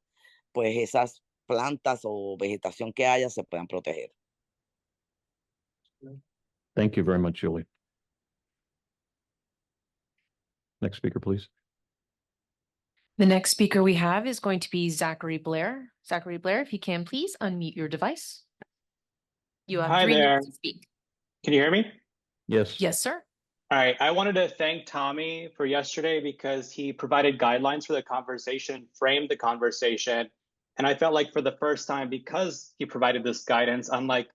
pues esas plantas o vegetación que haya se puedan proteger. Thank you very much, Julie. Next speaker, please. The next speaker we have is going to be Zachary Blair. Zachary Blair, if you can, please unmute your device. You have Hi 3 there. minutes to speak. Can you hear me? Yes. Yes, sir. All right. I wanted to thank Tommy for yesterday because he provided guidelines for the conversation, framed the conversation. And I felt like for the first time, because he provided this guidance, unlike,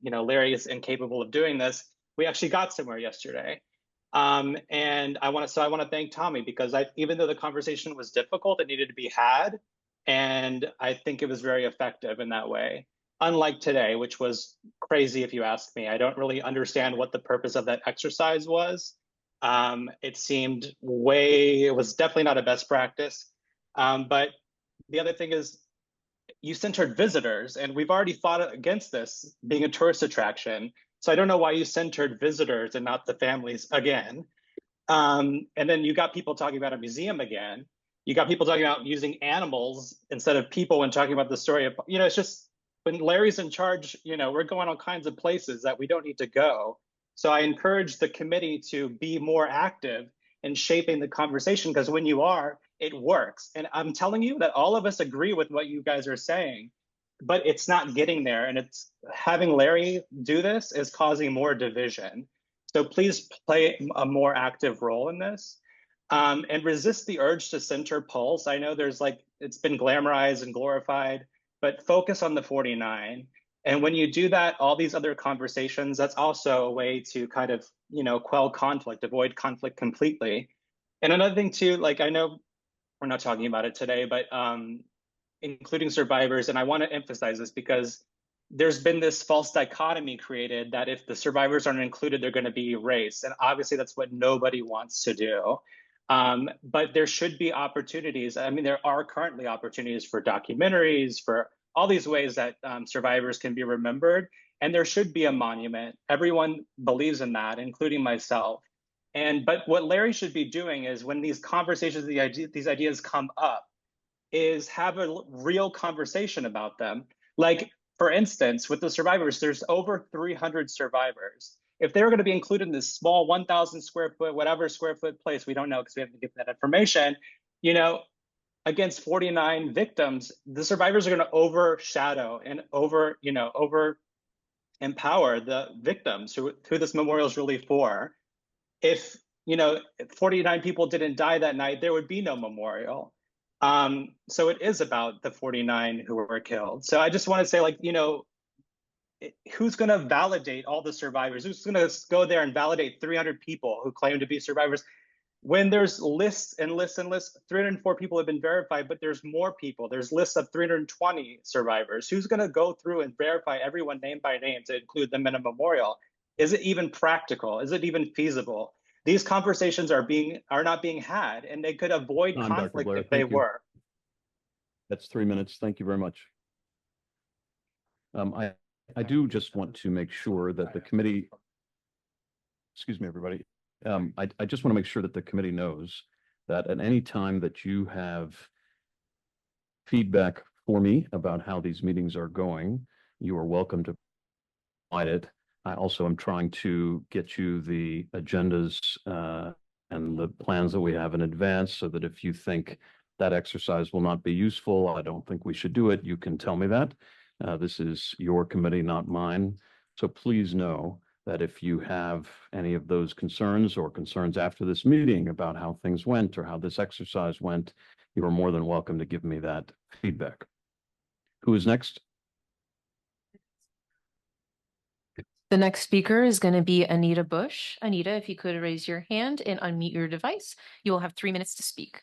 Larry is incapable of doing this, we actually got somewhere yesterday. And I want to thank Tommy because even though the conversation was difficult, it needed to be had. And I think it was very effective in that way. Unlike today, which was crazy if you ask me. I don't really understand what the purpose of that exercise was. It was definitely not a best practice. But the other thing is you centered visitors, and we've already fought against this being a tourist attraction. So I don't know why you centered visitors and not the families again. And then you got people talking about a museum again. You got people talking about using animals instead of people when talking about the story of, it's just, when Larry's in charge, we're going all kinds of places that we don't need to go. So I encourage the committee to be more active in shaping the conversation, because when you are, it works. And I'm telling you that all of us agree with what you guys are saying, but it's not getting there. And it's having Larry do this is causing more division. So please play a more active role in this, and resist the urge to center Pulse. I know it's been glamorized and glorified, but focus on the 49. And when you do that, all these other conversations, that's also a way to kind of, quell conflict, avoid conflict completely. And another thing too, I know we're not talking about it today, but including survivors, and I want to emphasize this because there's been this false dichotomy created that if the survivors aren't included, they're going to be erased. And obviously that's what nobody wants to do. But there should be opportunities. I mean, there are currently opportunities for documentaries, for all these ways that survivors can be remembered. And there should be a monument. Everyone believes in that, including myself. But what Larry should be doing is when these conversations, these ideas come up, is have a real conversation about them. Like, for instance, with the survivors, there's over 300 survivors. If they were going to be included in this small 1,000 square foot, whatever square foot place, we don't know because we haven't given that information, against 49 victims, the survivors are going to overshadow and over empower the victims who this memorial is really for. If 49 people didn't die that night, there would be no memorial. So it is about the 49 who were killed. So I just want to say, who's going to validate all the survivors? Who's going to go there and validate 300 people who claim to be survivors? When there's lists and lists and lists, 304 people have been verified, but there's more people. There's lists of 320 survivors. Who's going to go through and verify everyone name by name to include them in a memorial? Is it even practical? Is it even feasible? These conversations are not being had, and they could avoid conflict if they were. That's 3 minutes. Thank you very much. I do just want to make sure that the committee, excuse me, everybody. I just want to make sure that the committee knows that at any time that you have feedback for me about how these meetings are going, you are welcome to provide it. I also am trying to get you the agendas and the plans that we have in advance so that if you think that exercise will not be useful, I don't think we should do it, you can tell me that. This is your committee, not mine. So please know that if you have any of those concerns or concerns after this meeting about how things went or how this exercise went, you are more than welcome to give me that feedback. Who is next? The next speaker is going to be Anita Bush. Anita, if you could raise your hand and unmute your device, you will have 3 minutes to speak.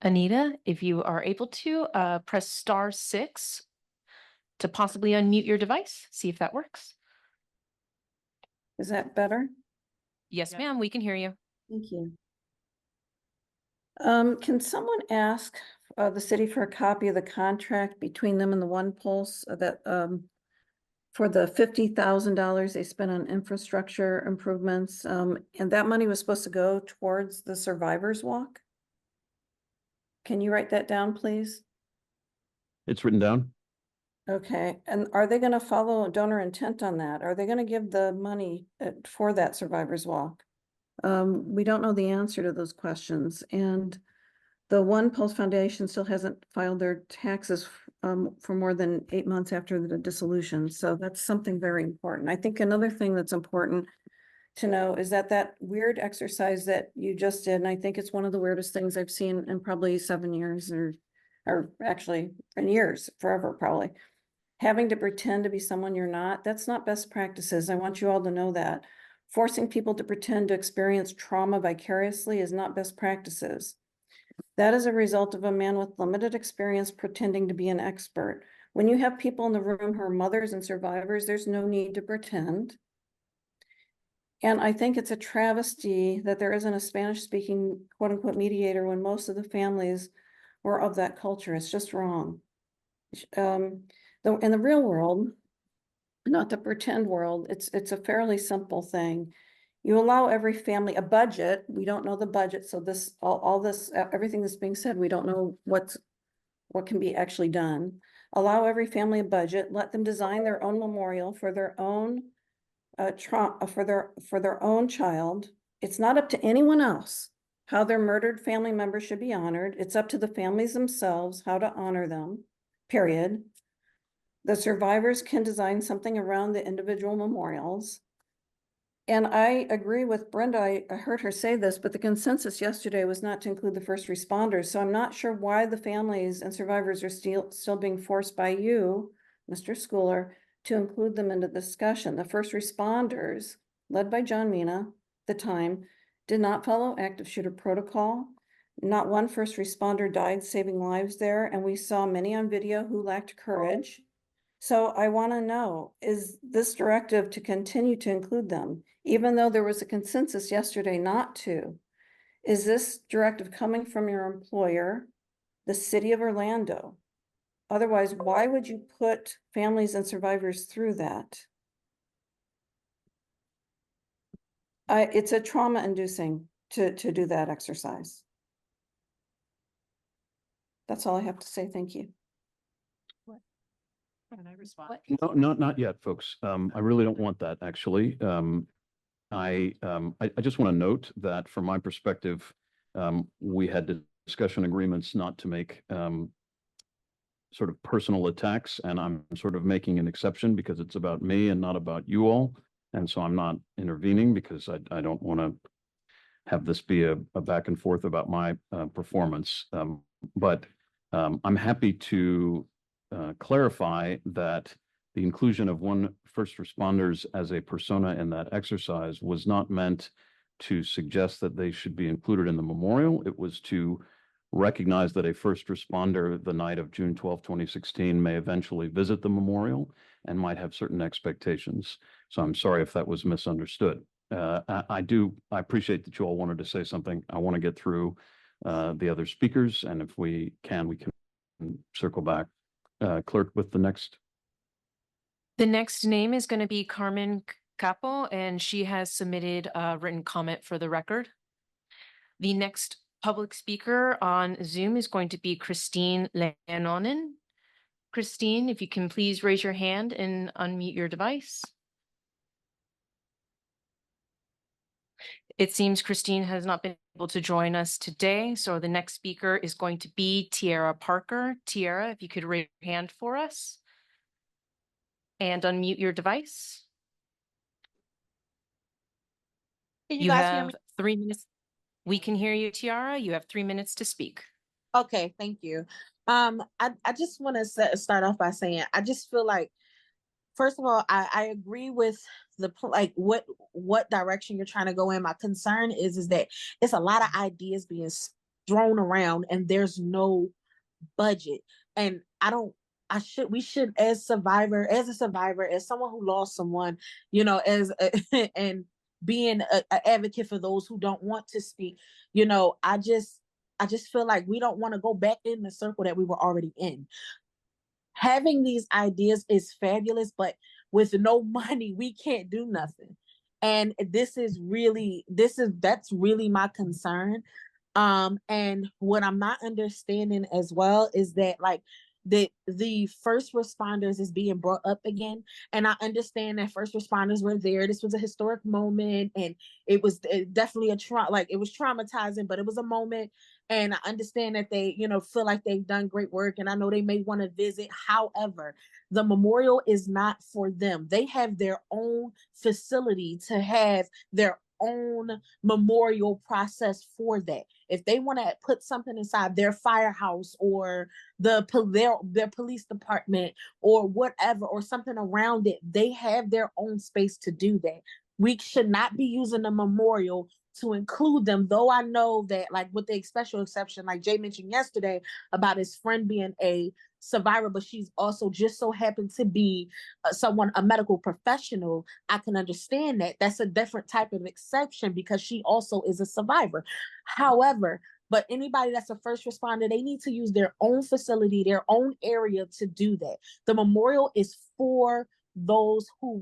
Anita, if you are able to, press *6 to possibly unmute your device. See if that works. Is that better? Yes, ma'am, we can hear you. Thank you. Can someone ask the city for a copy of the contract between them and the One Pulse that for the $50,000 they spent on infrastructure improvements, and that money was supposed to go towards the Survivors Walk? Can you write that down, please? It's written down. Okay, and are they gonna follow donor intent on that? Are they gonna give the money for that Survivors Walk? We don't know the answer to those questions, and the One Pulse Foundation still hasn't filed their taxes for more than 8 months after the dissolution, so that's something very important. I think another thing that's important to know is that that weird exercise that you just did, and I think it's one of the weirdest things I've seen in probably 7 years or actually in years, forever probably. Having to pretend to be someone you're not, that's not best practices. I want you all to know that. Forcing people to pretend to experience trauma vicariously is not best practices. That is a result of a man with limited experience pretending to be an expert. When you have people in the room who are mothers and survivors, there's no need to pretend. And I think it's a travesty that there isn't a Spanish-speaking quote unquote mediator when most of the families were of that culture. It's just wrong. Though in the real world, not the pretend world, it's a fairly simple thing. You allow every family a budget. We don't know the budget, so this all this everything that's being said, we don't know what can be actually done. Allow every family a budget. Let them design their own memorial for their own for their own child. It's not up to anyone else how their murdered family members should be honored. It's up to the families themselves how to honor them, period. The survivors can design something around the individual memorials. And I agree with Brenda, I heard her say this, but the consensus yesterday was not to include the first responders. So I'm not sure why the families and survivors are still being forced by you, Mr. Schooler, to include them into the discussion. The first responders, led by John Mina at the time, did not follow active shooter protocol. Not one first responder died saving lives there, and we saw many on video who lacked courage. So I want to know, is this directive to continue to include them, even though there was a consensus yesterday not to? Is this directive coming from your employer, the city of Orlando? Otherwise, why would you put families and survivors through that? It's a trauma-inducing to do that exercise. That's all I have to say. Thank you. Can I respond? No, not yet, folks. I really don't want that, actually. I just want to note that from my perspective, we had discussion agreements not to make sort of personal attacks, and I'm sort of making an exception because it's about me and not about you all. And so I'm not intervening because I don't want to have this be a back and forth about my performance. But I'm happy to clarify that the inclusion of one first responders as a persona in that exercise was not meant to suggest that they should be included in the memorial. It was to recognize that a first responder the night of June 12, 2016 may eventually visit the memorial and might have certain expectations. So I'm sorry if that was misunderstood. I appreciate that you all wanted to say something. I want to get through the other speakers, and if we can circle back. Clerk with the next. The next name is going to be Carmen Capo, and she has submitted a written comment for the record. The next public speaker on Zoom is going to be Christine Leononen. Christine, if you can please raise your hand and unmute your device. It seems Christine has not been able to join us today, so the next speaker is going to be Tiara Parker. Tiara, if you could raise your hand for us and unmute your device. Can you guys hear have me? 3 minutes. We can hear you, Tiara. You have 3 minutes to speak. Okay, thank you. I just want to start off by saying I just feel like, first of all, I agree with what direction you're trying to go in. My concern is that it's a lot of ideas being thrown around and there's no budget. And we should, as a survivor, as someone who lost someone, and being an advocate for those who don't want to speak, I just feel like we don't want to go back in the circle that we were already in. Having these ideas is fabulous, but with no money, we can't do nothing. And that's really my concern. And what I'm not understanding as well is that the first responders is being brought up again. And I understand that first responders were there. This was a historic moment, and it was definitely it was traumatizing, but it was a moment. And I understand that they, feel like they've done great work, and I know they may want to visit. However, the memorial is not for them. They have their own facility to have their own memorial process for that. If they want to put something inside their firehouse or their police department or whatever, or something around it, they have their own space to do that. We should not be using the memorial to include them, though I know that, with the special exception, like Jay mentioned yesterday about his friend being a survivor, but she's also just so happened to be a medical professional. I can understand that. That's a different type of exception because she also is a survivor. However, but anybody that's a first responder, they need to use their own facility, their own area to do that. The memorial is for those who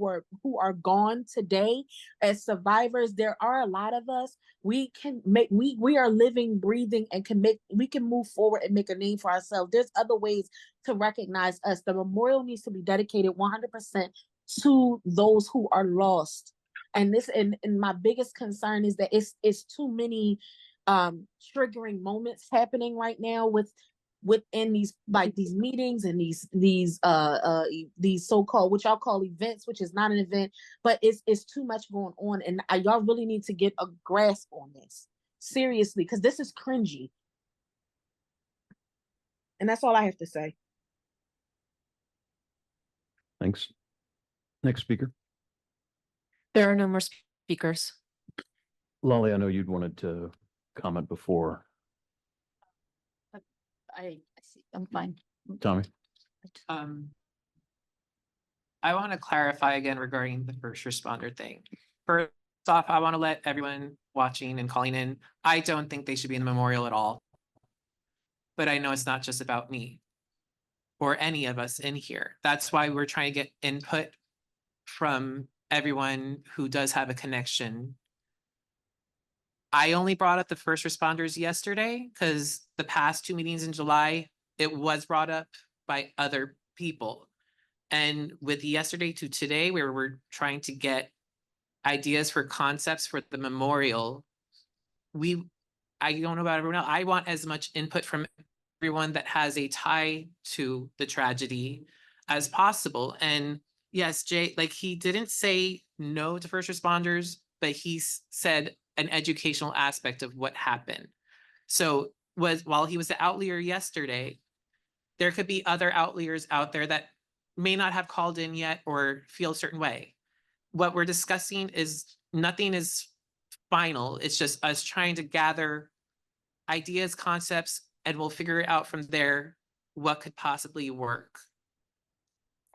are gone today. As survivors, there are a lot of us. We are living, breathing, and we can move forward and make a name for ourselves. There's other ways to recognize us. The memorial needs to be dedicated 100% to those who are lost. And my biggest concern is that it's too many triggering moments happening right now within these meetings and these so-called, which y'all call events, which is not an event, but it's too much going on, and y'all really need to get a grasp on this seriously, because this is cringy. And that's all I have to say. Thanks. Next speaker. There are no more speakers. Lolly, I know you'd wanted to comment before. I see. I'm fine. Tommy. I want to clarify again regarding the first responder thing. First off, I want to let everyone watching and calling in, I don't think they should be in the memorial at all. But I know it's not just about me or any of us in here. That's why we're trying to get input from everyone who does have a connection. I only brought up the first responders yesterday because the past 2 meetings in July, it was brought up by other people. And with yesterday to today, where we're trying to get ideas for concepts for the memorial, I don't know about everyone else. I want as much input from everyone that has a tie to the tragedy as possible. And yes, Jay, he didn't say no to first responders, but he said an educational aspect of what happened. So while he was the outlier yesterday, there could be other outliers out there that may not have called in yet or feel a certain way. What we're discussing is nothing is final. It's just us trying to gather ideas, concepts, and we'll figure it out from there what could possibly work.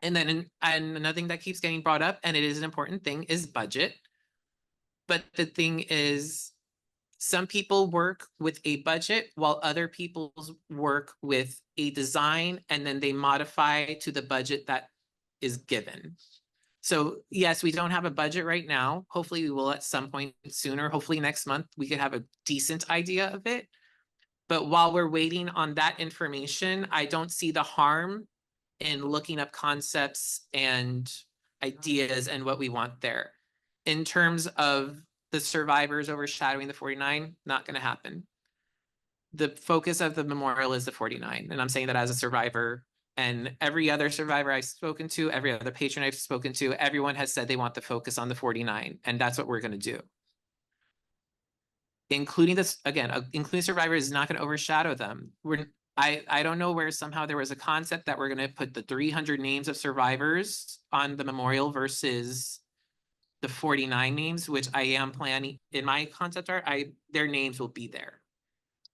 And then and another thing that keeps getting brought up, and it is an important thing, is budget. But the thing is, some people work with a budget while other people work with a design, and then they modify to the budget that is given. So yes, we don't have a budget right now. Hopefully we will at some point sooner. Hopefully next month we could have a decent idea of it. But while we're waiting on that information, I don't see the harm in looking up concepts and ideas and what we want there. In terms of the survivors overshadowing the 49, not going to happen. The focus of the memorial is the 49. And I'm saying that as a survivor, and every other survivor I've spoken to, every other patron I've spoken to, everyone has said they want the focus on the 49. And that's what we're going to do. Including this, again, including survivors is not going to overshadow them. I don't know where somehow there was a concept that we're going to put the 300 names of survivors on the memorial versus the 49 names, which I am planning in my concept art, their names will be there.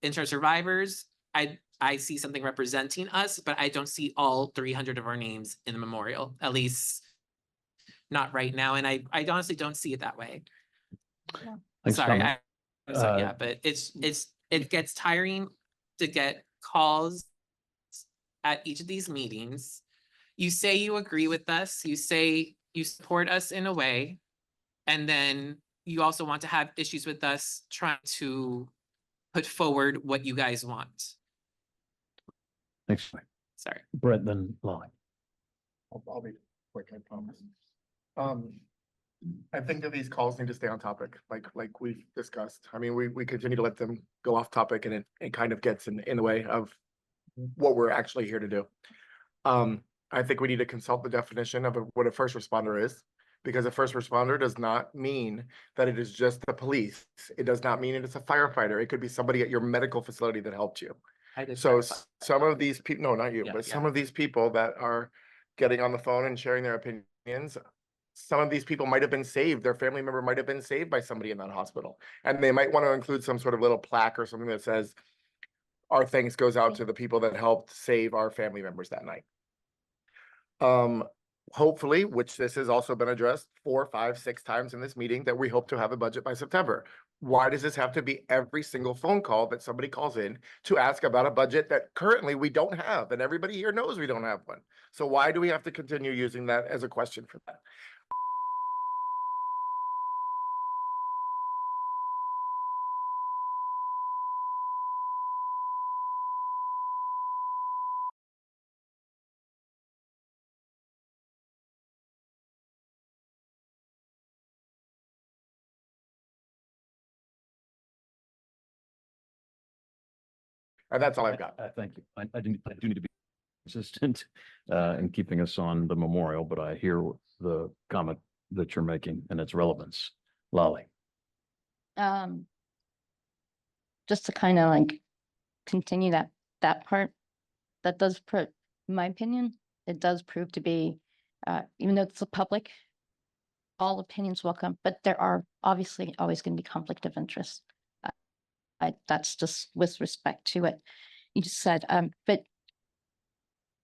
In terms of survivors, I see something representing us, but I don't see all 300 of our names in the memorial, at least not right now. And I honestly don't see it that way. Thanks, Sorry, Tommy. yeah, but it gets tiring to get calls at each of these meetings. You say you agree with us, you say you support us in a way, and then you also want to have issues with us trying to put forward what you guys want. Thanks. Sorry. Brett, then Lolly. I'll be quick, I promise. I think that these calls need to stay on topic, like we've discussed. I mean, we continue to let them go off topic, and it kind of gets in the way of what we're actually here to do. I think we need to consult the definition of what a first responder is, because a first responder does not mean that it is just the police. It does not mean it's a firefighter. It could be somebody at your medical facility that helped you. So some of these people, no, not you, but some of these people that are getting on the phone and sharing their opinions, some of these people might have been saved. Their family member might have been saved by somebody in that hospital. And they might want to include some sort of little plaque or something that says, our thanks goes out to the people that helped save our family members that night. Hopefully, which this has also been addressed 4, 5, 6 times in this meeting, that we hope to have a budget by September. Why does this have to be every single phone call that somebody calls in to ask about a budget that currently we don't have? And everybody here knows we don't have one. So why do we have to continue using that as a question for that? And that's all I've got. Thank you. I do need to be consistent in keeping us on the memorial, but I hear the comment that you're making and its relevance. Lolly. Just to kind of like continue that part, that does in my opinion, it does prove to be, even though it's the public, all opinions welcome, but there are obviously always going to be conflict of interest. That's just with respect to it you just said. But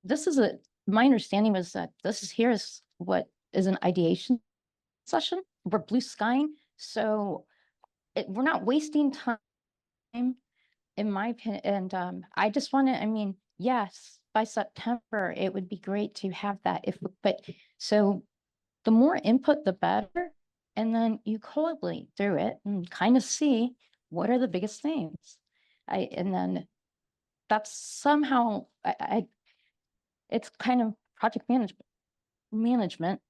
this is my understanding was that here is what is an ideation session. We're blue skying, so we're not wasting time, in my opinion. And I just want to, I mean, yes, by September it would be great to have that. So the more input, the better, and then you collate through it and kind of see what are the biggest things. And then that's somehow it's kind of project management,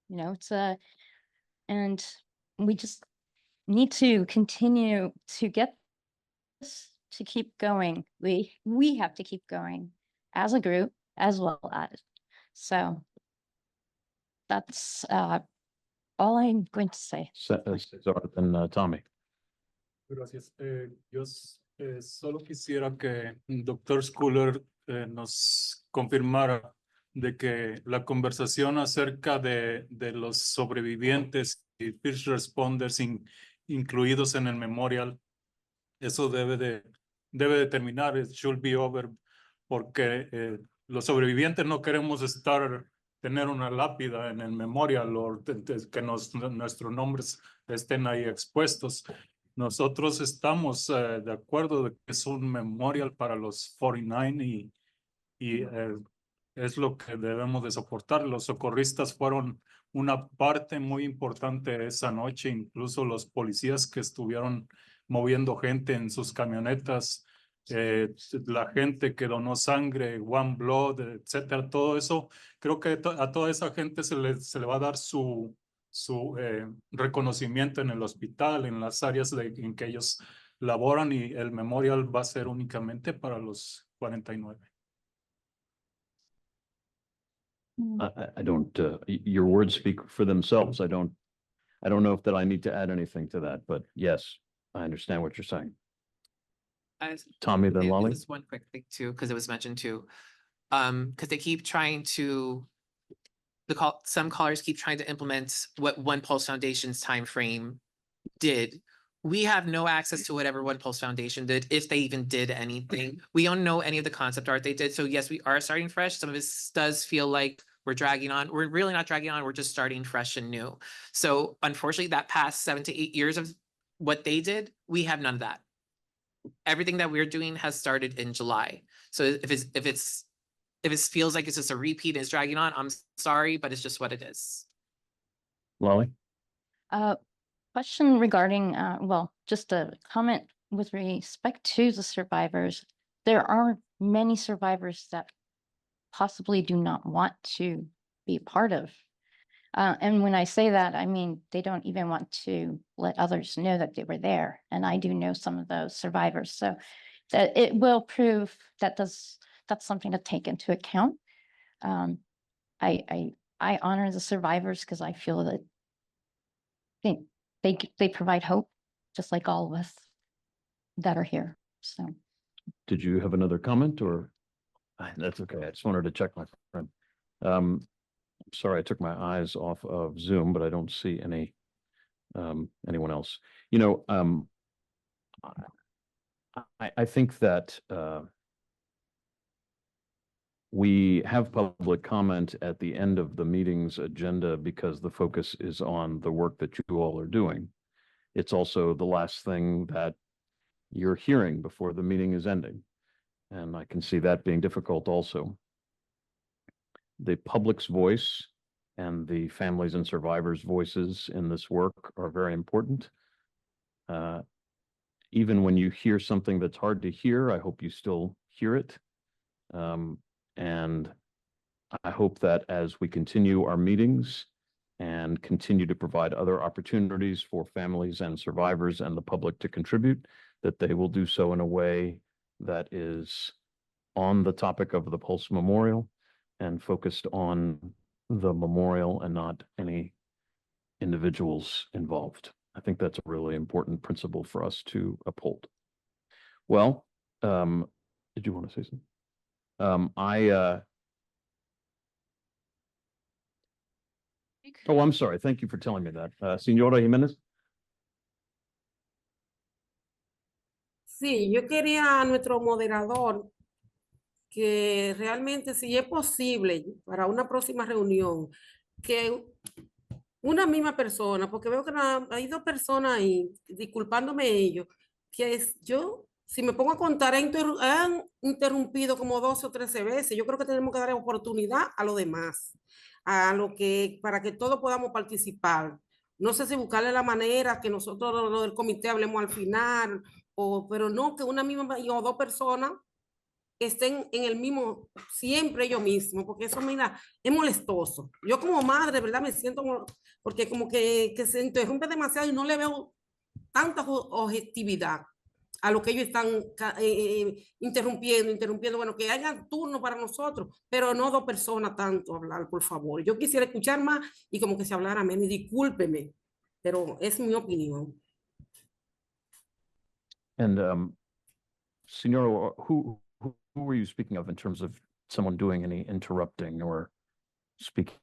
you know, and we just need to continue to get this to keep going. We have to keep going as a group as well as. So that's all I'm going to say. Cesar and Tommy. Gracias. Yo solo quisiera que Dr. Schuller nos confirmara de que la conversación acerca de los sobrevivientes y first responders incluidos en el memorial, eso debe de debe de terminar, it should be over, porque los sobrevivientes no queremos tener una lápida en el memorial o que nuestros nombres estén ahí expuestos. Nosotros estamos de acuerdo de que es un memorial para los 49 y es lo que debemos de soportar. Los socorristas fueron una parte muy importante esa noche, incluso los policías que estuvieron moviendo gente en sus camionetas, la gente que donó sangre, One Blood, etcétera, todo eso, creo que a toda esa gente se le va a dar su reconocimiento en el hospital, en las áreas en que ellos laboran, y el memorial va a ser únicamente para los 49. I don't, your words speak for themselves. I don't know if that I need to add anything to that, but yes, I understand what you're saying. Tommy, then Lolly? Just one quick thing too, because it was mentioned too. Because they keep trying to, some callers keep trying to implement what One Pulse Foundation's time frame did. We have no access to whatever One Pulse Foundation did, if they even did anything. We don't know any of the concept art they did. So yes, we are starting fresh. Some of this does feel like we're dragging on. We're really not dragging on. We're just starting fresh and new. So unfortunately, that past 7 to 8 years of what they did, we have none of that. Everything that we're doing has started in July. So if it feels like it's just a repeat and it's dragging on, I'm sorry, but it's just what it is. Lolly? Question regarding, well, just a comment with respect to the survivors. There are many survivors that possibly do not want to be part of. And when I say that, I mean, they don't even want to let others know that they were there. And I do know some of those survivors. So that it will prove that that's something to take into account. I honor the survivors because I feel that they provide hope, just like all of us that are here. So. Did you have another comment or? That's okay. I just wanted to check, my friend. Sorry, I took my eyes off of Zoom, but I don't see anyone else. You know, I think that we have public comment at the end of the meeting's agenda because the focus is on the work that you all are doing. It's also the last thing that you're hearing before the meeting is ending. And I can see that being difficult also. The public's voice and the families and survivors' voices in this work are very important. Even when you hear something that's hard to hear, I hope you still hear it. And I hope that as we continue our meetings and continue to provide other opportunities for families and survivors and the public to contribute, that they will do so in a way that is on the topic of the Pulse Memorial and focused on the memorial and not any individuals involved. I think that's a really important principle for us to uphold. Well, did you want to say something? Oh, I'm sorry. Thank you for telling me that. Senora Jimenez? Sí, yo quería a nuestro moderador que realmente, si es posible, para una próxima reunión, que una misma persona, porque veo que hay dos personas ahí, disculpándome ellos, que yo, si me pongo a contar, han interrumpido como 12 o 13 veces. Yo creo que tenemos que dar oportunidad a los demás, para que todos podamos participar. No sé si buscarle la manera que nosotros lo del comité hablemos al final, pero no que una misma o dos personas estén en el mismo, siempre ellos mismos, porque eso, mira, es molestoso. Yo como madre, ¿verdad? Me siento, porque como que se interrumpe demasiado y no le veo tanta objetividad a lo que ellos están interrumpiendo. Bueno, que hayan turno para nosotros, pero no dos personas tanto hablar, por favor. Yo quisiera escuchar más y como que se hablara menos, y discúlpeme, pero es mi opinión. And Senora, who were you speaking of in terms of someone doing any interrupting or speaking?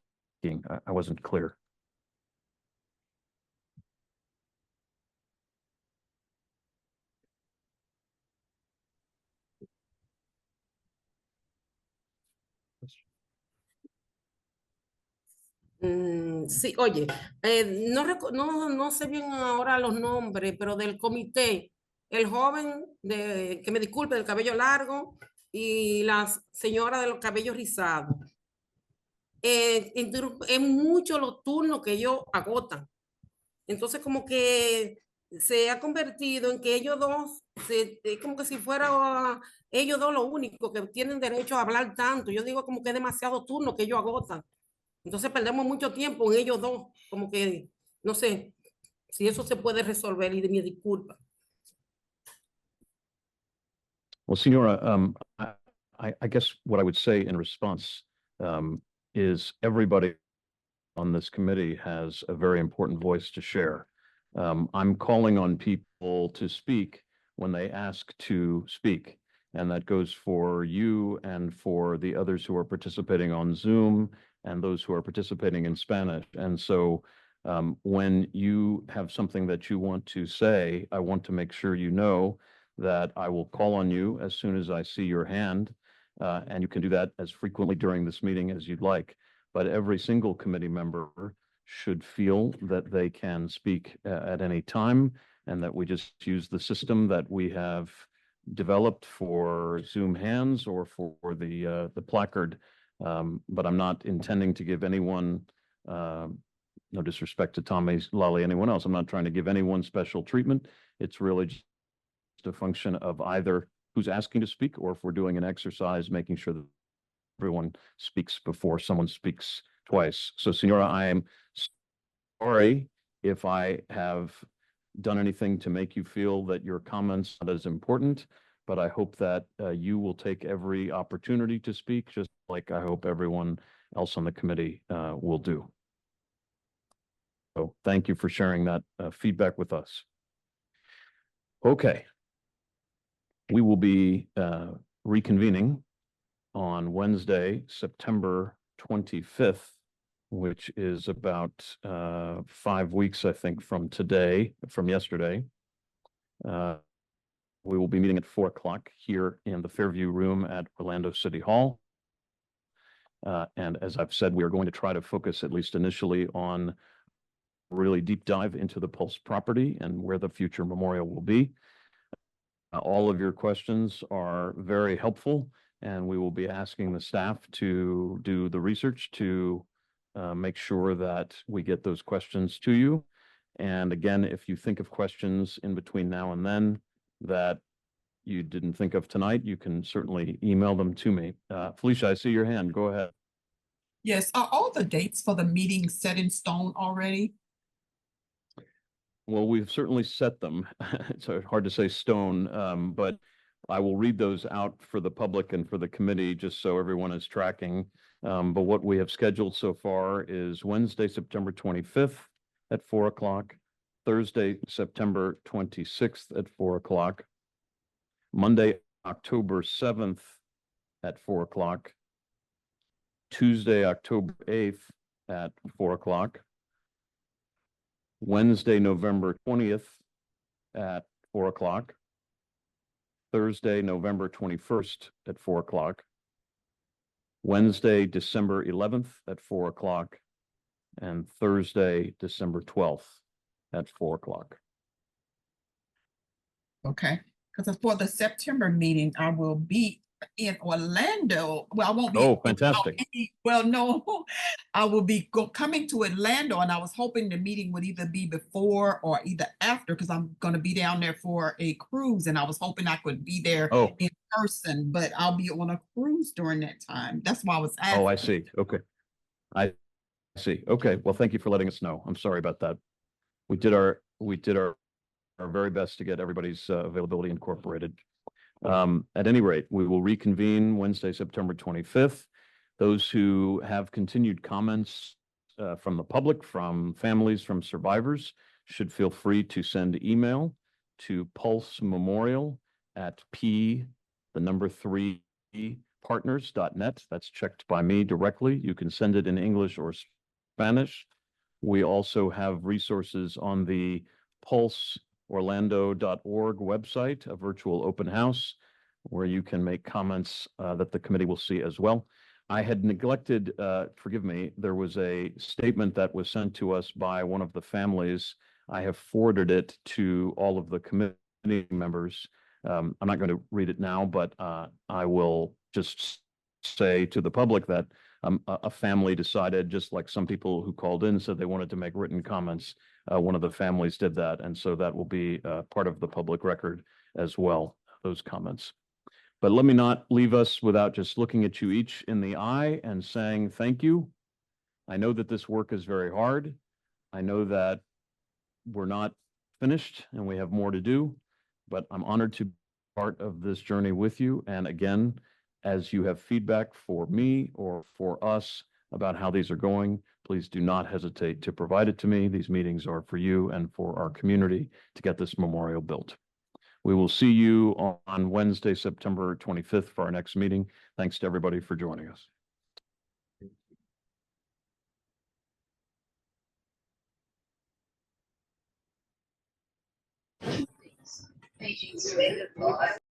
I wasn't clear. Sí, oye, no sé bien ahora los nombres, pero del comité, el joven que me disculpe, del cabello largo y la señora de los cabellos rizados. Es mucho los turnos que ellos agotan. Entonces, como que se ha convertido en que ellos dos, es como que si fuera ellos dos los únicos que tienen derecho a hablar tanto. Yo digo como que es demasiado turno que ellos agotan. Entonces perdemos mucho tiempo en ellos dos, como que, no sé, si eso se puede resolver y de mi disculpa. Well, Senora, I guess what I would say in response is everybody on this committee has a very important voice to share. I'm calling on people to speak when they ask to speak. And that goes for you and for the others who are participating on Zoom and those who are participating in Spanish. And so when you have something that you want to say, I want to make sure you know that I will call on you as soon as I see your hand. And you can do that as frequently during this meeting as you'd like. But every single committee member should feel that they can speak at any time and that we just use the system that we have developed for Zoom hands or for the placard. But I'm not intending to give anyone, no disrespect to Tommy, Lolly, anyone else. I'm not trying to give anyone special treatment. It's really just a function of either who's asking to speak or if we're doing an exercise, making sure that everyone speaks before someone speaks twice. So, Senora, I am sorry if I have done anything to make you feel that your comments are not as important, but I hope that you will take every opportunity to speak, just like I hope everyone else on the committee will do. So thank you for sharing that feedback with us. Okay. We will be reconvening on Wednesday, September 25th, which is about 5 weeks, I think, from yesterday. We will be meeting at 4 o'clock here in the Fairview Room at Orlando City Hall. And as I've said, we are going to try to focus, at least initially, on really deep dive into the Pulse property and where the future memorial will be. All of your questions are very helpful, and we will be asking the staff to do the research to make sure that we get those questions to you. And again, if you think of questions in between now and then that you didn't think of tonight, you can certainly email them to me. Felicia, I see your hand. Go ahead. Yes, are all the dates for the meeting set in stone already? Well, we've certainly set them. It's hard to say stone, but I will read those out for the public and for the committee, just so everyone is tracking. But what we have scheduled so far is Wednesday, September 25th at 4 o'clock, Thursday, September 26th at 4 o'clock, Monday, October 7th at 4 o'clock, Tuesday, October 8th at 4 o'clock, Wednesday, November 20th at 4 o'clock, Thursday, November 21st at 4 o'clock, Wednesday, December 11th at 4 o'clock, and Thursday, December 12th at 4 o'clock. Okay, because for the September meeting, I will be in Orlando. Well, I won't be. Oh, fantastic. Well, no, I will be coming to Orlando, and I was hoping the meeting would either be before or either after, because I'm going to be down there for a cruise, and I was hoping I could be there in person, but I'll be on a cruise during that time. That's why I was asking. Oh, I see. Okay. I see. Okay. Well, thank you for letting us know. I'm sorry about that. We did our very best to get everybody's availability incorporated. At any rate, we will reconvene Wednesday, September 25th. Those who have continued comments from the public, from families, from survivors, should feel free to send email to Pulse Memorial at p3partners.net. That's checked by me directly. You can send it in English or Spanish. We also have resources on the pulseorlando.org website, a virtual open house where you can make comments that the committee will see as well. I had neglected, forgive me, there was a statement that was sent to us by one of the families. I have forwarded it to all of the committee members. I'm not going to read it now, but I will just say to the public that a family decided, just like some people who called in said they wanted to make written comments, one of the families did that. And so that will be part of the public record as well, those comments. But let me not leave us without just looking at you each in the eye and saying thank you. I know that this work is very hard. I know that we're not finished and we have more to do, but I'm honored to be part of this journey with you. And again, as you have feedback for me or for us about how these are going, please do not hesitate to provide it to me. These meetings are for you and for our community to get this memorial built. We will see you on Wednesday, September 25th for our next meeting. Thanks to everybody for joining us.